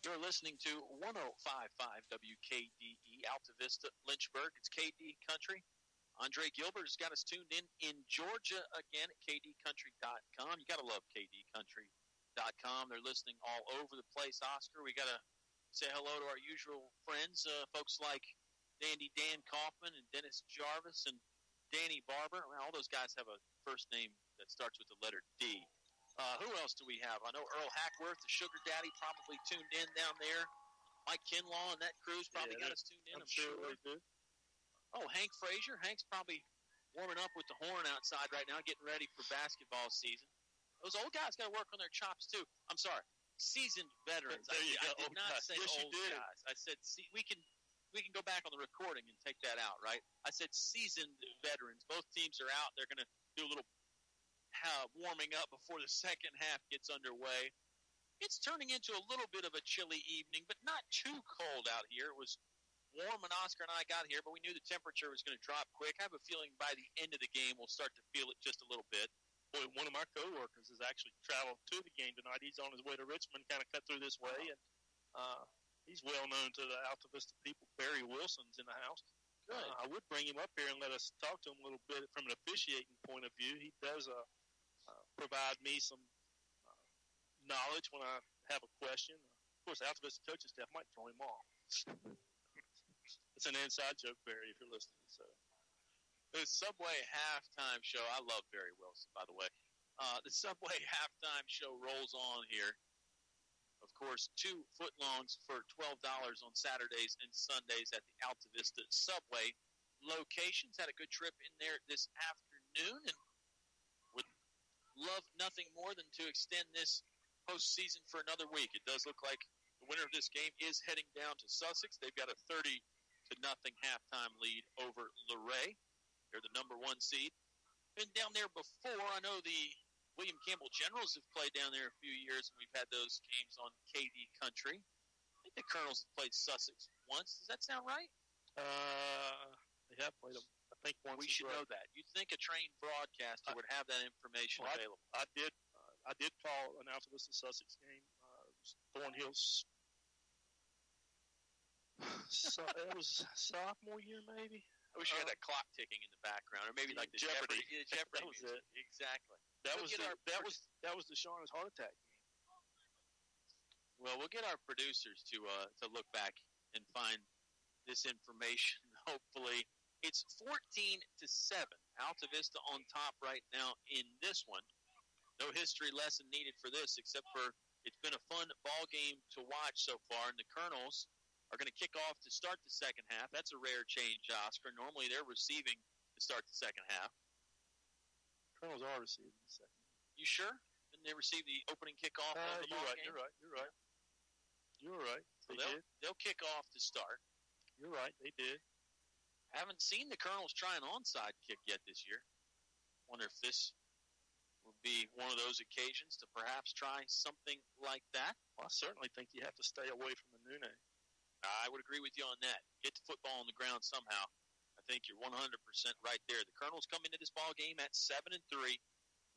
S2: You're listening to 105.5 WKDE Altavista, Lynchburg. It's KD Country. Andre Gilbert has got us tuned in Georgia again at kdcountry.com. You got to love kdcountry.com. They're listening all over the place. Oscar, we got to say hello to our usual friends, folks like Dandy Dan Kaufman and Dennis Jarvis and Danny Barber. Well, all those guys have a first name that starts with the letter D. Who else do we have? I know Earl Hackworth, the sugar daddy, probably tuned in down there. Mike Kinlaw and that crew's probably got us tuned in, I'm sure.
S3: they do.
S2: Oh, Hank Frazier. Hank's probably warming up with the horn outside right now, getting ready for basketball season. Those old guys got to work on their chops, too. I'm sorry. Seasoned veterans.
S3: There you
S2: I
S3: go.
S2: did not say
S3: Yes, you
S2: old
S3: did.
S2: guys. I said we can go back on the recording and take that out, right? I said seasoned veterans. Both teams are out. They're going to do a little warming up before the second half gets underway. It's turning into a little bit of a chilly evening, but not too cold out here. It was warm when Oscar and I got here, but we knew the temperature was going to drop quick. I have a feeling by the end of the game we'll start to feel it just a little bit.
S3: Boy, one of my coworkers has actually traveled to the game tonight. He's on his way to Richmond, kind of cut through this way, and he's well known to the Altavista people. Barry Wilson's in the house.
S2: Good.
S3: I would bring him up here and let us talk to him a little bit from an officiating point of view. He does provide me some knowledge when I have a question. Of course, the Altavista coaching staff might throw him off. It's an inside joke, Barry, if you're listening. So,
S2: the Subway halftime show. I love Barry Wilson, by the way. The Subway halftime show rolls on here. Of course, 2 footlongs for $12 on Saturdays and Sundays at the Altavista Subway locations. Had a good trip in there this afternoon and would love nothing more than to extend this postseason for another week. It does look like the winner of this game is heading down to Sussex. They've got a 30-0 halftime lead over Luray. They're the number 1 seed. Been down there before. I know the William Campbell Generals have played down there a few years, and we've had those games on KD Country. think the Colonels have played Sussex once. Does that sound right?
S3: They have played them, I think, once.
S2: We should know that. You'd think a trained broadcaster would have that information available.
S3: I did call an Altavista Sussex game. Thornhill's. So it was sophomore year, maybe.
S2: I wish you had that clock ticking in the background, or maybe like the Jeopardy. Jeopardy
S3: That was
S2: music.
S3: it.
S2: Exactly.
S3: That was the Shauna's heart attack game.
S2: Well, we'll get our producers to look back and find this information. Hopefully, it's 14-7. Altavista on top right now in this one. No history lesson needed for this, except for it's been a fun ball game to watch so far. And the Colonels are going to kick off to start the second half. That's a rare change, Oscar. Normally, they're receiving to start the second half.
S3: Colonels are receiving the second.
S2: You sure? Didn't they receive the opening kickoff of the ball game?
S3: You're right.
S2: So they'll kick off to start.
S3: You're right. They did.
S2: Haven't seen the Colonels try an onside kick yet this year. Wonder if this will be one of those occasions to perhaps try something like that.
S3: Well, I certainly think you have to stay away from the Hoehne.
S2: I would agree with you on that. Get the football on the ground somehow. I think you're 100% right there. The Colonels come into this ball game at 7-3.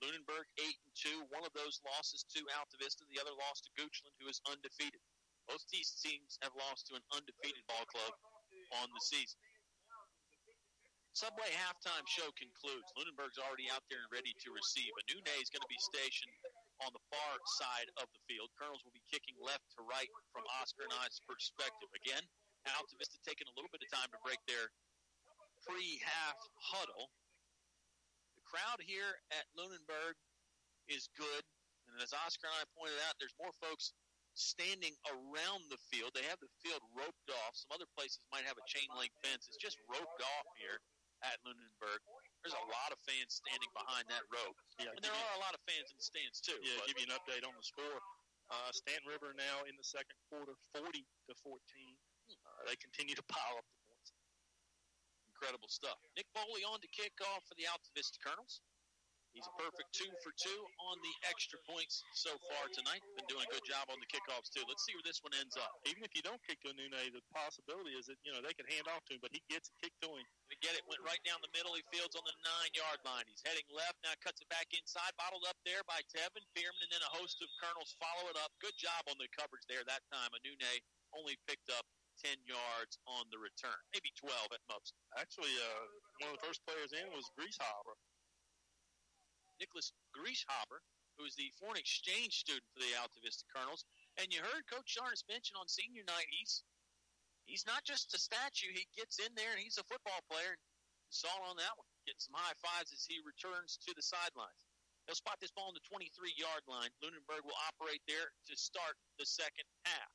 S2: Lunenburg 8-2. One of those losses to Altavista. The other loss to Goochland, who is undefeated. Both these teams have lost to an undefeated ball club on the season. Subway halftime show concludes. Lunenburg's already out there and ready to receive. Hoehne is going to be stationed on the far side of the field. Colonels will be kicking left to right from Oscar and I's perspective. Again, Altavista taking a little bit of time to break their pre-half huddle. The crowd here at Lunenburg is good. And as Oscar and I pointed out, there's more folks standing around the field. They have the field roped off. Some other places might have a chain link fence. It's just roped off here at Lunenburg. There's a lot of fans standing behind that rope.
S3: Yeah,
S2: and there are a lot of fans in the stands, too.
S3: Yeah, give you an update on the score. Stanton River now in the second quarter, 40-14. They continue to pile up the points.
S2: Incredible stuff. Nick Boley on to kick off for the Altavista Colonels. He's a perfect 2 for 2 on the extra points so far tonight. Been doing a good job on the kickoffs, too. Let's see where this one ends up.
S3: Even if you don't kick to Hoehne, the possibility is that, they can hand off to him, but he gets it kicked to him.
S2: Gonna get it. Went right down the middle. He fields on the 9-yard line. He's heading left. Now cuts it back inside. Bottled up there by Tevin Fearman, and then a host of Colonels follow it up. Good job on the coverage there that time. Hoehne only picked up 10 yards on the return. Maybe 12 at most.
S3: Actually, one of the first players in was Grieshaber.
S2: Nicholas Grieshaber, who is the foreign exchange student for the Altavista Colonels. And you heard Coach Sharnes mention on senior night, he's not just a statue. He gets in there, and he's a football player. You saw it on that one. Getting some high fives as he returns to the sidelines. They'll spot this ball on the 23-yard line. Lunenburg will operate there to start the second half.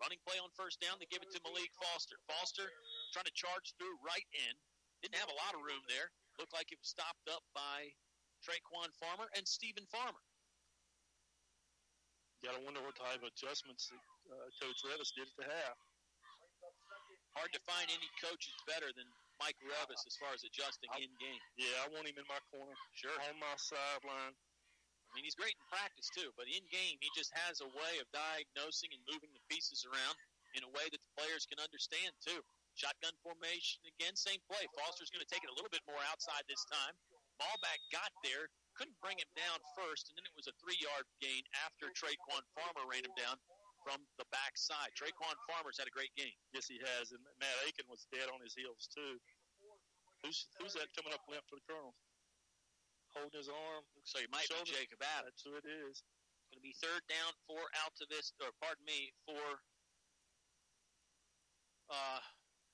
S2: Running play on first down. They give it to Malik Foster. Foster trying to charge through right end. Didn't have a lot of room there. Looked like it was stopped up by Traquan Farmer and Stephen Farmer.
S3: You got to wonder what type of adjustments Coach Revis did at the half.
S2: Hard to find any coaches better than Mike Revis as far as adjusting in-game.
S3: Yeah, I want him in my corner.
S2: Sure.
S3: On my sideline.
S2: I mean, he's great in practice, too, but in-game, he just has a way of diagnosing and moving the pieces around in a way that the players can understand, too. Shotgun formation, again, same play. Foster's going to take it a little bit more outside this time. Ballback got there, couldn't bring him down first, and then it was a 3-yard gain after Traquan Farmer ran him down from the backside. Traquan Farmer's had a great game.
S3: Yes, he has, and Matt Aiken was dead on his heels, too. Who's that coming up limp for the Colonels? Holding his arm.
S2: Looks like it might be Jacob Adams.
S3: That's who it is.
S2: It's going to be third down for for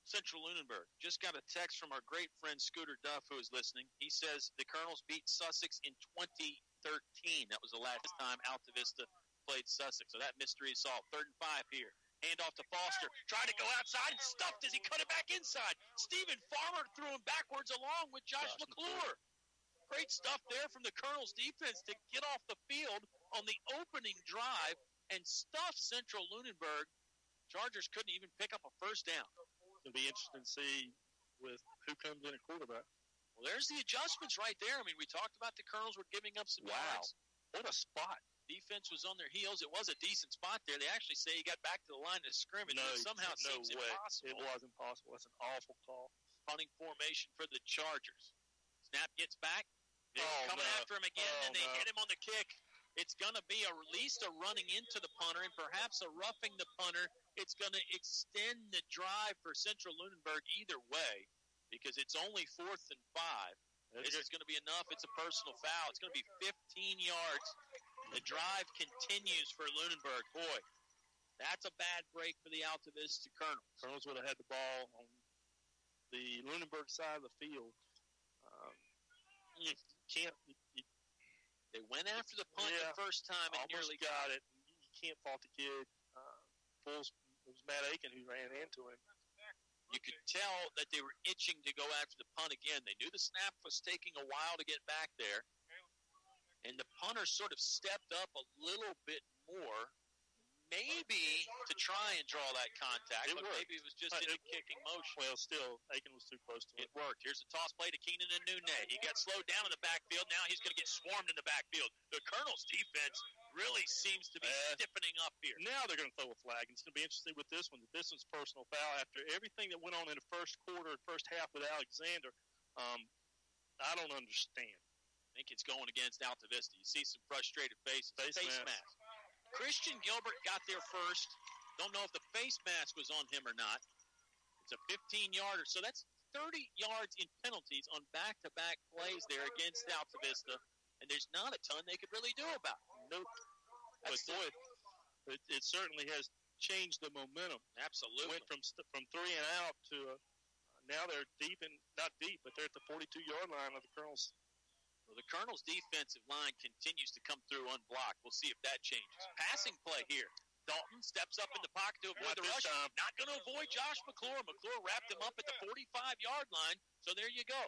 S2: Central-Lunenburg. Just got a text from our great friend Scooter Duff, who is listening. He says the Colonels beat Sussex in 2013. That was the last time Altavista played Sussex. So that mystery is solved. 3rd and 5 here. Hand off to Foster. Tried to go outside and stuffed as he cut it back inside. Stephen Farmer threw him backwards along with Josh McClure. Great stuff there from the Colonels defense to get off the field on the opening drive and stuff Central-Lunenburg. Chargers couldn't even pick up a first down.
S3: It'll be interesting to see with who comes in at quarterback.
S2: Well, there's the adjustments right there. I mean, we talked about the Colonels were giving up some yards.
S3: What a spot.
S2: Defense was on their heels. It was a decent spot there. They actually say he got back to the line of scrimmage.
S3: No,
S2: It somehow
S3: no
S2: seems
S3: way.
S2: impossible.
S3: It was impossible. That's an awful call.
S2: Punting formation for the Chargers. Snap gets back. They're coming
S3: no.
S2: after him again, and they hit him on the kick. It's going to be at least a running into the punter and perhaps a roughing the punter. It's going to extend the drive for Central-Lunenburg either way because it's only 4th and 5. This is going to be enough. It's a personal foul. It's going to be 15 yards. The drive continues for Lunenburg. Boy, that's a bad break for the Altavista Colonels.
S3: Colonels would have had the ball on the Lunenburg side of the field.
S2: They went after the punt the first time and nearly
S3: got it. You can't fault the kid. It was Matt Aiken who ran into him.
S2: You could tell that they were itching to go after the punt again. They knew the snap was taking a while to get back there. And the punter sort of stepped up a little bit more, maybe to try and draw that contact, but maybe it was just in a kicking motion.
S3: Well, still, Aiken was too close to it.
S2: It worked. Here's a toss play to Keenan and Hoehne. He got slowed down in the backfield. Now he's going to get swarmed in the backfield. The Colonels' defense really seems to be stiffening up here.
S3: Now they're going to throw a flag. It's going to be interesting with this one. This one's personal foul. After everything that went on in the first quarter, first half with Alexander, I don't understand.
S2: I think it's going against Altavista. You see some frustrated faces. Face mask. Christian Gilbert got there first. Don't know if the face mask was on him or not. It's a 15-yarder. So that's 30 yards in penalties on back-to-back plays there against Altavista. And there's not a ton they could really do about it.
S3: Nope. But boy, it certainly has changed the momentum.
S2: Absolutely.
S3: Went from 3 and out to now they're deep and not deep, but they're at the 42-yard line of the Colonels.
S2: Well, the Colonels' defensive line continues to come through unblocked. We'll see if that changes. Passing play here. Dalton steps up in the pocket to avoid the rush. Not going to avoid Josh McClure. McClure wrapped him up at the 45-yard line. So there you go.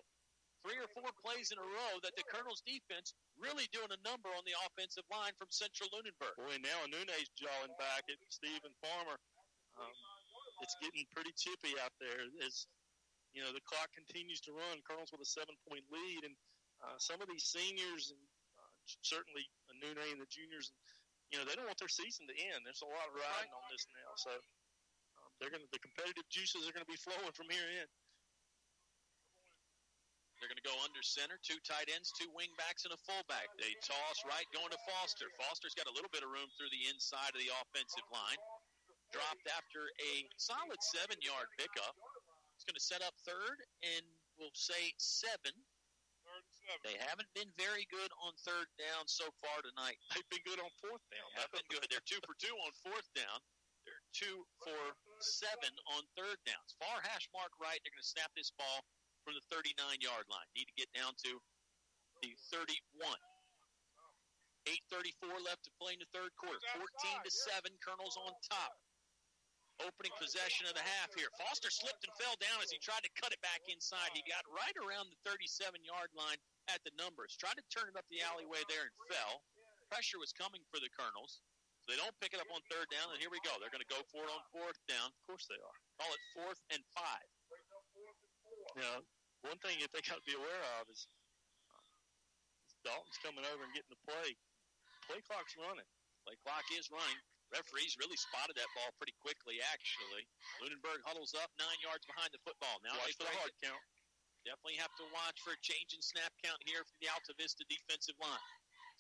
S2: 3 or 4 plays in a row that the Colonels' defense really doing a number on the offensive line from Central-Lunenburg.
S3: Boy, now Nune's jawing back at Stephen Farmer. It's getting pretty chippy out there as, you know, the clock continues to run. Colonels with a 7-point lead, and some of these seniors and certainly Nune and the juniors, you know, they don't want their season to end. There's a lot of riding on this now, so the competitive juices are going to be flowing from here in.
S2: They're going to go under center, 2 tight ends, 2 wing backs, and a fullback. They toss right, going to Foster. Foster's got a little bit of room through the inside of the offensive line. Dropped after a solid 7-yard pickup. It's going to set up third, and we'll say 7. They haven't been very good on third down so far tonight.
S3: They've been good on fourth down.
S2: They've been good. They're 2 for 2 on fourth down. They're 2 for 7 on third downs. Far hash mark right. They're going to snap this ball from the 39-yard line. Need to get down to the 31. 8:34 left to play in the third quarter. 14-7. Colonels on top. Opening possession of the half here. Foster slipped and fell down as he tried to cut it back inside. He got right around the 37-yard line at the numbers. Tried to turn it up the alleyway there and fell. Pressure was coming for the Colonels. So they don't pick it up on third down, and here we go. They're going to go for it on fourth down.
S3: Of course they are.
S2: Call it 4th and 5.
S3: Now, one thing that they got to be aware of is Dalton's coming over and getting the play. Play clock's running.
S2: Play clock is running. Referees really spotted that ball pretty quickly, actually. Lunenburg huddles up 9 yards behind the football. Now
S3: watch for the hard count.
S2: Definitely have to watch for a change in snap count here for the Altavista defensive line.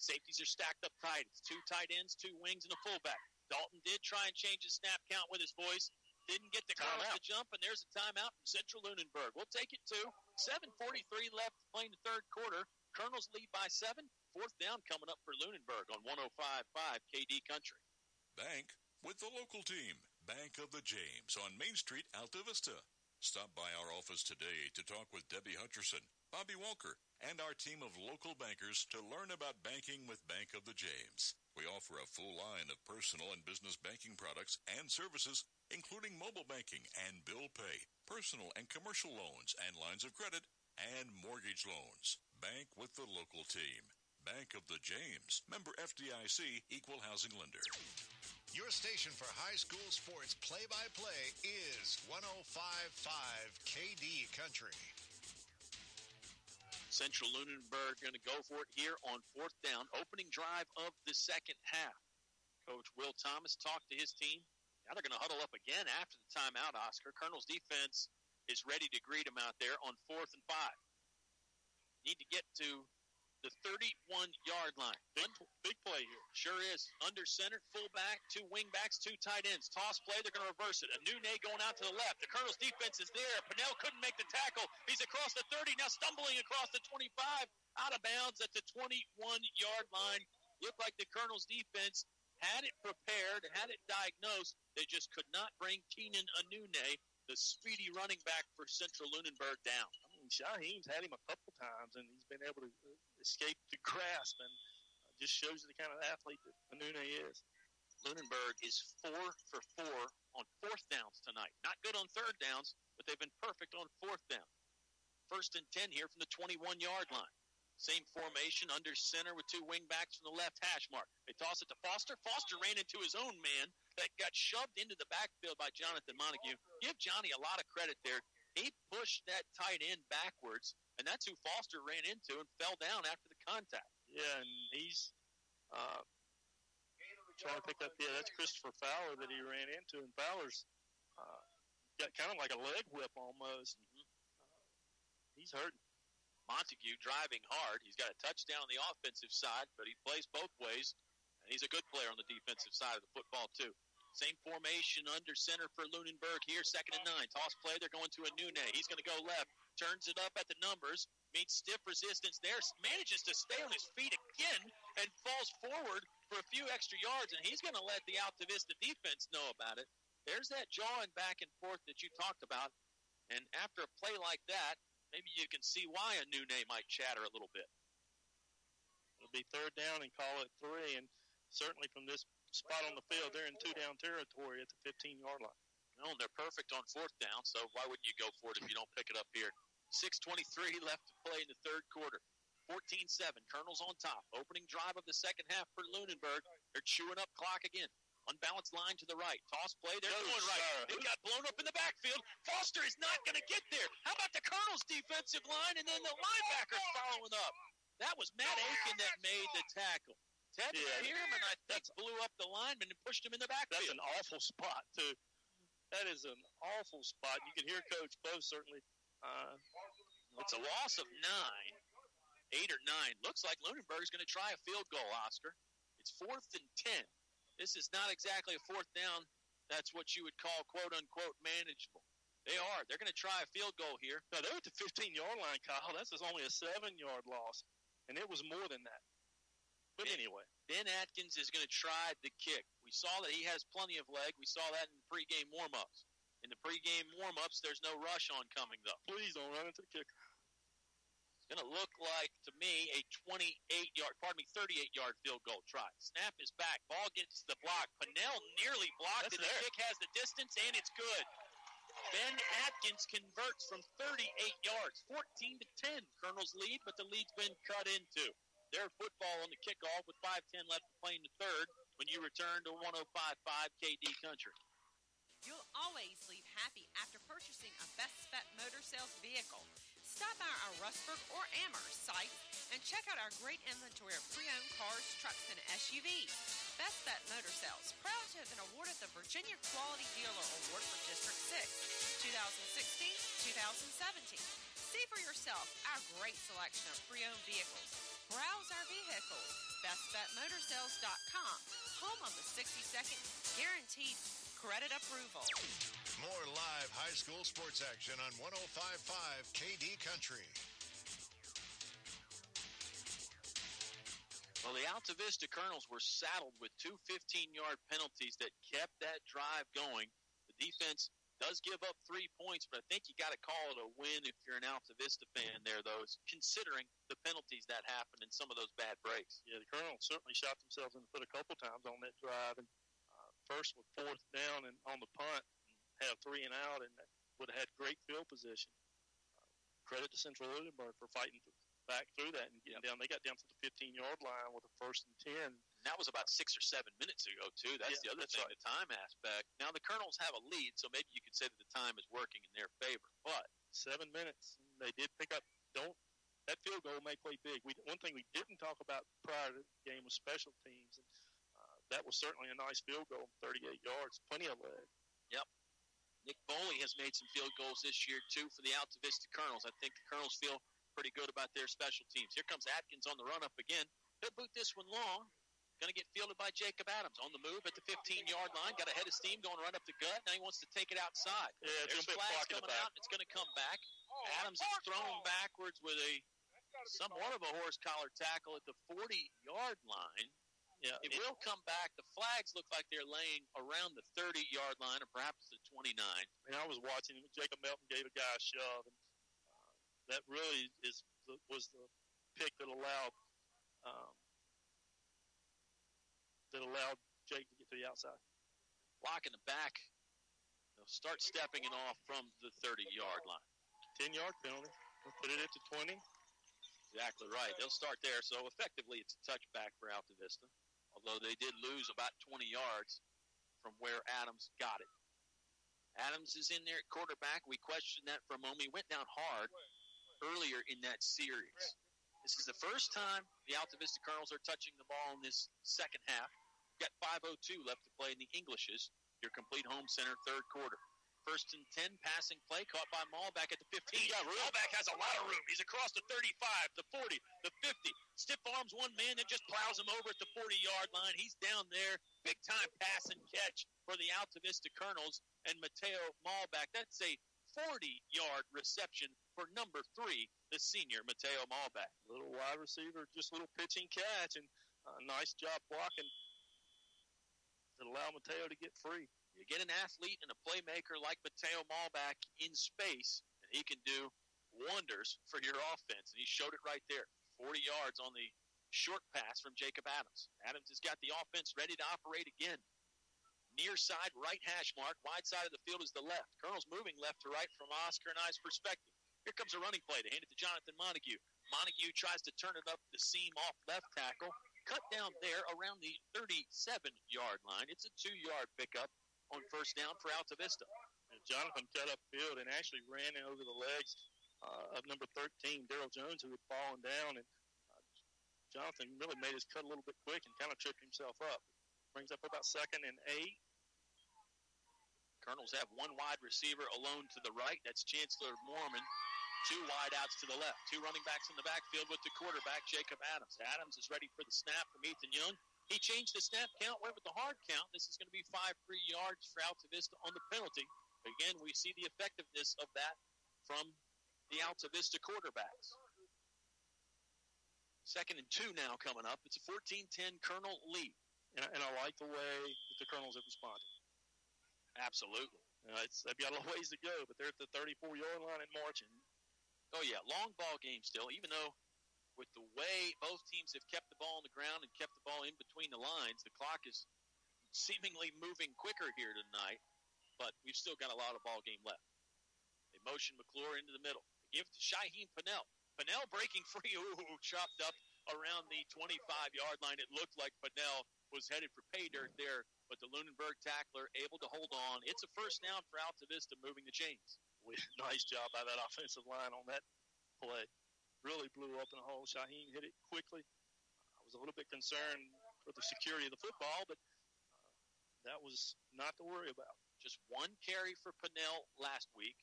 S2: Safeties are stacked up tight. It's 2 tight ends, 2 wings, and a fullback. Dalton did try and change his snap count with his voice. Didn't get the Colonels to jump, and there's a timeout from Central-Lunenburg. We'll take it to 7:43 left to play in the third quarter. Colonels lead by 7. Fourth down coming up for Lunenburg on 105.5 KD Country.
S4: Bank with the local team, Bank of the James on Main Street, Altavista. Stop by our office today to talk with Debbie Hutcherson, Bobby Walker, and our team of local bankers to learn about banking with Bank of the James. We offer a full line of personal and business banking products and services, including mobile banking and bill pay, personal and commercial loans and lines of credit, and mortgage loans. Bank with the local team. Bank of the James. Member FDIC, Equal Housing Lender.
S5: Your station for high school sports play-by-play is 105.5 KD Country.
S2: Central-Lunenburg going to go for it here on fourth down, opening drive of the second half. Coach Will Thomas talked to his team. Now they're going to huddle up again after the timeout, Oscar. Colonel's defense is ready to greet him out there on 4th and 5. Need to get to the 31-yard line.
S3: Big play here.
S2: Sure is. Under center, fullback, 2 wingbacks, 2 tight ends. Toss play, they're going to reverse it. Hoehne going out to the left. The Colonel's defense is there. Pennell couldn't make the tackle. He's across the 30, now stumbling across the 25, out of bounds at the 21-yard line. Looked like the Colonel's defense had it prepared, had it diagnosed. They just could not bring Keenan Hoehne, the speedy running back for Central-Lunenburg, down.
S3: Shaheen's had him a couple times, and he's been able to escape the grasp, and just shows you the kind of athlete that Hoehne is.
S2: Lunenburg is 4 for 4 on 4th downs tonight. Not good on 3rd downs, but they've been perfect on 4th down. 1st and 10 here from the 21-yard line. Same formation under center with 2 wingbacks from the left hash mark. They toss it to Foster. Foster ran into his own man that got shoved into the backfield by Jonathan Montague. Give Johnny a lot of credit there. He pushed that tight end backwards, and that's who Foster ran into and fell down after the contact.
S3: Yeah, and he's trying to pick up, that's Christopher Fowler that he ran into, and Fowler's got kind of like a leg whip almost. He's hurting.
S2: Montague driving hard. He's got a touchdown on the offensive side, but he plays both ways, and he's a good player on the defensive side of the football, too. Same formation under center for Lunenburg here, 2nd and 9. Toss play, they're going to Hoehne. He's going to go left, turns it up at the numbers, meets stiff resistance there, manages to stay on his feet again, and falls forward for a few extra yards, and he's going to let the Altavista defense know about it. There's that jawing back and forth that you talked about, and after a play like that, maybe you can see why Hoehne might chatter a little bit.
S3: It'll be 3rd down and call it 3, and certainly from this spot on the field, they're in 2-down territory at the 15-yard line.
S2: No, they're perfect on 4th down, so why wouldn't you go for it if you don't pick it up here? 6:23 left to play in the 3rd quarter. 14-7, Colonel's on top. Opening drive of the second half for Lunenburg. They're chewing up clock again. Unbalanced line to the right. Toss play, they're going right. It got blown up in the backfield. Foster is not going to get there. How about the Colonel's defensive line and then the linebackers following up? That was Matt Aiken that made the tackle. Ted Pierman, I think, blew up the lineman and pushed him in the backfield.
S3: That's an awful spot, too. That is an awful spot. You can hear Coach Bo certainly.
S2: It's a loss of 8 or 9. Looks like Lunenburg's going to try a field goal, Oscar. It's 4th and 10. This is not exactly a 4th down. That's what you would call, quote-unquote, manageable. They are. They're going to try a field goal here.
S3: No, they're at the 15-yard line, Kyle. That's only a 7-yard loss, and it was more than that. But anyway.
S2: Ben Atkins is going to try the kick. We saw that he has plenty of leg. We saw that in pregame warm-ups. In the pregame warm-ups, there's no rush on coming, though.
S3: Please don't run into the kicker.
S2: It's going to look like, to me, a 38-yard field goal try. Snap is back. Ball gets the block. Pennell nearly blocked it. The kick has the distance, and it's good. Ben Atkins converts from 38 yards, 14-10. Colonel's lead, but the lead's been cut into. Their football on the kickoff with 5:10 left to play in the 3rd when you return to 105.5 KD Country.
S6: You'll always leave happy after purchasing a Best Bet Motor Sales vehicle. Stop by our Rustburg or Amherst sites and check out our great inventory of pre-owned cars, trucks, and SUVs. Best Bet Motor Sales, proud to have been awarded the Virginia Quality Dealer Award for District 6, 2016-2017. See for yourself our great selection of pre-owned vehicles. Browse our vehicles. BestBetMotorsales.com, home of the 60-second guaranteed credit approval.
S5: More live high school sports action on 105.5 KD Country.
S2: Well, the Altavista Colonels were saddled with 2 15-yard penalties that kept that drive going. The defense does give up 3 points, but I think you got to call it a win if you're an Altavista fan there, though, considering the penalties that happened and some of those bad breaks.
S3: Yeah, the Colonels certainly shot themselves in the foot a couple times on that drive. And first with 4th down and on the punt, and have 3 and out, and that would have had great field position. Credit to Central-Lunenburg for fighting back through that and getting down. They got down to the 15-yard line with a 1st and 10.
S2: And that was about 6 or 7 minutes ago, too. That's the other thing, the time aspect. Now, the Colonels have a lead, so maybe you could say that the time is working in their favor. But
S3: 7 minutes. They did pick up. Don't that field goal may play big. One thing we didn't talk about prior to the game was special teams. And, that was certainly a nice field goal, 38 yards, plenty of leg.
S2: Yep. Nick Boley has made some field goals this year, too, for the Altavista Colonels. I think the Colonels feel pretty good about their special teams. Here comes Atkins on the run-up again. He'll boot this one long. Going to get fielded by Jacob Adams. On the move at the 15-yard line. Got a head of steam going right up the gut. Now he wants to take it outside.
S3: Yeah,
S2: there's flags coming out, and it's going to come back. Adams is thrown backwards with somewhat of a horse collar tackle at the 40-yard line.
S3: Yeah,
S2: it will come back. The flags look like they're laying around the 30-yard line or perhaps the 29.
S3: And I was watching. Jacob Melton gave a guy a shove, and that really was the pick that allowed Jake to get to the outside.
S2: Block in the back. They'll start stepping it off from the 30-yard line.
S3: 10-yard penalty. We'll put it at the 20.
S2: Exactly right. They'll start there. So effectively, it's a touchback for Altavista. Although they did lose about 20 yards from where Adams got it. Adams is in there at quarterback. We questioned that for a moment. He went down hard earlier in that series. This is the first time the Altavista Colonels are touching the ball in this second half. Got 5:02 left to play in the Englishes, your complete home center third quarter. 1st and 10 passing play caught by Malback at the 15. Malback has a lot of room. He's across the 35, the 40, the 50. Stiff arms one man that just plows him over at the 40-yard line. He's down there. Big time pass and catch for the Altavista Colonels and Mateo Malback. That's a 40-yard reception for number 3, the senior Mateo Malback.
S3: Little wide receiver, just a little pitching catch, and nice job blocking that allowed Mateo to get free.
S2: You get an athlete and a playmaker like Mateo Malback in space, and he can do wonders for your offense. And he showed it right there. 40 yards on the short pass from Jacob Adams. Adams has got the offense ready to operate again. Near side, right hash mark. Wide side of the field is the left. Colonel's moving left to right from Oscar and I's perspective. Here comes a running play. They hand it to Jonathan Montague. Montague tries to turn it up the seam off left tackle. Cut down there around the 37-yard line. It's a 2-yard pickup on first down for Altavista.
S3: And Jonathan cut upfield and actually ran over the legs of number 13, Darrell Jones, who had fallen down. And Jonathan really made his cut a little bit quick and kind of tripped himself up. Brings up about 2nd and 8.
S2: Colonels have one wide receiver alone to the right. That's Chancellor Mormon. 2 wide outs to the left. 2 running backs in the backfield with the quarterback, Jacob Adams. Adams is ready for the snap from Ethan Young. He changed the snap count, went with the hard count. This is going to be 5 free yards for Altavista on the penalty. Again, we see the effectiveness of that from the Altavista quarterbacks. 2nd and 2 now coming up. It's a 14-10 Colonel lead.
S3: And I like the way that the Colonels have responded.
S2: Absolutely.
S3: They've got a little ways to go, but they're at the 34-yard line and marching.
S2: Oh, yeah, long ball game still, even though with the way both teams have kept the ball on the ground and kept the ball in between the lines, the clock is seemingly moving quicker here tonight, but we've still got a lot of ball game left. They motion McClure into the middle. They give it to Shaheem Pennell. Pennell breaking free, chopped up around the 25-yard line. It looked like Pennell was headed for pay dirt there, but the Lunenburg tackler able to hold on. It's a first down for Altavista moving the chains.
S3: Nice job by that offensive line on that play. Really blew up in a hole. Shaheem hit it quickly. I was a little bit concerned for the security of the football, but that was not to worry about.
S2: Just 1 carry for Pennell last week.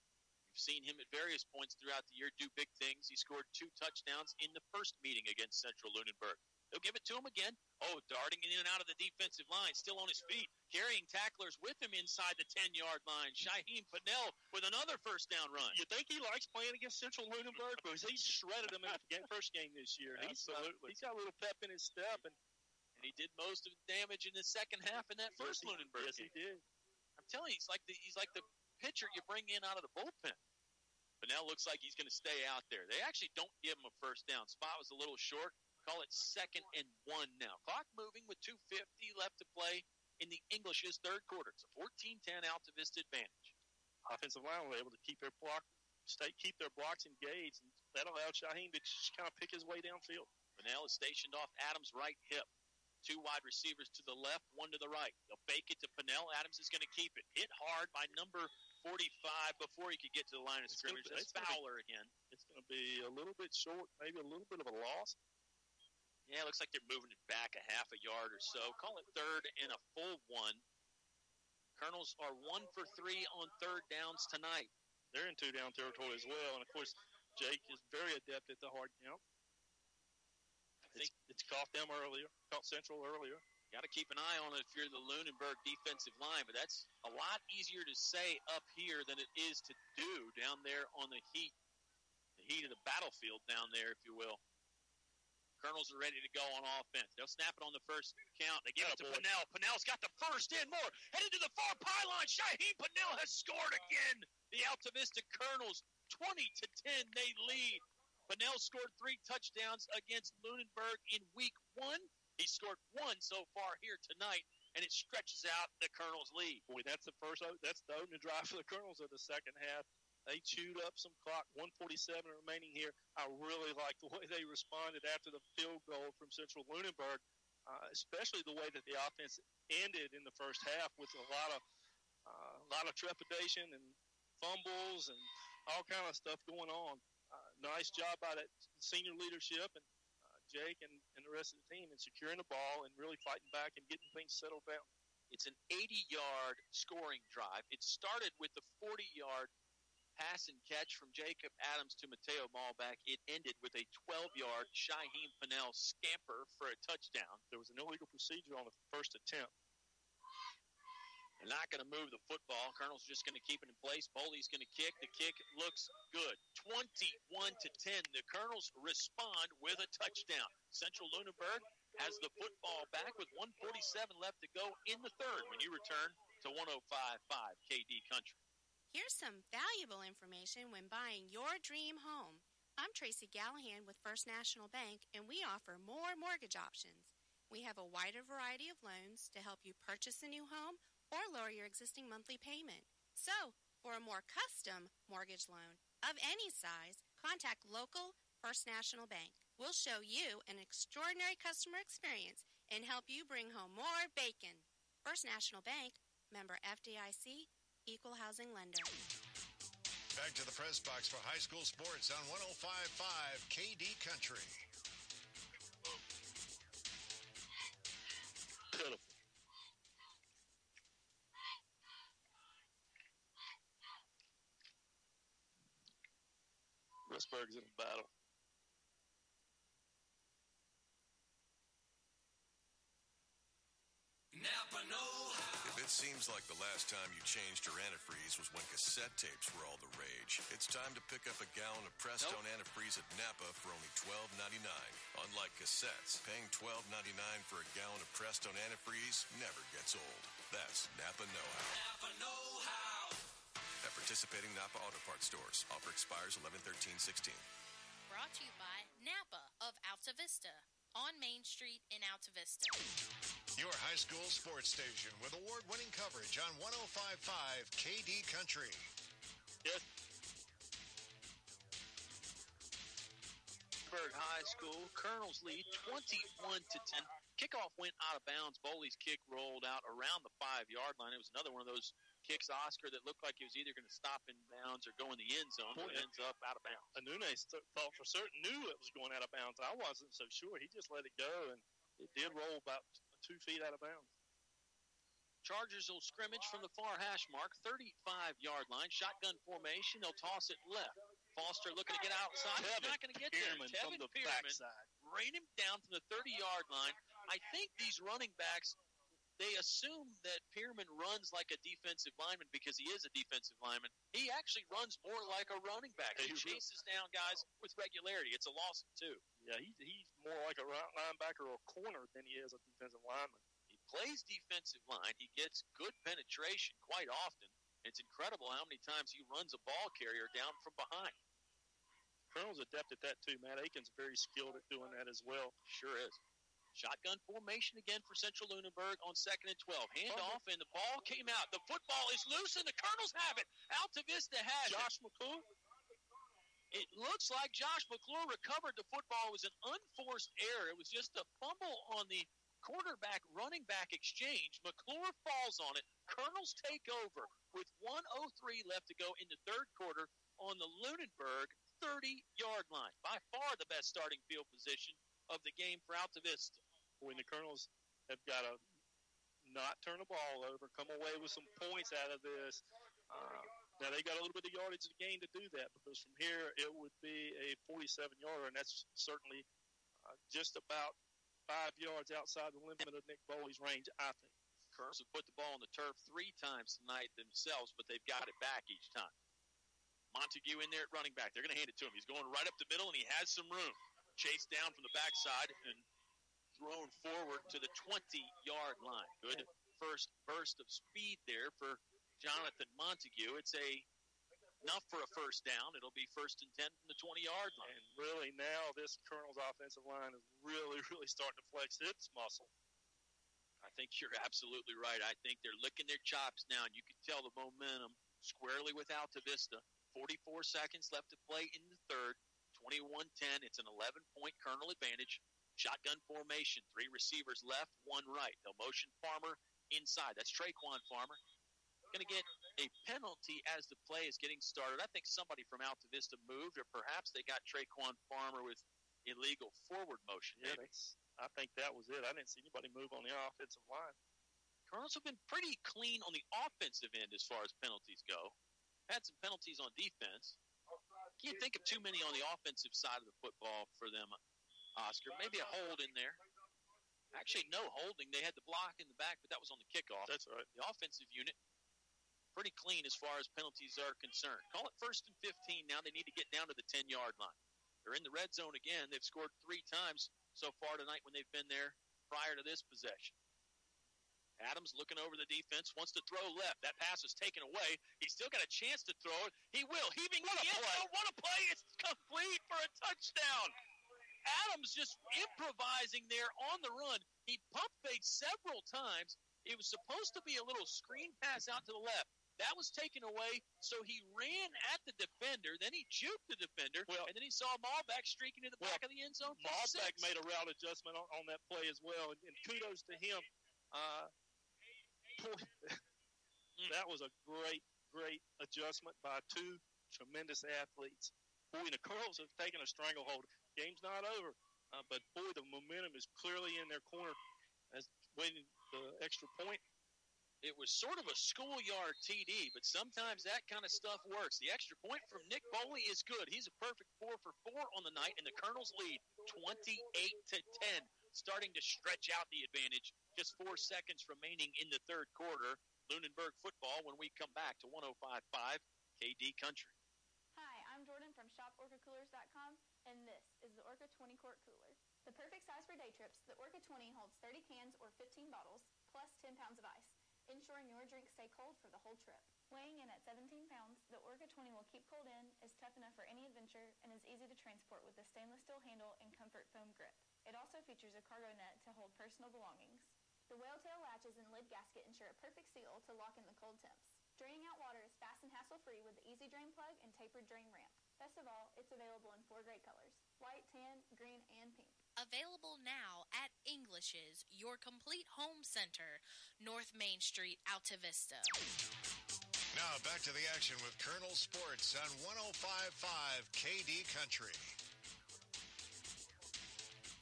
S2: You've seen him at various points throughout the year do big things. He scored 2 touchdowns in the first meeting against Central-Lunenburg. They'll give it to him again. Darting in and out of the defensive line, still on his feet, carrying tacklers with him inside the 10-yard line. Shaheem Pennell with another first down run.
S3: You think he likes playing against Central-Lunenburg? Because he shredded them in the first game this year.
S2: Absolutely.
S3: He's got a little pep in his step. And
S2: he did most of the damage in the second half in that first Lunenburg game.
S3: Yes, he did.
S2: I'm telling you, he's like the pitcher you bring in out of the bullpen. Pennell looks like he's going to stay out there. They actually don't give him a first down. Spot was a little short. Call it 2nd and 1 now. Clock moving with 2:50 left to play in the English's third quarter. It's a 14-10 Altavista advantage.
S3: Offensive line were able to keep their blocks engaged, and that allowed Shaheem to just kind of pick his way downfield.
S2: Pennell is stationed off Adams' right hip. 2 wide receivers to the left, 1 to the right. They'll bake it to Pennell. Adams is going to keep it. Hit hard by number 45 before he could get to the line of scrimmage. That's Fowler again.
S3: It's going to be a little bit short, maybe a little bit of a loss.
S2: Yeah, it looks like they're moving it back a half a yard or so. Call it third and a full one. Colonels are 1 for 3 on third downs tonight.
S3: They're in two-down territory as well. And, of course, Jake is very adept at the hard count. It's caught them earlier, caught Central earlier.
S2: Got to keep an eye on it if you're the Lunenburg defensive line, but that's a lot easier to say up here than it is to do down there on the heat of the battlefield down there, if you will. Colonels are ready to go on offense. They'll snap it on the first count. They give it to Pinnell. Pinnell's got the first in. More headed to the far pylon. Shaheem Pinnell has scored again. The Altavista Colonels 20-10. They lead. Pinnell scored 3 touchdowns against Lunenburg in week 1. He scored 1 so far here tonight, and it stretches out the Colonels' lead.
S3: Boy, that's the opening drive for the Colonels of the second half. They chewed up some clock, 1:47 remaining here. I really like the way they responded after the field goal from Central-Lunenburg, especially the way that the offense ended in the first half with a lot of trepidation and fumbles and all kind of stuff going on. Nice job by that senior leadership and Jake and the rest of the team in securing the ball and really fighting back and getting things settled down.
S2: It's an 80-yard scoring drive. It started with the 40-yard pass and catch from Jacob Adams to Mateo Malback. It ended with a 12-yard Shaheem Pinnell scamper for a touchdown.
S3: There was an illegal procedure on the first attempt.
S2: They're not going to move the football. Colonel's just going to keep it in place. Boley's going to kick. The kick looks good. 21-10. The Colonels respond with a touchdown. Central-Lunenburg has the football back with 1:47 left to go in the third when you return to 105.5 KD Country.
S19: Here's some valuable information when buying your dream home. I'm Tracy Gallahan with First National Bank, and we offer more mortgage options. We have a wider variety of loans to help you purchase a new home or lower your existing monthly payment. So, for a more custom mortgage loan of any size, contact local First National Bank. We'll show you an extraordinary customer experience and help you bring home more bacon. First National Bank, member FDIC, Equal Housing Lender.
S5: Back to the press box for high school sports on 105.5 KD Country.
S3: Pitiful. Westburg's in a battle.
S8: Napa know-how. If it seems like the last time you changed your antifreeze was when cassette tapes were all the rage, it's time to pick up a gallon of Prestone antifreeze at Napa for only $12.99. Unlike cassettes, paying $12.99 for a gallon of Prestone antifreeze never gets old. That's Napa know-how.
S15: Napa know-how.
S8: At participating Napa Auto Parts stores. Offer expires 11/13/16.
S10: Brought to you by Napa of Altavista on Main Street in Altavista.
S5: Your high school sports station with award-winning coverage on 105.5 KD Country.
S3: Yes.
S2: High School, Colonels lead 21-10. Kickoff went out of bounds. Boley's kick rolled out around the 5-yard line. It was another one of those kicks, Oscar, that looked like he was either going to stop in bounds or go in the end zone, but it ends up out of bounds.
S3: Hoehne thought for certain knew it was going out of bounds. I wasn't so sure. He just let it go, and it did roll about 2 feet out of bounds.
S2: Chargers will scrimmage from the far hash mark, 35-yard line. Shotgun formation. They'll toss it left. Foster looking to get outside. He's not going to get there.
S3: Kevin from the backside.
S2: Rain him down from the 30-yard line. I think these running backs, they assume that Pierman runs like a defensive lineman because he is a defensive lineman. He actually runs more like a running back. He chases down guys with regularity. It's a loss of 2.
S3: Yeah, he's more like a linebacker or a corner than he is a defensive lineman.
S2: He plays defensive line. He gets good penetration quite often. It's incredible how many times he runs a ball carrier down from behind.
S3: Colonel's adept at that too. Matt Aiken's very skilled at doing that as well.
S2: Sure is. Shotgun formation again for Central-Lunenburg on 2nd and 12. Handoff, and the ball came out. The football is loose, and the Colonels have it. Altavista has
S3: Josh McClure.
S2: It looks like Josh McClure recovered the football. It was an unforced error. It was just a fumble on the quarterback-running back exchange. McClure falls on it. Colonels take over with 1:03 left to go in the third quarter on the Lunenburg 30-yard line. By far the best starting field position of the game for Altavista.
S3: When the Colonels have got to not turn the ball over, come away with some points out of this. Now, they got a little bit of yardage to gain to do that, because from here it would be a 47-yarder, and that's certainly just about 5 yards outside the limit of Nick Boley's range, I think.
S2: Colonels have put the ball on the turf 3 times tonight themselves, but they've got it back each time. Montague in there at running back. They're going to hand it to him. He's going right up the middle, and he has some room. Chased down from the backside and thrown forward to the 20-yard line. Good first burst of speed there for Jonathan Montague. It's enough for a first down. It'll be 1st and 10 from the 20-yard line.
S3: And really now this Colonel's offensive line is really starting to flex its muscle.
S2: I think you're absolutely right. I think they're licking their chops now, and you can tell the momentum squarely with Altavista. 44 seconds left to play in the third. 21-10. It's an 11-point Colonel advantage. Shotgun formation. 3 receivers left, 1 right. They'll motion Farmer inside. That's Traquan Farmer. Going to get a penalty as the play is getting started. I think somebody from Altavista moved, or perhaps they got Traquan Farmer with illegal forward motion.
S3: Yeah, I think that was it. I didn't see anybody move on the offensive line.
S2: Colonels have been pretty clean on the offensive end as far as penalties go. Had some penalties on defense. Can't think of too many on the offensive side of the football for them, Oscar. Maybe a hold in there. Actually, no holding. They had the block in the back, but that was on the kickoff.
S3: That's right.
S2: The offensive unit, pretty clean as far as penalties are concerned. Call it 1st and 15 now. They need to get down to the 10-yard line. They're in the red zone again. They've scored 3 times so far tonight when they've been there prior to this possession. Adams looking over the defense, wants to throw left. That pass is taken away. He's still got a chance to throw it. He will. Heaving in the end zone. What a play. It's complete for a touchdown. Adams just improvising there on the run. He pump faked several times. It was supposed to be a little screen pass out to the left. That was taken away, so he ran at the defender. Then he juked the defender, and then he saw Malbeck streaking to the back of the end zone.
S3: Malbeck made a route adjustment on that play as well, and kudos to him. That was a great adjustment by 2 tremendous athletes. Boy, the Colonels have taken a stranglehold. Game's not over, but boy, the momentum is clearly in their corner as waiting the extra point.
S2: It was sort of a schoolyard TD, but sometimes that kind of stuff works. The extra point from Nick Boley is good. He's a perfect 4 for 4 on the night, and the Colonels lead 28-10, starting to stretch out the advantage. Just 4 seconds remaining in the third quarter. Lunenburg football when we come back to 105.5 KD Country.
S9: Hi, I'm Jordan from ShopOrcaCoolers.com, and this is the Orca 20 Quart Cooler. The perfect size for day trips, the Orca 20 holds 30 cans or 15 bottles, plus 10 pounds of ice, ensuring your drinks stay cold for the whole trip. Weighing in at 17 pounds, the Orca 20 will keep cold in, is tough enough for any adventure, and is easy to transport with a stainless steel handle and comfort foam grip. It also features a cargo net to hold personal belongings. The whale tail latches and lid gasket ensure a perfect seal to lock in the cold temps. Draining out water is fast and hassle-free with the easy drain plug and tapered drain ramp. Best of all, it's available in 4 great colors: white, tan, green, and pink.
S10: Available now at English's, your complete home center, North Main Street, Altavista.
S5: Now back to the action with Colonel Sports on 105.5 KD Country.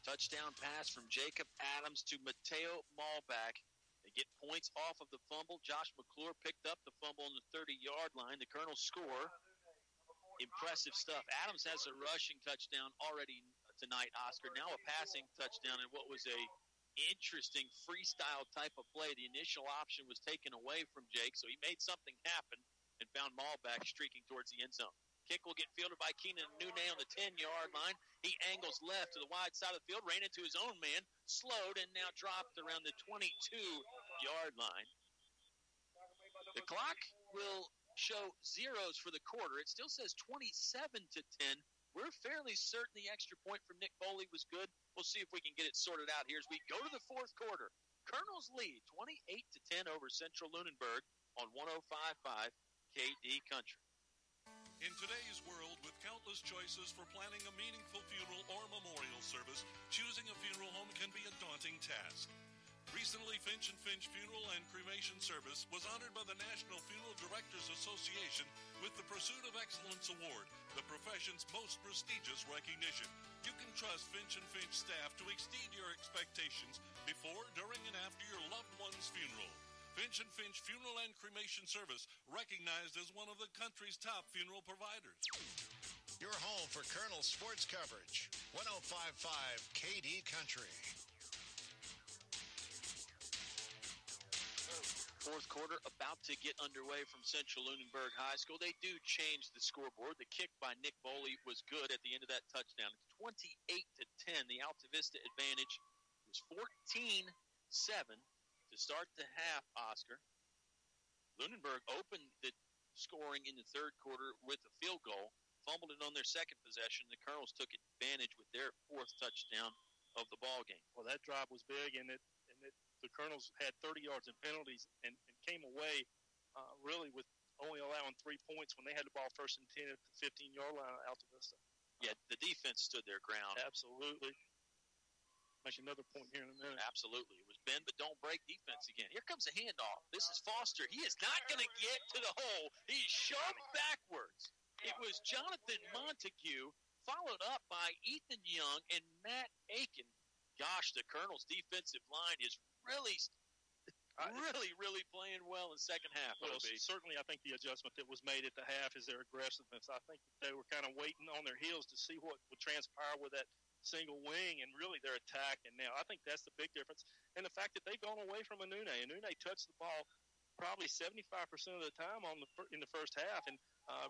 S2: Touchdown pass from Jacob Adams to Mateo Malbeck. They get points off of the fumble. Josh McClure picked up the fumble on the 30-yard line. The Colonels score. Impressive stuff. Adams has a rushing touchdown already tonight, Oscar. Now a passing touchdown in what was a interesting freestyle type of play. The initial option was taken away from Jake, so he made something happen and found Malbeck streaking towards the end zone. Kick will get fielded by Keenan Hoehne on the 10-yard line. He angles left to the wide side of the field, ran into his own man, slowed, and now dropped around the 22-yard line. The clock will show zeros for the quarter. It still says 27-10. We're fairly certain the extra point from Nick Boley was good. We'll see if we can get it sorted out here as we go to the fourth quarter. Colonels lead 28-10 over Central-Lunenburg on 105.5 KD Country.
S17: In today's world, with countless choices for planning a meaningful funeral or memorial service, choosing a funeral home can be a daunting task. Recently, Finch & Finch Funeral and Cremation Service was honored by the National Funeral Directors Association with the Pursuit of Excellence Award, the profession's most prestigious recognition. You can trust Finch & Finch staff to exceed your expectations before, during, and after your loved one's funeral. Finch & Finch Funeral and Cremation Service, recognized as one of the country's top funeral providers.
S5: Your home for Colonel sports coverage. 105.5 KD Country.
S2: Fourth quarter about to get underway from Central-Lunenburg High School. They do change the scoreboard. The kick by Nick Boley was good at the end of that touchdown. It's 28-10. The Altavista advantage was 14-7 to start the half, Oscar. Lunenburg opened the scoring in the third quarter with a field goal, fumbled it on their second possession. The Colonels took advantage with their fourth touchdown of the ball game.
S3: Well, that drive was big, and the Colonels had 30 yards in penalties and came away really with only allowing 3 points when they had the ball first and 10 at the 15-yard line at Altavista.
S2: Yeah, the defense stood their ground.
S3: Absolutely. Make another point here in a minute.
S2: Absolutely. It was bend but don't break defense again. Here comes a handoff. This is Foster. He is not going to get to the hole. He's shoved backwards. It was Jonathan Montague, followed up by Ethan Young and Matt Aiken. Gosh, the Colonels' defensive line is really playing well in the second half.
S3: Well, certainly I think the adjustment that was made at the half is their aggressiveness. I think they were kind of waiting on their heels to see what would transpire with that single wing and really their attack. And now I think that's the big difference. And the fact that they've gone away from Hoehne. Hoehne touched the ball probably 75% of the time in the first half. And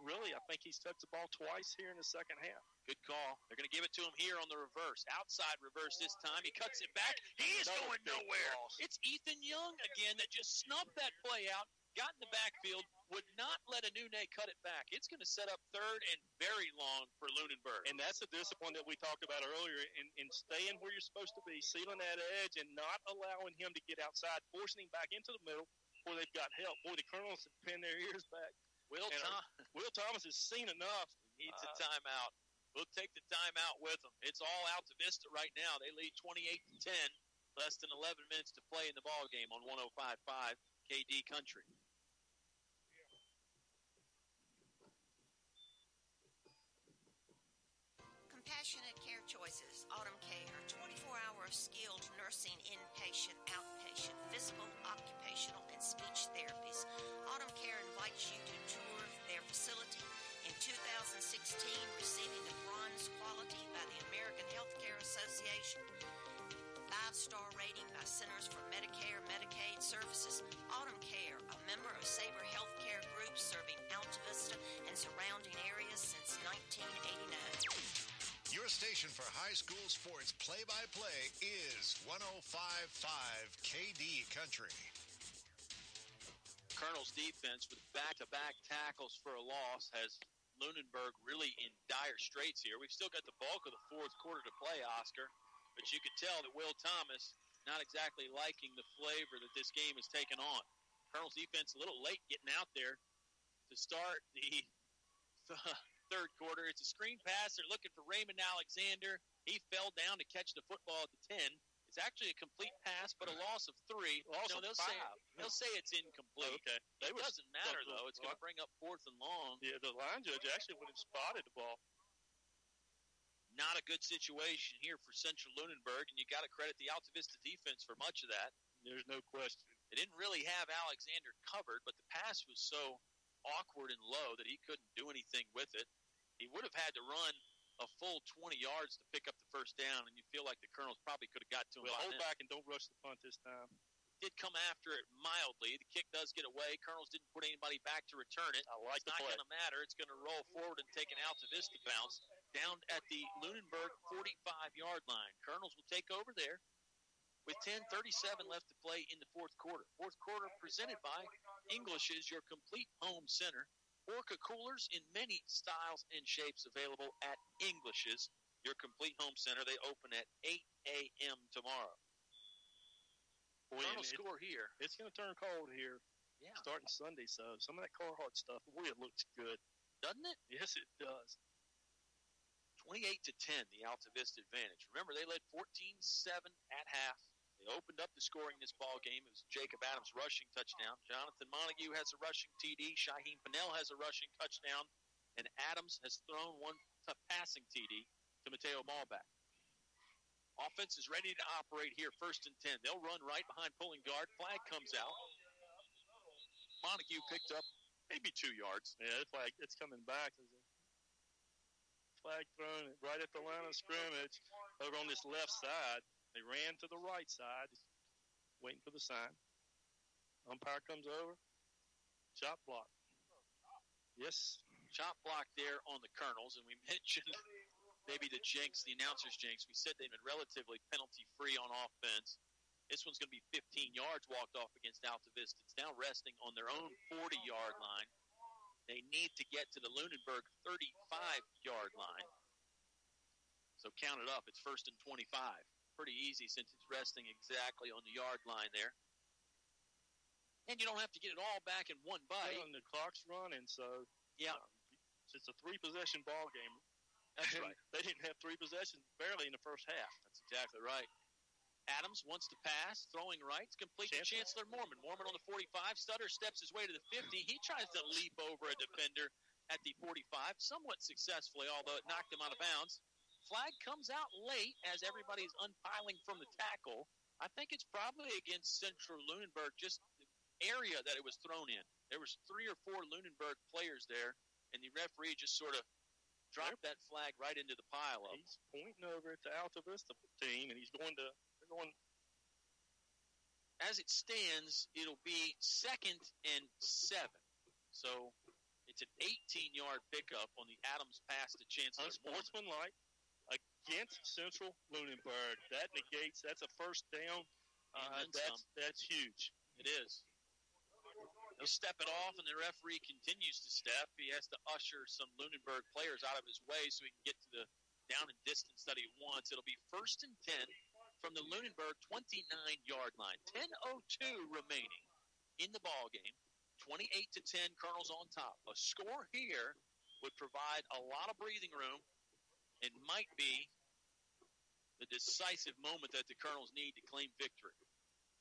S3: really, I think he's touched the ball twice here in the second half.
S2: Good call. They're going to give it to him here on the reverse. Outside reverse this time. He cuts it back. He is going nowhere. It's Ethan Young again that just snubbed that play out, got in the backfield, would not let Hoehne cut it back. It's going to set up third and very long for Lunenburg.
S3: And that's the discipline that we talked about earlier in staying where you're supposed to be, sealing that edge and not allowing him to get outside, forcing him back into the middle where they've got help. Boy, the Colonels have pinned their ears back.
S2: Will
S3: Thomas has seen enough.
S2: He needs a timeout. We'll take the timeout with them. It's all Altavista right now. They lead 28-10. Less than 11 minutes to play in the ball game on 105.5 KD Country.
S12: Compassionate Care Choices, Autumn Care, 24-hour skilled nursing, inpatient, outpatient, physical, occupational, and speech therapies. Autumn Care invites you to tour their facility in 2016, receiving the bronze quality by the American Healthcare Association. 5-star rating by Centers for Medicare, Medicaid Services. Autumn Care, a member of Sabre Healthcare Group, serving Altavista and surrounding areas since 1989.
S5: Your station for high school sports play-by-play is 105.5 KD Country.
S2: Colonel's defense with back-to-back tackles for a loss has Lunenburg really in dire straits here. We've still got the bulk of the fourth quarter to play, Oscar, but you could tell that Will Thomas not exactly liking the flavor that this game has taken on. Colonel's defense a little late getting out there to start the third quarter. It's a screen pass. They're looking for Raymond Alexander. He fell down to catch the football at the 10. It's actually a complete pass, but a loss of 3. They'll say it's incomplete.
S3: Okay.
S2: It doesn't matter, though. It's going to bring up fourth and long.
S3: Yeah, the line judge actually would have spotted the ball.
S2: Not a good situation here for Central-Lunenburg, and you got to credit the Altavista defense for much of that.
S3: There's no question.
S2: They didn't really have Alexander covered, but the pass was so awkward and low that he couldn't do anything with it. He would have had to run a full 20 yards to pick up the first down, and you feel like the Colonels probably could have got to him.
S3: Well, hold back and don't rush the punt this time.
S2: Did come after it mildly. The kick does get away. Colonels didn't put anybody back to return it. It's not going to matter. It's going to roll forward and take an Altavista bounce down at the Lunenburg 45-yard line. Colonels will take over there with 10:37 left to play in the fourth quarter. Fourth quarter presented by English's, your complete home center. Orca coolers in many styles and shapes available at English's, your complete home center. They open at 8 a.m. tomorrow. Colonel score here.
S3: It's going to turn cold here starting Sunday, so some of that Carhartt stuff, boy, it looks good.
S2: Doesn't it?
S3: Yes, it does.
S2: 28-10, the Altavista advantage. Remember, they led 14-7 at half. They opened up the scoring in this ball game. It was Jacob Adams' rushing touchdown. Jonathan Montague has a rushing TD. Shaheem Pennell has a rushing touchdown. And Adams has thrown one passing TD to Mateo Malback. Offense is ready to operate here, 1st and 10. They'll run right behind pulling guard. Flag comes out. Montague picked up maybe 2 yards.
S3: Yeah, it's coming back. There's a flag thrown right at the line of scrimmage over on this left side. They ran to the right side, waiting for the sign. Umpire comes over. Chop block. Yes.
S2: Chop block there on the Colonels, and we mentioned maybe the jinx, the announcer's jinx. We said they've been relatively penalty-free on offense. This one's going to be 15 yards walked off against Altavista. It's now resting on their own 40-yard line. They need to get to the Lunenburg 35-yard line. So count it up. It's 1st and 25. Pretty easy since it's resting exactly on the yard line there. And you don't have to get it all back in one bite.
S3: Well, and the clock's running, so
S2: yeah,
S3: it's a 3-possession ball game.
S2: That's right.
S3: They didn't have 3 possessions barely in the first half.
S2: That's exactly right. Adams wants to pass, throwing right. It's complete to Chancellor Mormon. Mormon on the 45. Stutter steps his way to the 50. He tries to leap over a defender at the 45, somewhat successfully, although it knocked him out of bounds. Flag comes out late as everybody's unpiling from the tackle. I think it's probably against Central-Lunenburg, just the area that it was thrown in. There was 3 or 4 Lunenburg players there, and the referee just sort of dropped that flag right into the pile of.
S3: He's pointing over at the Altavista team, and they're going.
S2: As it stands, it'll be 2nd and 7. So it's an 18-yard pickup on the Adams pass to Chancellor Mormon.
S3: Unsportsmanlike against Central-Lunenburg. That's a first down. That's huge.
S2: It is. They'll step it off, and the referee continues to step. He has to usher some Lunenburg players out of his way so he can get to the down and distance that he wants. It'll be 1st and 10 from the Lunenburg 29-yard line. 10:02 remaining in the ball game. 28-10, Colonels on top. A score here would provide a lot of breathing room and might be the decisive moment that the Colonels need to claim victory.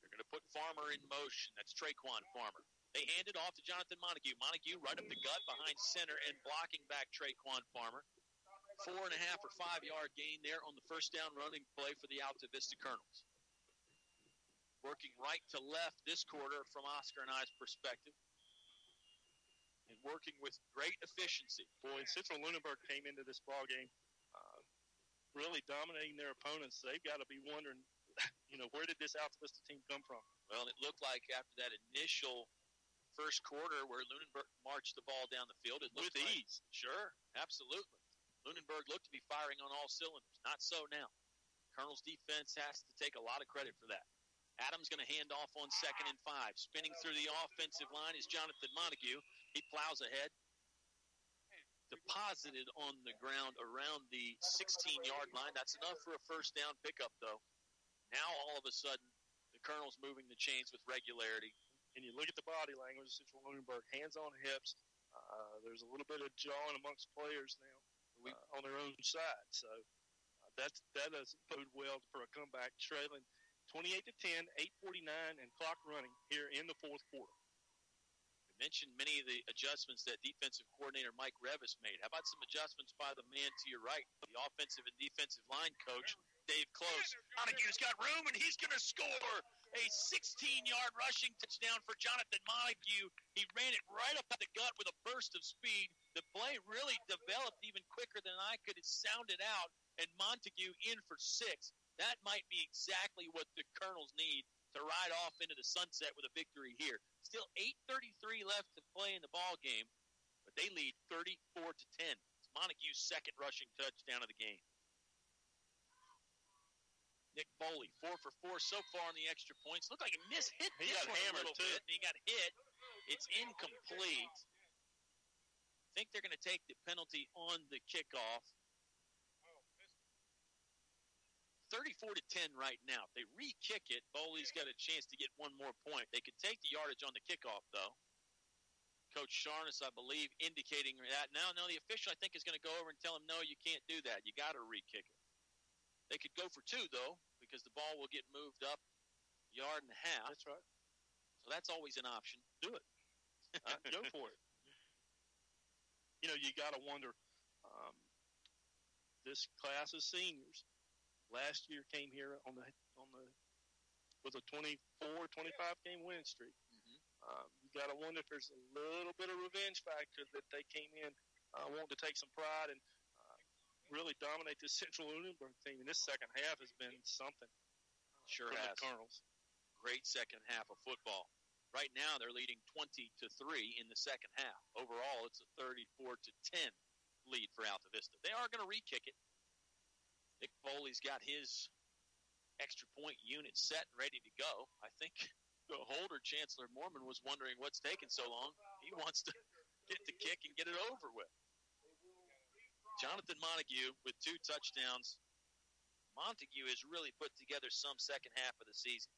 S2: They're going to put Farmer in motion. That's Traquan Farmer. They hand it off to Jonathan Montague. Montague right up the gut behind center and blocking back Traquan Farmer. 4.5 or 5 yard gain there on the first down running play for the Altavista Colonels. Working right to left this quarter from Oscar and I's perspective. And working with great efficiency.
S3: Boy, Central-Lunenburg came into this ball game really dominating their opponents. They've got to be wondering, where did this Altavista team come from?
S2: Well, it looked like after that initial first quarter where Lunenburg marched the ball down the field, it looked
S3: with
S2: ease. Sure, absolutely. Lunenburg looked to be firing on all cylinders. Not so now. Colonel's defense has to take a lot of credit for that. Adams going to hand off on 2nd and 5. Spinning through the offensive line is Jonathan Montague. He plows ahead. Deposited on the ground around the 16-yard line. That's enough for a first down pickup, though. Now, all of a sudden, the Colonel's moving the chains with regularity.
S3: And you look at the body language of Central-Lunenburg, hands on hips. There's a little bit of jawing amongst players now on their own side. So that doesn't bode well for a comeback, trailing 28-10, 8:49, and clock running here in the fourth quarter.
S2: We mentioned many of the adjustments that defensive coordinator Mike Revis made. How about some adjustments by the man to your right, the offensive and defensive line coach, Dave Close? Montague's got room, and he's going to score a 16-yard rushing touchdown for Jonathan Montague. He ran it right up at the gut with a burst of speed. The play really developed even quicker than I could have sounded out, and Montague in for 6. That might be exactly what the Colonels need to ride off into the sunset with a victory here. Still 8:33 left to play in the ball game, but they lead 34-10. It's Montague's second rushing touchdown of the game. Nick Foley, 4 for 4 so far on the extra points. Looked like he hit
S3: He got hammered,
S2: a little bit, and he got hit. It's incomplete. I think they're going to take the penalty on the kickoff. 34-10 right now. If they re-kick it, Foley's got a chance to get one more point. They could take the yardage on the kickoff, though. Coach Sharness, I believe, indicating that. No, the official, I think, is going to go over and tell him, no, you can't do that. You got to re-kick it. They could go for 2, though, because the ball will get moved up yard and a half.
S3: That's right.
S2: So that's always an option.
S3: Do it. Go for it. You know, you got to wonder, this class of seniors last year came here with a 24, 25 game winning streak. You got to wonder if there's a little bit of revenge factor that they came in wanting to take some pride and really dominate this Central-Lunenburg team. And this second half has been something.
S2: Sure
S3: from
S2: has.
S3: The Colonels.
S2: Great second half of football. Right now, they're leading 20-3 in the second half. Overall, it's a 34-10 lead for Altavista. They are going to re-kick it. Nick Foley's got his extra point unit set and ready to go. I think the holder, Chancellor Mormon, was wondering what's taking so long. He wants to get the kick and get it over with. Jonathan Montague with 2 touchdowns. Montague has really put together some second half of the season.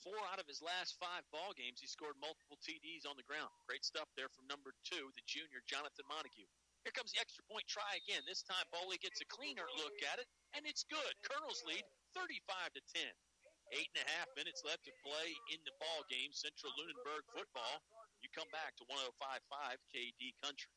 S2: 4 out of his last 5 ball games, he scored multiple TDs on the ground. Great stuff there from number 2, the junior Jonathan Montague. Here comes the extra point try again. This time, Boley gets a cleaner look at it, and it's good. Colonels lead 35-10. 8.5 minutes left to play in the ball game. Central-Lunenburg football. You come back to 105.5 KD Country.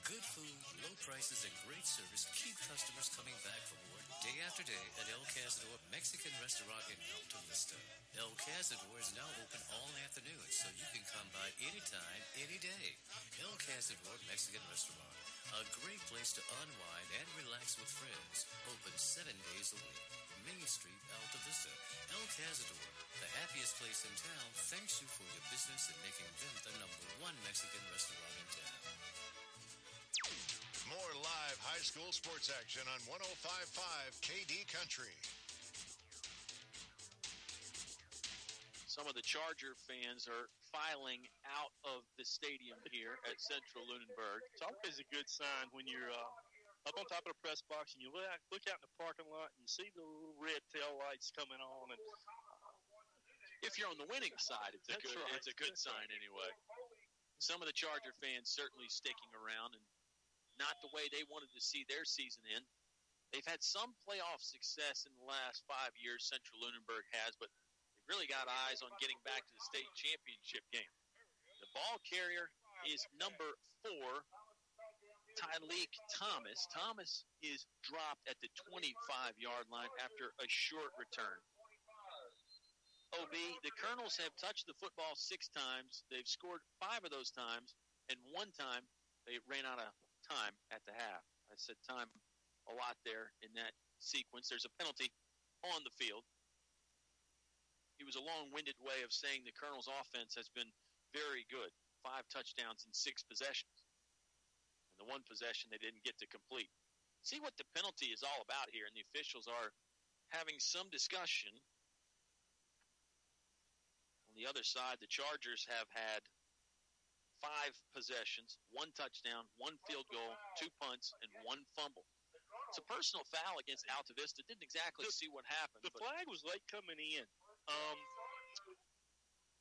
S13: Good food, low prices, and great service keep customers coming back for more day after day at El Cazador Mexican Restaurant in Altavista. El Cazador is now open all afternoon, so you can come by anytime, any day. El Cazador Mexican Restaurant, a great place to unwind and relax with friends. Open 7 days a week. Main Street, Altavista. El Cazador, the happiest place in town, thanks you for your business and making them the #1 Mexican restaurant in town.
S5: More live high school sports action on 105.5 KD Country.
S2: Some of the Charger fans are filing out of the stadium here at Central-Lunenburg.
S3: It's always a good sign when you're up on top of the press box and you look out in the parking lot and you see the little red tail lights coming on. And
S2: if you're on the winning side, it's a good sign anyway. Some of the Charger fans certainly sticking around, and not the way they wanted to see their season end. They've had some playoff success in the last 5 years, Central-Lunenburg has, but they've really got eyes on getting back to the state championship game. The ball carrier is number 4, Tyleek Thomas. Thomas is dropped at the 25-yard line after a short return. OB, the Colonels have touched the football 6 times. They've scored 5 of those times, and 1 time they ran out of time at the half. I said time a lot there in that sequence. There's a penalty on the field. It was a long-winded way of saying the Colonel's offense has been very good. 5 touchdowns in 6 possessions. And the 1 possession they didn't get to complete. See what the penalty is all about here, and the officials are having some discussion. On the other side, the Chargers have had 5 possessions, 1 touchdown, 1 field goal, 2 punts, and 1 fumble. It's a personal foul against Altavista. Didn't exactly see what happened.
S3: The flag was late coming in.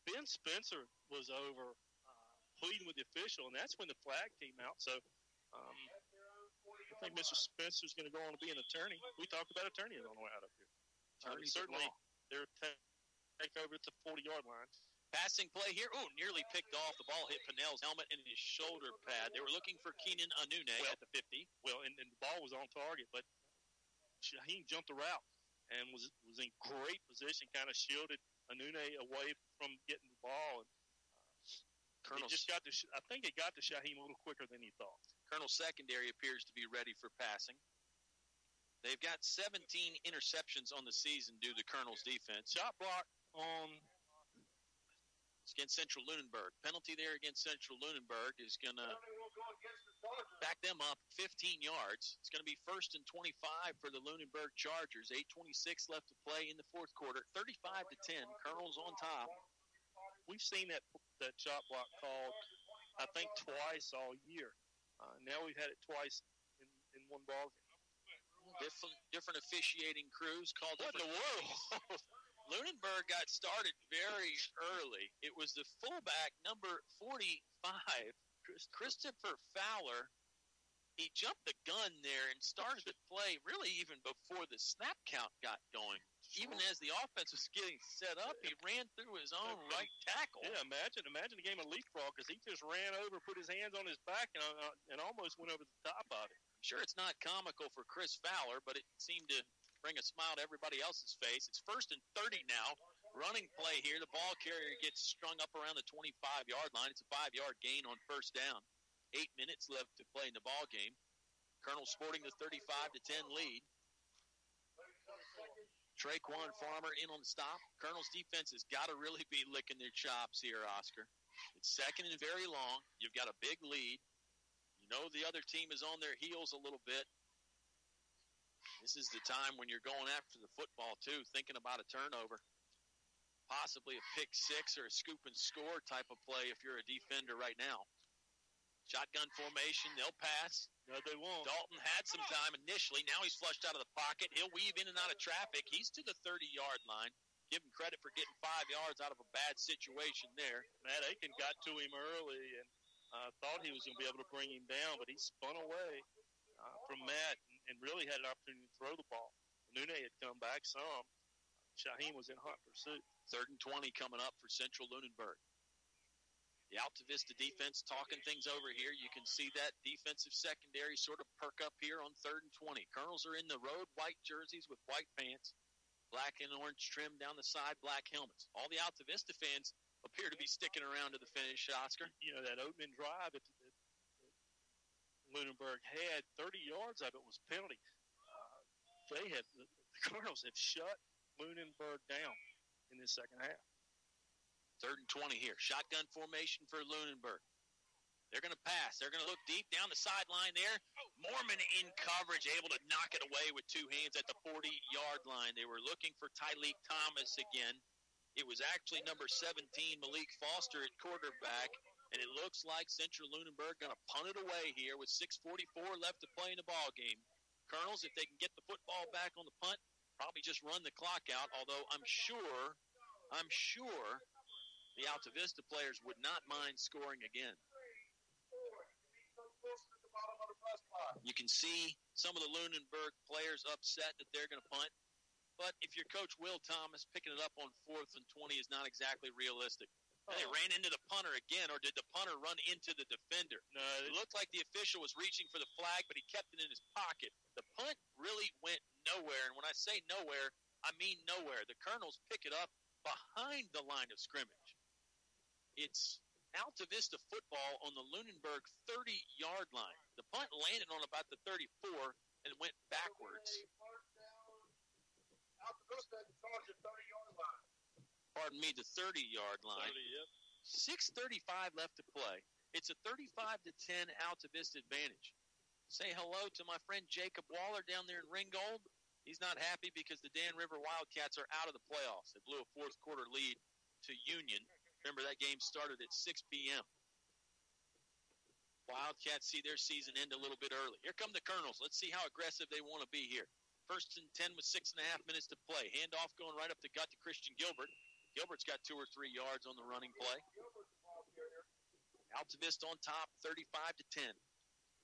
S3: Ben Spencer was over pleading with the official, and that's when the flag came out. So I think Mr. Spencer's going to go on to be an attorney. We talked about attorneys on the way out of here. Certainly, they're take over at the 40-yard line.
S2: Passing play here. Oh, nearly picked off. The ball hit Pinnell's helmet and his shoulder pad. They were looking for Keenan Hoehne at the 50.
S3: Well, and the ball was on target, but Shaheen jumped the route and was in great position, kind of shielded Hoehne away from getting the ball. And I think it got to Shaheen a little quicker than he thought.
S2: Colonel's secondary appears to be ready for passing. They've got 17 interceptions on the season due to the Colonel's defense.
S3: Shot block on...
S2: It's against Central-Lunenburg. Penalty there against Central-Lunenburg is going to back them up 15 yards. It's going to be 1st and 25 for the Lunenburg Chargers. 8:26 left to play in the 4th quarter. 35-10. Colonels on top.
S3: We've seen that shot block called, I think, twice all year. Now we've had it twice in one ball game.
S2: Different officiating crews called.
S3: What in the world?
S2: Lunenburg got started very early. It was the fullback, number 45, Christopher Fowler. He jumped the gun there and started the play really even before the snap count got going. even as the offense was getting set up, he ran through his own right tackle.
S3: Yeah, imagine the game of leapfrog, because he just ran over, put his hands on his back, and almost went over the top of it.
S2: I'm sure it's not comical for Chris Fowler, but it seemed to bring a smile to everybody else's face. It's 1st and 30 now. Running play here. The ball carrier gets strung up around the 25-yard line. It's a 5-yard gain on 1st down. 8 minutes left to play in the ball game. Colonel sporting the 35-10 lead. Traquan Farmer in on the stop. Colonel's defense has got to really be licking their chops here, Oscar. It's 2nd and very long. You've got a big lead. You know the other team is on their heels a little bit. This is the time when you're going after the football, too, thinking about a turnover. Possibly a pick six or a scoop and score type of play if you're a defender right now. Shotgun formation, they'll pass.
S3: No, they won't.
S2: Dalton had some time initially. Now he's flushed out of the pocket. He'll weave in and out of traffic. He's to the 30-yard line. Give him credit for getting 5 yards out of a bad situation there.
S3: Matt Aiken got to him early and thought he was going to be able to bring him down, but he spun away from Matt and really had an opportunity to throw the ball. Hoehne had come back some. Shaheen was in hot pursuit.
S2: 3rd and 20 coming up for Central-Lunenburg. The Altavista defense talking things over here. You can see that defensive secondary sort of perk up here on 3rd and 20. Colonels are in the road white jerseys with white pants, black and orange trim down the side, black helmets. All the Altavista fans appear to be sticking around to the finish, Oscar.
S3: You know, that opening drive that Lunenburg had, 30 yards of it was penalty. The Colonels have shut Lunenburg down in this second half.
S2: 3rd and 20 here. Shotgun formation for Lunenburg. They're going to pass. They're going to look deep down the sideline there. Mormon in coverage, able to knock it away with 2 hands at the 40-yard line. They were looking for Tyleek Thomas again. It was actually number 17, Malik Foster at quarterback, and it looks like Central-Lunenburg going to punt it away here with 6:44 left to play in the ball game. Colonels, if they can get the football back on the punt, probably just run the clock out, although I'm sure the Altavista players would not mind scoring again. You can see some of the Lunenburg players upset that they're going to punt, but if you're Coach Will Thomas, picking it up on 4th and 20 is not exactly realistic. They ran into the punter again, or did the punter run into the defender?
S3: No.
S2: It looked like the official was reaching for the flag, but he kept it in his pocket. The punt really went nowhere, and when I say nowhere, I mean nowhere. The Colonels pick it up behind the line of scrimmage. It's Altavista football on the Lunenburg 30-yard line. The punt landed on about the 34 and went backwards.
S3: Altavista in charge of 30-yard line.
S2: Pardon me, the 30-yard line.
S3: 30, yep.
S2: 6:35 left to play. It's a 35-10 Altavista advantage. Say hello to my friend Jacob Waller down there in Ringgold. He's not happy because the Dan River Wildcats are out of the playoffs. They blew a 4th quarter lead to Union. Remember, that game started at 6 p.m. Wildcats see their season end a little bit early. Here come the Colonels. Let's see how aggressive they want to be here. 1st and 10 with 6.5 minutes to play. Handoff going right up the gut to Christian Gilbert. Gilbert's got 2 or 3 yards on the running play. Altavista on top, 35-10.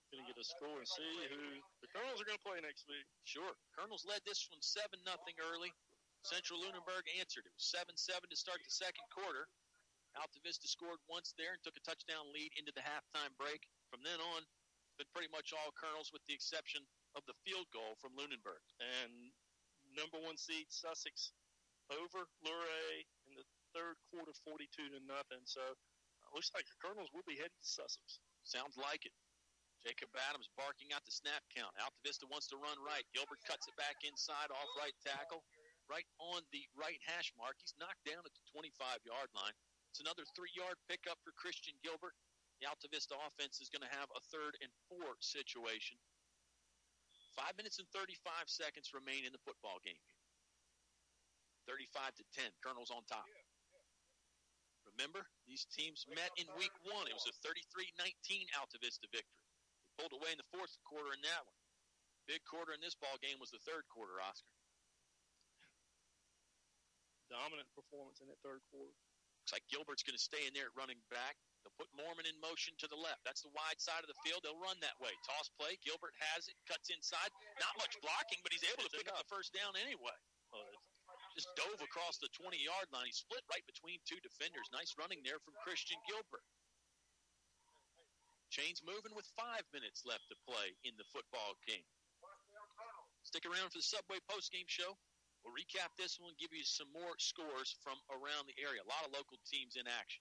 S3: Going to get a score and see who the Colonels are going to play next week.
S2: Sure. Colonels led this one 7-0 early. Central-Lunenburg answered. It was 7-7 to start the second quarter. Altavista scored once there and took a touchdown lead into the halftime break. From then on, it's been pretty much all Colonels with the exception of the field goal from Lunenburg.
S3: And number 1 seed Sussex over Luray in the third quarter, 42-0. So looks like the Colonels will be heading to Sussex.
S2: Sounds like it. Jacob Adams barking out the snap count. Altavista wants to run right. Gilbert cuts it back inside off right tackle. Right on the right hash mark. He's knocked down at the 25-yard line. It's another 3-yard pickup for Christian Gilbert. The Altavista offense is going to have a 3rd and 4 situation. 5 minutes and 35 seconds remain in the football game. 35-10. Colonels on top. Remember, these teams met in week 1. It was a 33-19 Altavista victory. They pulled away in the 4th quarter in that one. Big quarter in this ball game was the 3rd quarter, Oscar.
S3: Dominant performance in that 3rd quarter.
S2: Looks like Gilbert's going to stay in there at running back. They'll put Mormon in motion to the left. That's the wide side of the field. They'll run that way. Toss play. Gilbert has it. Cuts inside. Not much blocking, but he's able to pick up the first down anyway. Just dove across the 20-yard line. He split right between two defenders. Nice running there from Christian Gilbert. Chains moving with 5 minutes left to play in the football game. Stick around for the Subway postgame show. We'll recap this one and give you some more scores from around the area. A lot of local teams in action.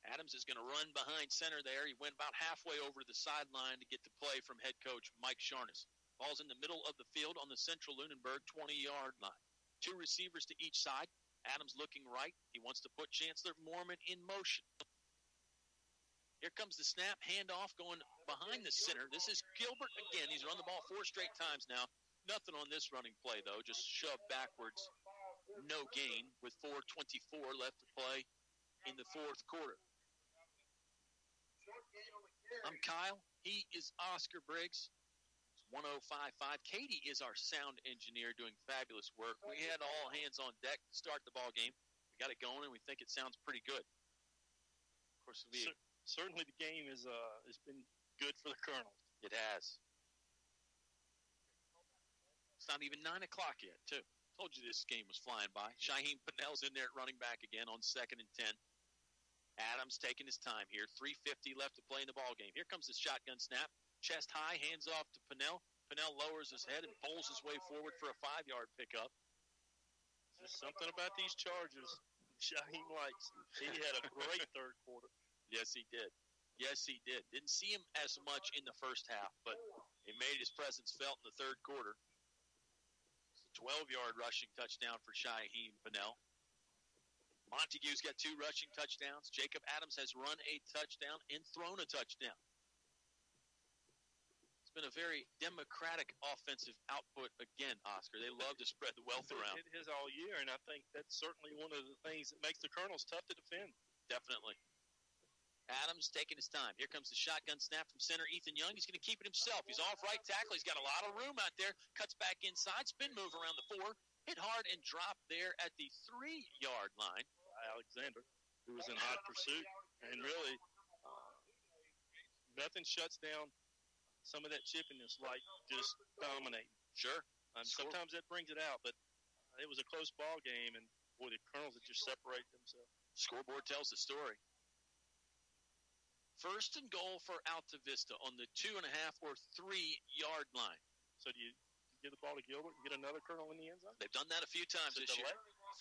S2: Adams is going to run behind center there. He went about halfway over the sideline to get the play from head coach Mike Sharnes. Ball's in the middle of the field on the Central-Lunenburg 20-yard line. 2 receivers to each side. Adams looking right. He wants to put Chancellor Mormon in motion. Here comes the snap, handoff going behind the center. This is Gilbert again. He's run the ball 4 straight times now. Nothing on this running play, though. Just shoved backwards. No gain with 4:24 left to play in the fourth quarter. I'm Kyle. He is Oscar Briggs. It's 105.5. Katie is our sound engineer doing fabulous work. We had all hands on deck to start the ball game. We got it going, and we think it sounds pretty good. Of course,
S3: certainly the game has been good for the Colonels.
S2: It has. It's not even 9 o'clock yet, too. Told you this game was flying by. Shaheem Pinnell's in there at running back again on 2nd and 10. Adams taking his time here. 3:50 left to play in the ball game. Here comes the shotgun snap. Chest high, hands off to Pinnell. Pinnell lowers his head and pulls his way forward for a 5-yard pickup.
S3: There's something about these Chargers Shaheem likes. He had a great third quarter.
S2: Yes, he did. Yes, he did. Didn't see him as much in the first half, but he made his presence felt in the third quarter. It's a 12-yard rushing touchdown for Shaheem Pinnell. Montague's got 2 rushing touchdowns. Jacob Adams has run a touchdown and thrown a touchdown. It's been a very democratic offensive output again, Oscar. They love to spread the wealth around.
S3: It has all year, and I think that's certainly one of the things that makes the Colonels tough to defend.
S2: Definitely. Adams taking his time. Here comes the shotgun snap from center Ethan Young. He's going to keep it himself. He's off right tackle. He's got a lot of room out there. Cuts back inside. Spin move around the 4. Hit hard and dropped there at the 3-yard line.
S3: Alexander, who was in hot pursuit, and really nothing shuts down some of that chippiness like just dominating.
S2: Sure.
S3: Sometimes that brings it out, but it was a close ball game, and boy, the Colonels had just separated themselves.
S2: Scoreboard tells the story. 1st and goal for Altavista on the 2.5 or 3-yard line.
S3: So do you give the ball to Gilbert and get another Colonel in the end zone?
S2: They've done that a few times this year.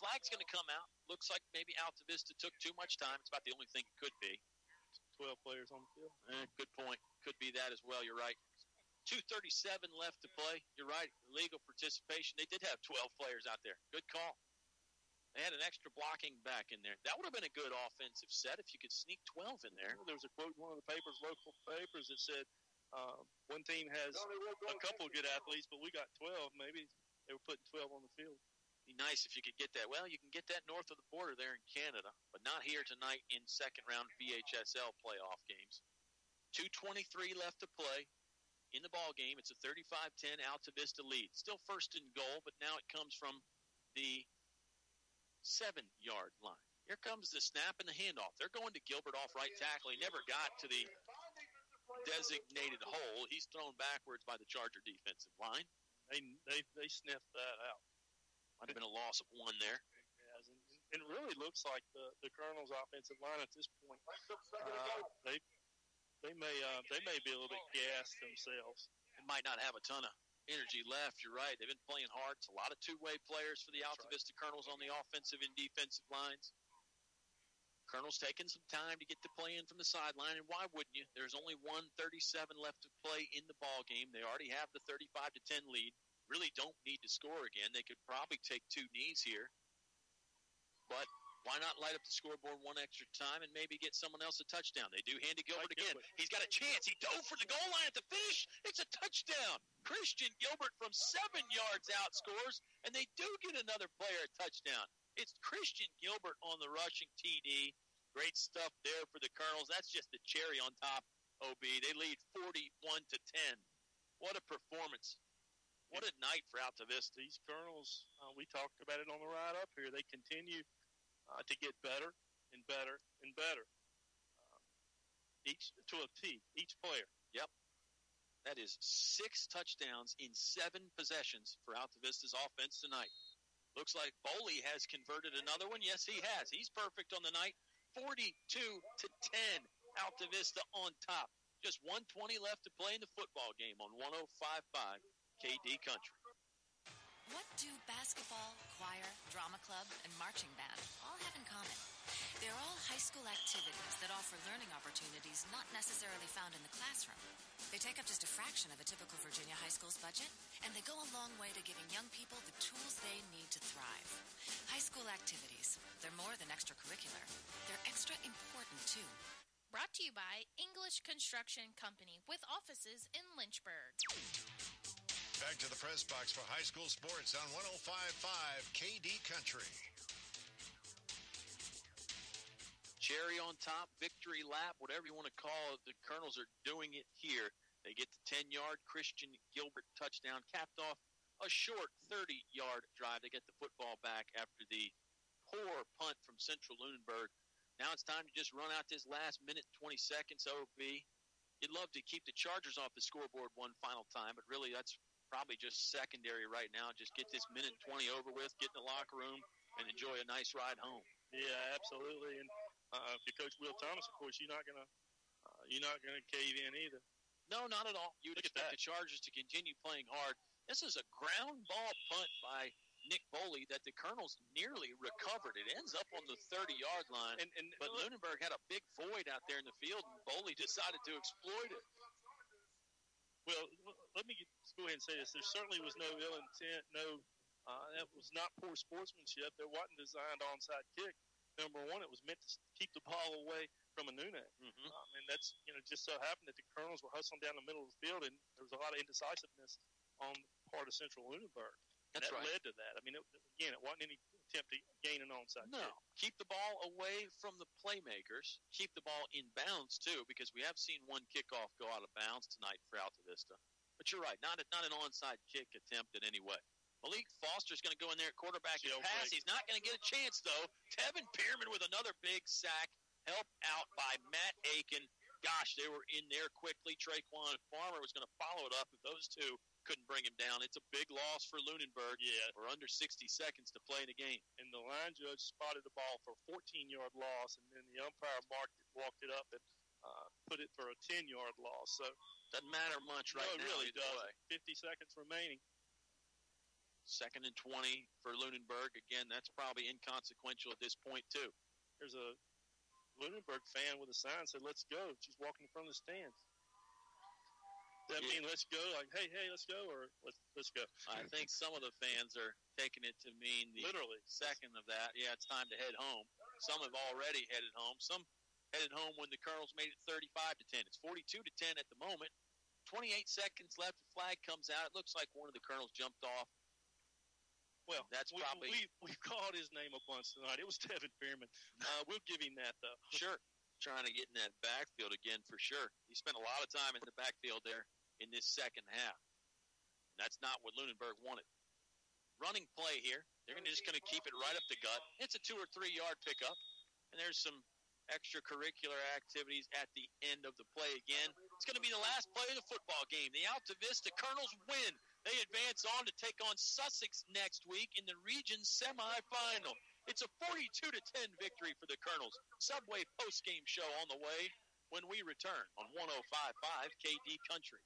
S2: Flag's going to come out. Looks like maybe Altavista took too much time. It's about the only thing it could be.
S3: 12 players on the field.
S2: Good point. Could be that as well. You're right. 2:37 left to play. You're right. Legal participation. They did have 12 players out there. Good call. They had an extra blocking back in there. That would have been a good offensive set if you could sneak 12 in there.
S3: There was a quote in one of the papers, local papers, that said, one team has a couple of good athletes, but we got 12. Maybe they were putting 12 on the field.
S2: Be nice if you could get that. Well, you can get that north of the border there in Canada, but not here tonight in second-round VHSL playoff games. 2:23 left to play in the ball game. It's a 35-10 Altavista lead. Still 1st and goal, but now it comes from the 7-yard line. Here comes the snap and the handoff. They're going to Gilbert off right tackle. He never got to the designated hole. He's thrown backwards by the Charger defensive line.
S3: They sniffed that out.
S2: Might have been a loss of 1 there.
S3: It really looks like the Colonels' offensive line at this point. They may be a little bit gassed themselves.
S2: They might not have a ton of energy left. You're right. They've been playing hard. It's a lot of 2-way players for the Altavista Colonels on the offensive and defensive lines. Colonels taking some time to get the play in from the sideline, and why wouldn't you? There's only 1:37 left to play in the ball game. They already have the 35-10 lead. Really don't need to score again. They could probably take 2 knees here. But why not light up the scoreboard 1 extra time and maybe get someone else a touchdown? They do hand to Gilbert again. He's got a chance. He dove for the goal line at the finish. It's a touchdown. Christian Gilbert from 7 yards out scores, and they do get another player a touchdown. It's Christian Gilbert on the rushing TD. Great stuff there for the Colonels. That's just the cherry on top, OB. They lead 41-10. What a performance. What a night for Altavista.
S3: These Colonels, we talked about it on the ride up here. They continue to get better and better and better. Each to a T, each player.
S2: Yep. That is 6 touchdowns in 7 possessions for Altavista's offense tonight. Looks like Boley has converted another one. Yes, he has. He's perfect on the night. 42-10. Altavista on top. Just 1:20 left to play in the football game on 105.5 KD Country.
S1: What do basketball, choir, drama club, and marching band all have in common? They're all high school activities that offer learning opportunities not necessarily found in the classroom. They take up just a fraction of a typical Virginia high school's budget, and they go a long way to giving young people the tools they need to thrive. High school activities, they're more than extracurricular. They're extra important, too.
S10: Brought to you by English Construction Company with offices in Lynchburg.
S5: Back to the press box for high school sports on 105.5 KD Country.
S2: Cherry on top, victory lap, whatever you want to call it. The Colonels are doing it here. They get the 10-yard Christian Gilbert touchdown, capped off a short 30-yard drive. They get the football back after the poor punt from Central-Lunenburg. Now it's time to just run out this last minute, 20 seconds, OB. You'd love to keep the Chargers off the scoreboard one final time, but really that's probably just secondary right now. Just get this minute 20 over with, get in the locker room, and enjoy a nice ride home.
S3: Yeah, absolutely. And if you're Coach Will Thomas, of course, you're not gonna cave in either.
S2: No, not at all. You would expect the Chargers to continue playing hard. This is a ground ball punt by Nick Boley that the Colonels nearly recovered. It ends up on the 30-yard line, but Lunenburg had a big void out there in the field, and Boley decided to exploit it.
S3: Well, let me go ahead and say this. There certainly was no ill intent. That was not poor sportsmanship. There wasn't designed onside kick. Number one, it was meant to keep the ball away from a Hoehne. And that's, just so happened that the Colonels were hustling down the middle of the field, and there was a lot of indecisiveness on the part of Central-Lunenburg. And that led to that. I mean, it wasn't any attempt to gain an onside kick.
S2: No. Keep the ball away from the playmakers. Keep the ball in bounds, too, because we have seen one kickoff go out of bounds tonight for Altavista. But you're right, not an onside kick attempt in any way. Malik Foster's going to go in there at quarterback and pass. He's not going to get a chance, though. Tevin Pearman with another big sack, helped out by Matt Aiken. Gosh, they were in there quickly. Traquan Farmer was going to follow it up if those two couldn't bring him down. It's a big loss for Lunenburg. Yeah. We're under 60 seconds to play in the game.
S3: And the line judge spotted the ball for a 14-yard loss, and then the umpire walked it up and put it for a 10-yard loss. So
S2: doesn't matter much right now.
S3: It really does. 50 seconds remaining.
S2: 2nd and 20 for Lunenburg. Again, that's probably inconsequential at this point, too.
S3: There's a Lunenburg fan with a sign that said, "Let's go." She's walking from the stands. Does that mean let's go? Like, hey, let's go, or let's go?
S2: I think some of the fans are taking it to mean the
S3: literally
S2: second of that. Yeah, it's time to head home. Some have already headed home. Some headed home when the Colonels made it 35-10. It's 42-10 at the moment. 28 seconds left. The flag comes out. It looks like one of the Colonels jumped off.
S3: Well,
S2: that's probably
S3: we've called his name a bunch tonight. It was Tevin Pearman. We'll give him that, though.
S2: Sure. Trying to get in that backfield again for sure. He spent a lot of time in the backfield there in this second half. That's not what Lunenburg wanted. Running play here. They're just going to keep it right up the gut. It's a 2 or 3 yard pickup, and there's some extracurricular activities at the end of the play again. It's going to be the last play of the football game. The Altavista Colonels win. They advance on to take on Sussex next week in the region semifinal. It's a 42-10 victory for the Colonels. Subway postgame show on the way when we return on 105.5 KD Country.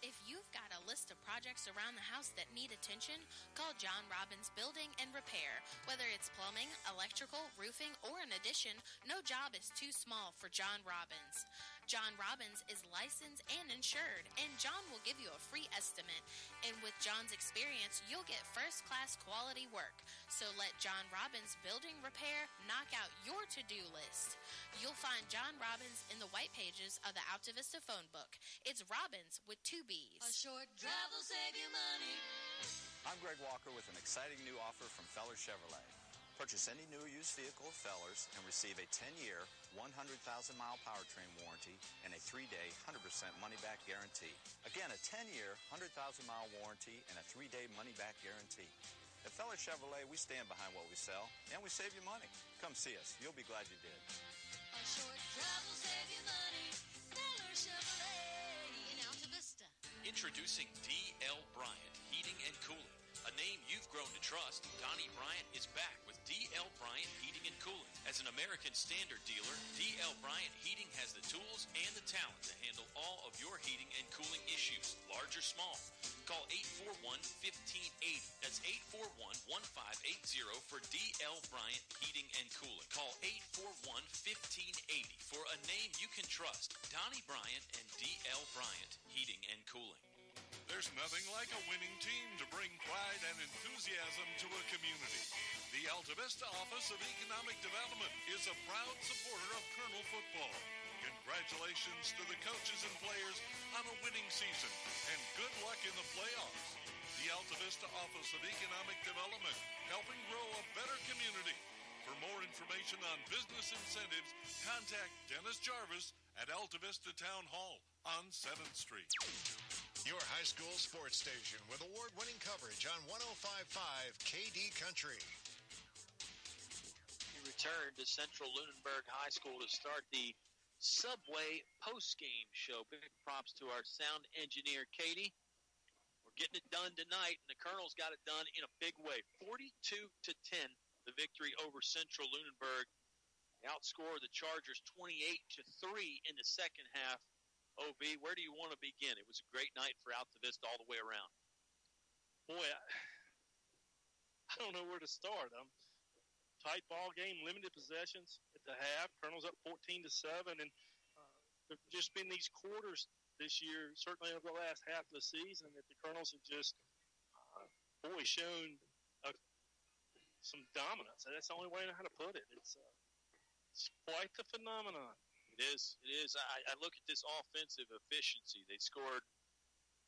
S10: If you've got a list of projects around the house that need attention, call John Robbins Building and Repair. Whether it's plumbing, electrical, roofing, or an addition, no job is too small for John Robbins. John Robbins is licensed and insured, and John will give you a free estimate. And with John's experience, you'll get first-class quality work. So let John Robbins Building Repair knock out your to-do list. You'll find John Robbins in the white pages of the Altavista phone book. It's Robbins with 2 B's.
S15: A short drive will save you money.
S16: I'm Greg Walker with an exciting new offer from Fellers Chevrolet. Purchase any new or used vehicle at Fellers and receive a 10-year, 100,000-mile powertrain warranty and a 3-day, 100% money-back guarantee. Again, a 10-year, 100,000-mile warranty and a 3-day money-back guarantee. At Fellers Chevrolet, we stand behind what we sell, and we save you money. Come see us. You'll be glad you did.
S15: A short drive will save you money. Fellers Chevrolet.
S11: Introducing D.L. Bryant Heating and Cooling. A name you've grown to trust, Donnie Bryant is back with D.L. Bryant Heating and Cooling. As an American Standard dealer, D.L. Bryant Heating has the tools and the talent to handle all of your heating and cooling issues, large or small. Call 841-1580. That's 841-1580 for D.L. Bryant Heating and Cooling. Call 841-1580 for a name you can trust, Donnie Bryant and D.L. Bryant Heating and Cooling.
S17: There's nothing like a winning team to bring pride and enthusiasm to a community. The Altavista Office of Economic Development is a proud supporter of Colonel football. Congratulations to the coaches and players on a winning season, and good luck in the playoffs. The Altavista Office of Economic Development, helping grow a better community. For more information on business incentives, contact Dennis Jarvis at Altavista Town Hall on 7th Street.
S5: Your high school sports station with award-winning coverage on 105.5 KD Country.
S2: We return to Central-Lunenburg High School to start the Subway post-game show. Big props to our sound engineer, Katie. We're getting it done tonight, and the Colonels got it done in a big way. 42-10, the victory over Central-Lunenburg. They outscored the Chargers 28-3 in the second half. OB, where do you want to begin? It was a great night for Altavista all the way around.
S3: Boy, I don't know where to start. Tight ball game, limited possessions at the half. Colonels up 14-7, and there have just been these quarters this year, certainly over the last half of the season, that the Colonels have just, shown some dominance. That's the only way I know how to put it. It's quite the phenomenon.
S2: It is. I look at this offensive efficiency. They scored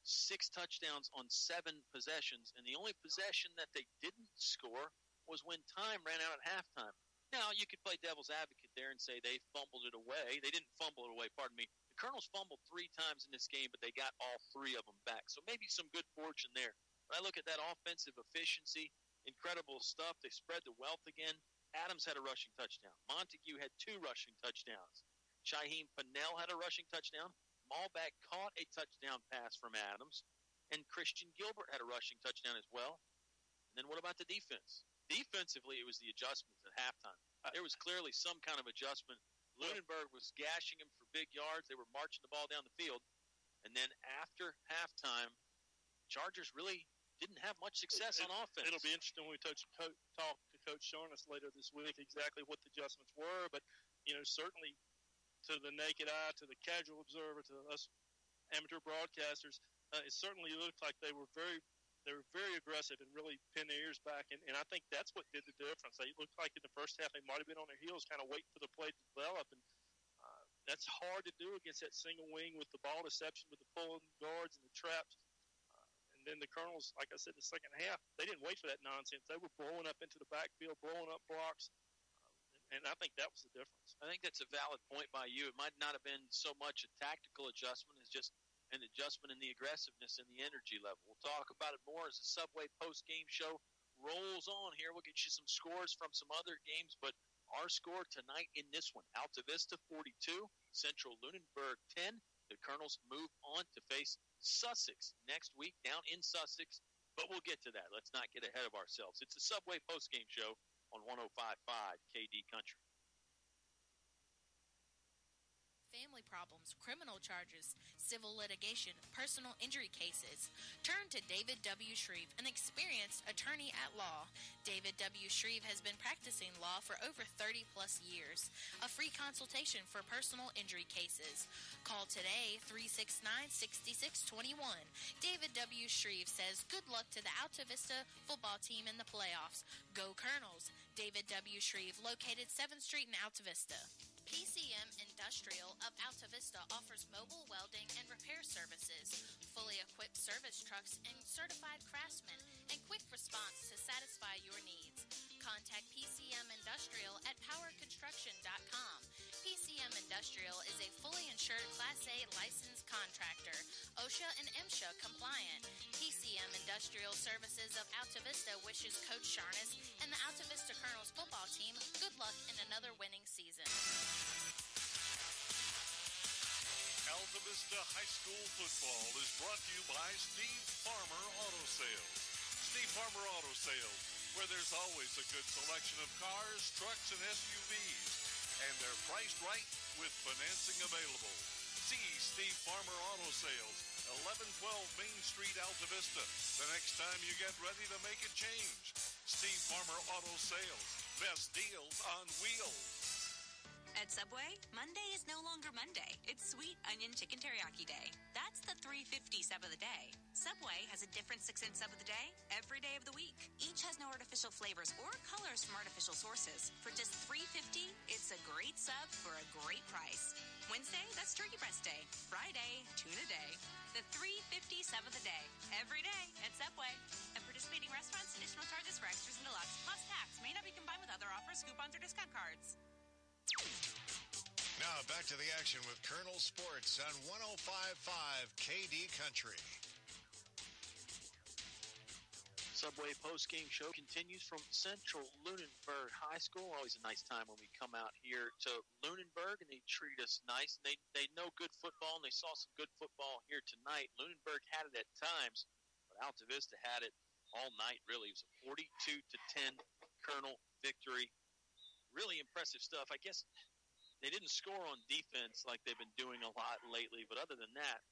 S2: 6 touchdowns on 7 possessions, and the only possession that they didn't score was when time ran out at halftime. Now, you could play devil's advocate there and say they fumbled it away. They didn't fumble it away, pardon me. The Colonels fumbled 3 times in this game, but they got all 3 of them back. So maybe some good fortune there. But I look at that offensive efficiency, incredible stuff. They spread the wealth again. Adams had a rushing touchdown. Montague had 2 rushing touchdowns. Shaheem Pennell had a rushing touchdown. Malback caught a touchdown pass from Adams. And Christian Gilbert had a rushing touchdown as well. And then what about the defense? Defensively, it was the adjustments at halftime. There was clearly some kind of adjustment. Lunenburg was gashing him for big yards. They were marching the ball down the field. And then after halftime, Chargers really didn't have much success on offense.
S3: It'll be interesting when we talk to Coach Sharness later this week exactly what the adjustments were. But, certainly to the naked eye, to the casual observer, to us amateur broadcasters, it certainly looked like they were very aggressive and really pinned their ears back, and I think that's what did the difference. They looked like in the first half they might have been on their heels, kind of waiting for the play to develop, and that's hard to do against that single wing with the ball deception, with the pulling guards and the traps. And then the Colonels, like I said, the second half, they didn't wait for that nonsense. They were blowing up into the backfield, blowing up blocks. And I think that was the difference.
S2: I think that's a valid point by you. It might not have been so much a tactical adjustment as just an adjustment in the aggressiveness and the energy level. We'll talk about it more as the Subway post-game show rolls on here. We'll get you some scores from some other games, but our score tonight in this one, Altavista 42, Central-Lunenburg 10. The Colonels move on to face Sussex next week down in Sussex, but we'll get to that. Let's not get ahead of ourselves. It's the Subway post-game show on 105.5 KD Country.
S10: Family problems, criminal charges, civil litigation, personal injury cases. Turn to David W. Shreve, an experienced attorney at law. David W. Shreve has been practicing law for over 30-plus years. A free consultation for personal injury cases. Call today, 369-6621. David W. Shreve says good luck to the Altavista football team in the playoffs. Go Colonels! David W. Shreve, located 7th Street in Altavista. PCM Industrial of Altavista offers mobile welding and repair services, fully equipped service trucks and certified craftsmen, and quick response to satisfy your needs. Contact PCM Industrial at powerconstruction.com. PCM Industrial is a fully insured Class A licensed contractor, OSHA and MSHA compliant. PCM Industrial Services of Altavista wishes Coach Sharness and the Altavista Colonels football team good luck in another winning season.
S17: Altavista High School football is brought to you by Steve Farmer Auto Sales. Steve Farmer Auto Sales, where there's always a good selection of cars, trucks, and SUVs, and they're priced right with financing available. See Steve Farmer Auto Sales, 1112 Main Street, Altavista, the next time you get ready to make a change. Steve Farmer Auto Sales, best deals on wheels.
S18: At Subway, Monday is no longer Monday. It's Sweet Onion Chicken Teriyaki Day. That's the $3.50 sub of the day. Subway has a different 6-cent sub of the day every day of the week. Each has no artificial flavors or colors from artificial sources. For just $3.50, it's a great sub for a great price. Wednesday, that's Turkey Breast Day. Friday, Tuna Day. The $3.50 sub of the day every day at Subway. At participating restaurants, additional charges for extras and deluxe plus tax may not be combined with other offers, coupons, or discount cards.
S5: Now back to the action with Colonel Sports on 105.5 KD Country.
S2: Subway postgame show continues from Central-Lunenburg High School. Always a nice time when we come out here to Lunenburg, and they treat us nice. And they know good football, and they saw some good football here tonight. Lunenburg had it at times, but Altavista had it all night, really. It was a 42-10 Colonel victory. Really impressive stuff. I guess they didn't score on defense like they've been doing a lot lately, but other than that,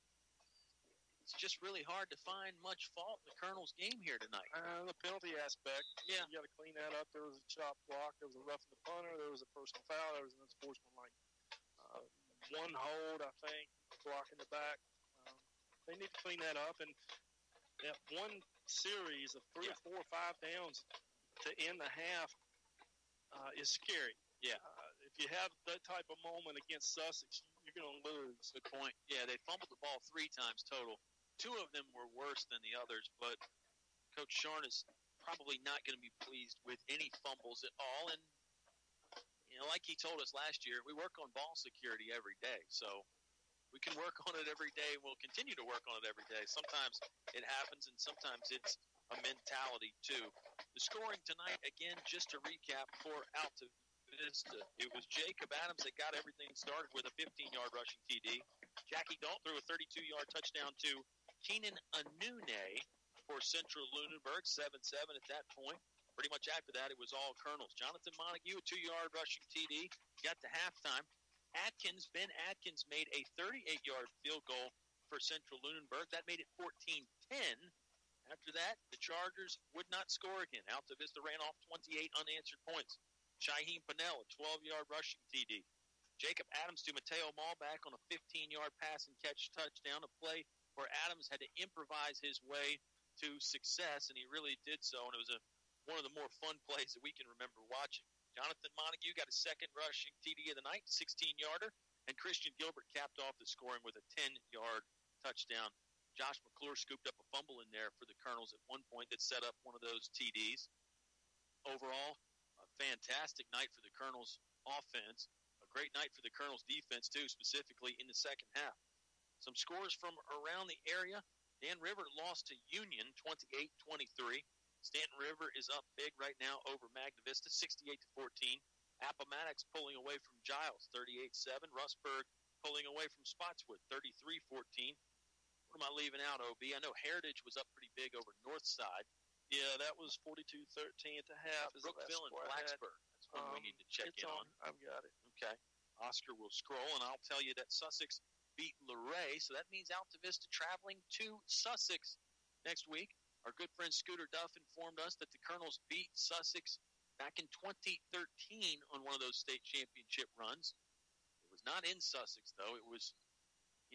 S2: it's just really hard to find much fault in the Colonel's game here tonight.
S3: The penalty aspect,
S2: yeah,
S3: you got to clean that up. There was a chop block, there was a roughing the punter, there was a personal foul, there was an unsportsmanlike one hold, I think, blocking the back. They need to clean that up, and that one series of 3 or 4 or 5 downs to end the half is scary.
S2: Yeah.
S3: If you have that type of moment against Sussex, you're going to lose.
S2: Good point. Yeah, they fumbled the ball 3 times total. 2 of them were worse than the others, but Coach Sharn is probably not going to be pleased with any fumbles at all. And, you know, like he told us last year, we work on ball security every day. So we can work on it every day, and we'll continue to work on it every day. Sometimes it happens, and sometimes it's a mentality, too. The scoring tonight, again, just to recap for Altavista, it was Jacob Adams that got everything started with a 15-yard rushing TD. Jackie Dault threw a 32-yard touchdown to Keenan Anune for Central-Lunenburg, 7-7 at that point. Pretty much after that, it was all Colonels. Jonathan Montague, a 2-yard rushing TD, got to halftime. Ben Atkins made a 38-yard field goal for Central-Lunenburg. That made it 14-10. After that, the Chargers would not score again. Altavista ran off 28 unanswered points. Shaheem Pennell, a 12-yard rushing TD. Jacob Adams to Mateo Malback on a 15-yard pass and catch touchdown, a play where Adams had to improvise his way to success, and he really did so, and it was one of the more fun plays that we can remember watching. Jonathan Montague got a second rushing TD of the night, 16-yarder, and Christian Gilbert capped off the scoring with a 10-yard touchdown. Josh McClure scooped up a fumble in there for the Colonels at one point that set up one of those TDs. Overall, a fantastic night for the Colonels' offense. A great night for the Colonels' defense, too, specifically in the second half. Some scores from around the area. Dan River lost to Union 28-23. Stanton River is up big right now over Magna Vista, 68-14. Appomattox pulling away from Giles, 38-7. Rustburg pulling away from Spotswood, 33-14. What am I leaving out, OB? I know Heritage was up pretty big over Northside.
S3: Yeah, that was 42-13 at the half.
S2: Brookville and Blacksburg. That's one we need to check in on.
S3: I've got it.
S2: Okay. Oscar will scroll, and I'll tell you that Sussex beat Luray, so that means Altavista traveling to Sussex next week. Our good friend Scooter Duff informed us that the Colonels beat Sussex back in 2013 on one of those state championship runs. It was not in Sussex, though. It was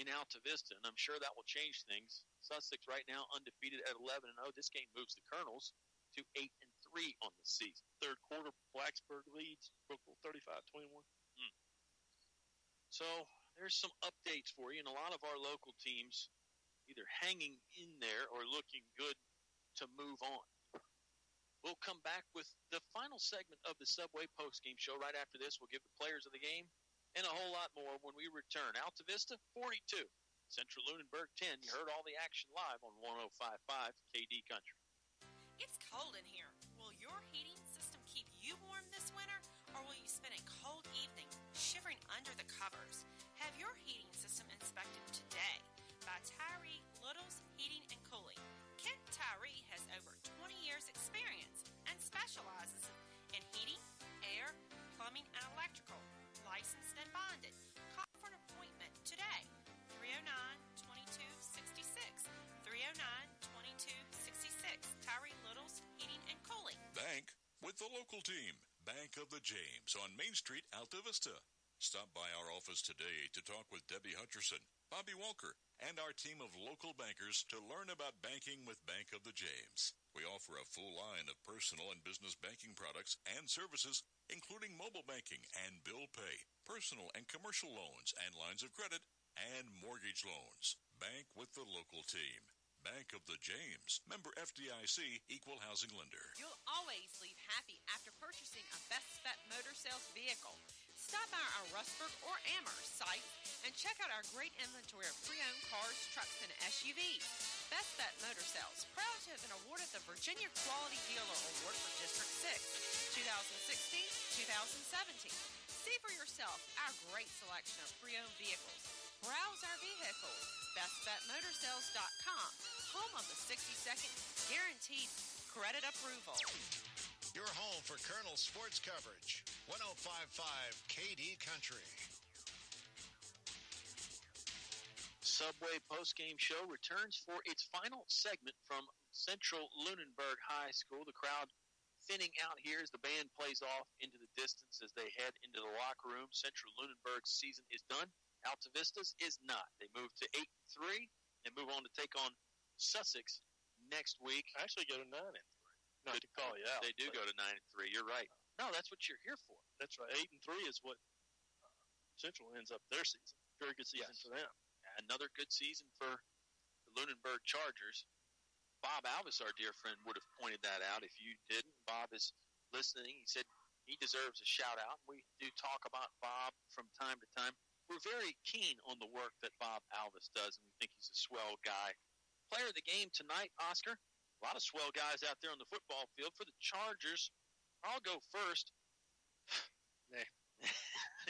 S2: in Altavista, and I'm sure that will change things. Sussex right now undefeated at 11-0. This game moves the Colonels to 8-3 on the season.
S3: Third quarter, Blacksburg leads Brookville 35-21.
S2: So there's some updates for you, and a lot of our local teams either hanging in there or looking good to move on. We'll come back with the final segment of the Subway postgame show right after this. We'll give the players of the game and a whole lot more when we return. Altavista 42, Central-Lunenburg 10. You heard all the action live on 105.5 KD Country.
S6: It's cold in here. Will your heating system keep you warm this winter, or will you spend a cold evening shivering under the covers? Have your heating system inspected
S4: the local team, Bank of the James on Main Street, Altavista. Stop by our office today to talk with Debbie Hutcherson, Bobby Walker, and our team of local bankers to learn about banking with Bank of the James. We offer a full line of personal and business banking products and services, including mobile banking and bill pay, personal and commercial loans and lines of credit, and mortgage loans. Bank with the local team. Bank of the James. Member FDIC, Equal Housing Lender.
S6: You'll always leave happy after purchasing a Best Bet Motor Sales vehicle. Stop by our Rustburg or Amherst sites and check out our great inventory of pre-owned cars, trucks, and SUVs. Best Bet Motor Sales, proud to have been awarded the Virginia Quality Dealer Award for District 6, 2016-2017. See for yourself our great selection of pre-owned vehicles. Browse our vehicles. BestBetMotorsales.com, home of the 60-second guaranteed credit approval.
S5: Your home for Colonel sports coverage. 105.5 KD Country.
S2: Subway postgame show returns for its final segment from Central-Lunenburg High School. The crowd thinning out here as the band plays off into the distance as they head into the locker room. Central-Lunenburg's season is done. Altavista's is not. They move to 8-3 and move on to take on Sussex next week.
S3: Actually go to 9-3. Not to call you out.
S2: They do go to 9-3. You're right. No, that's what you're here for.
S3: That's right. 8-3 is what Central ends up their season. Very good season for them.
S2: Another good season for the Lunenburg Chargers. Bob Alvis, our dear friend, would have pointed that out if you didn't. Bob is listening. He said he deserves a shout-out. We do talk about Bob from time to time. We're very keen on the work that Bob Alvis does, and we think he's a swell guy. Player of the game tonight, Oscar. A lot of swell guys out there on the football field. For the Chargers, I'll go first.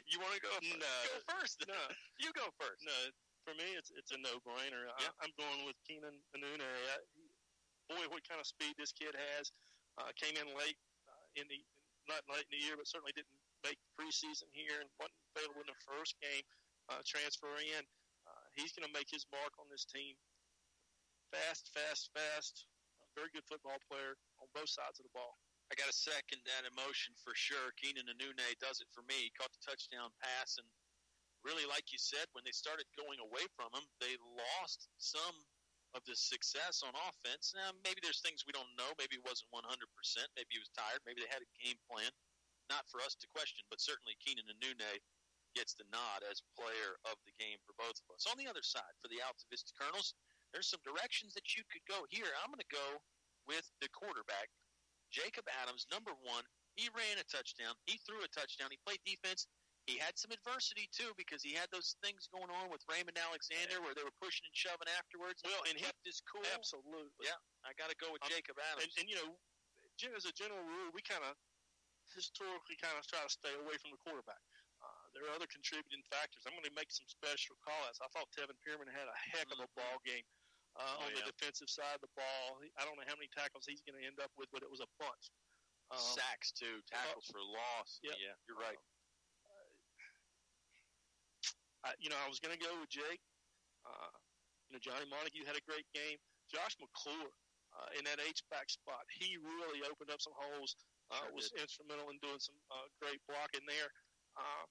S2: You want to go first?
S3: No.
S2: Go first.
S3: No.
S2: You go first.
S3: No, for me, it's a no-brainer.
S2: Yeah.
S3: I'm going with Keenan Hoehne. Boy, what kind of speed this kid has. Came in late not late in the year, but certainly didn't make preseason here and wasn't available in the first game. Transfer in. He's going to make his mark on this team. Fast. Very good football player on both sides of the ball.
S2: I got to second that emotion for sure. Keenan Hoehne does it for me. He caught the touchdown pass, and really, like you said, when they started going away from him, they lost some of the success on offense. Now, maybe there's things we don't know. Maybe it wasn't 100%. Maybe he was tired. Maybe they had a game plan. Not for us to question, but certainly Keenan Hoehne gets the nod as player of the game for both of us. On the other side, for the Altavista Colonels, there's some directions that you could go here. I'm going to go with the quarterback, Jacob Adams, number one. He ran a touchdown. He threw a touchdown. He played defense. He had some adversity, too, because he had those things going on with Raymond Alexander where they were pushing and shoving afterwards.
S3: Well, and
S2: he kept his cool.
S3: Absolutely.
S2: Yeah, I got to go with Jacob Adams.
S3: And, you know, as a general rule, we kind of historically try to stay away from the quarterback. There are other contributing factors. I'm going to make some special call-outs. I thought Tevin Pierman had a heck of a ball game on the defensive side of the ball. I don't know how many tackles he's going to end up with, but it was a bunch.
S2: Sacks, too. Tackles for loss.
S3: Yep.
S2: Yeah, you're right.
S3: I was going to go with Jake. Johnny Montague had a great game. Josh McClure in that H-back spot, he really opened up some holes. Was instrumental in doing some great blocking there. I'm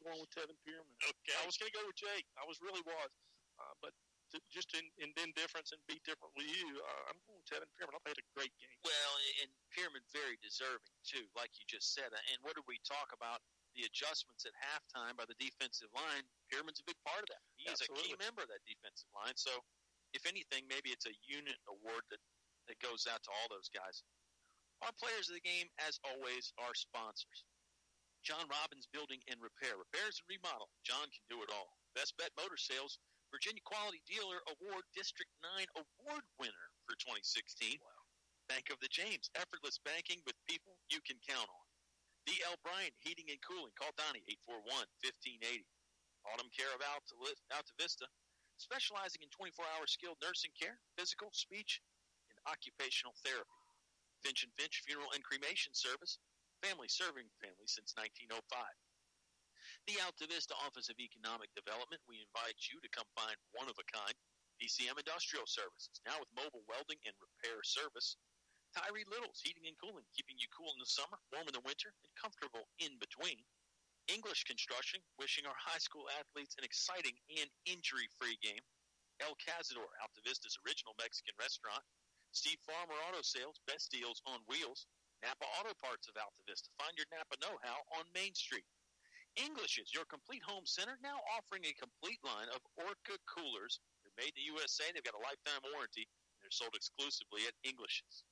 S3: going with Tevin Pierman.
S2: Okay.
S3: I was going to go with Jake. I really was. But just in indifference and be different with you, I'm going with Tevin Pierman. I played a great game.
S2: Well, and Pierman very deserving, too, like you just said. And what did we talk about? The adjustments at halftime by the defensive line. Pierman's a big part of that. He is a key member of that defensive line. So, if anything, maybe it's a unit award that goes out to all those guys. Our players of the game, as always, are sponsors. John Robbins Building and Repair. Repairs and remodel. John can do it all. Best Bet Motor Sales. Virginia Quality Dealer Award District 9 Award winner for 2016. Wow. Bank of the James. Effortless banking with people you can count on. D.L. Bryant Heating and Cooling. Call Donnie 841-1580. Autumn Care of Altavista. Specializing in 24-hour skilled nursing care, physical, speech, and occupational therapy. Finch & Finch Funeral and Cremation Service. Family serving families since 1905. The Altavista Office of Economic Development, we invite you to come find one-of-a-kind DCM Industrial Services, now with mobile welding and repair service. Tyree Little's Heating and Cooling, keeping you cool in the summer, warm in the winter, and comfortable in between. English Construction, wishing our high school athletes an exciting and injury-free game. El Cazador, Altavista's original Mexican restaurant. Steve Farmer Auto Sales, best deals on wheels. Napa Auto Parts of Altavista. Find your Napa know-how on Main Street. English's, your complete home center, now offering a complete line of Orca coolers. They're made in the USA. They've got a lifetime warranty. And they're sold exclusively at English's.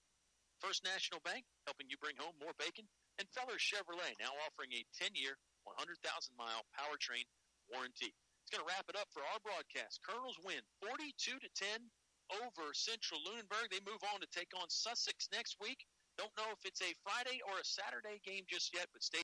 S2: First National Bank, helping you bring home more bacon. And Feller Chevrolet, now offering a 10-year, 100,000-mile powertrain warranty. It's going to wrap it up for our broadcast. Colonels win 42-10 over Central-Lunenburg. They move on to take on Sussex next week. Don't know if it's a Friday or a Saturday game just yet, but stay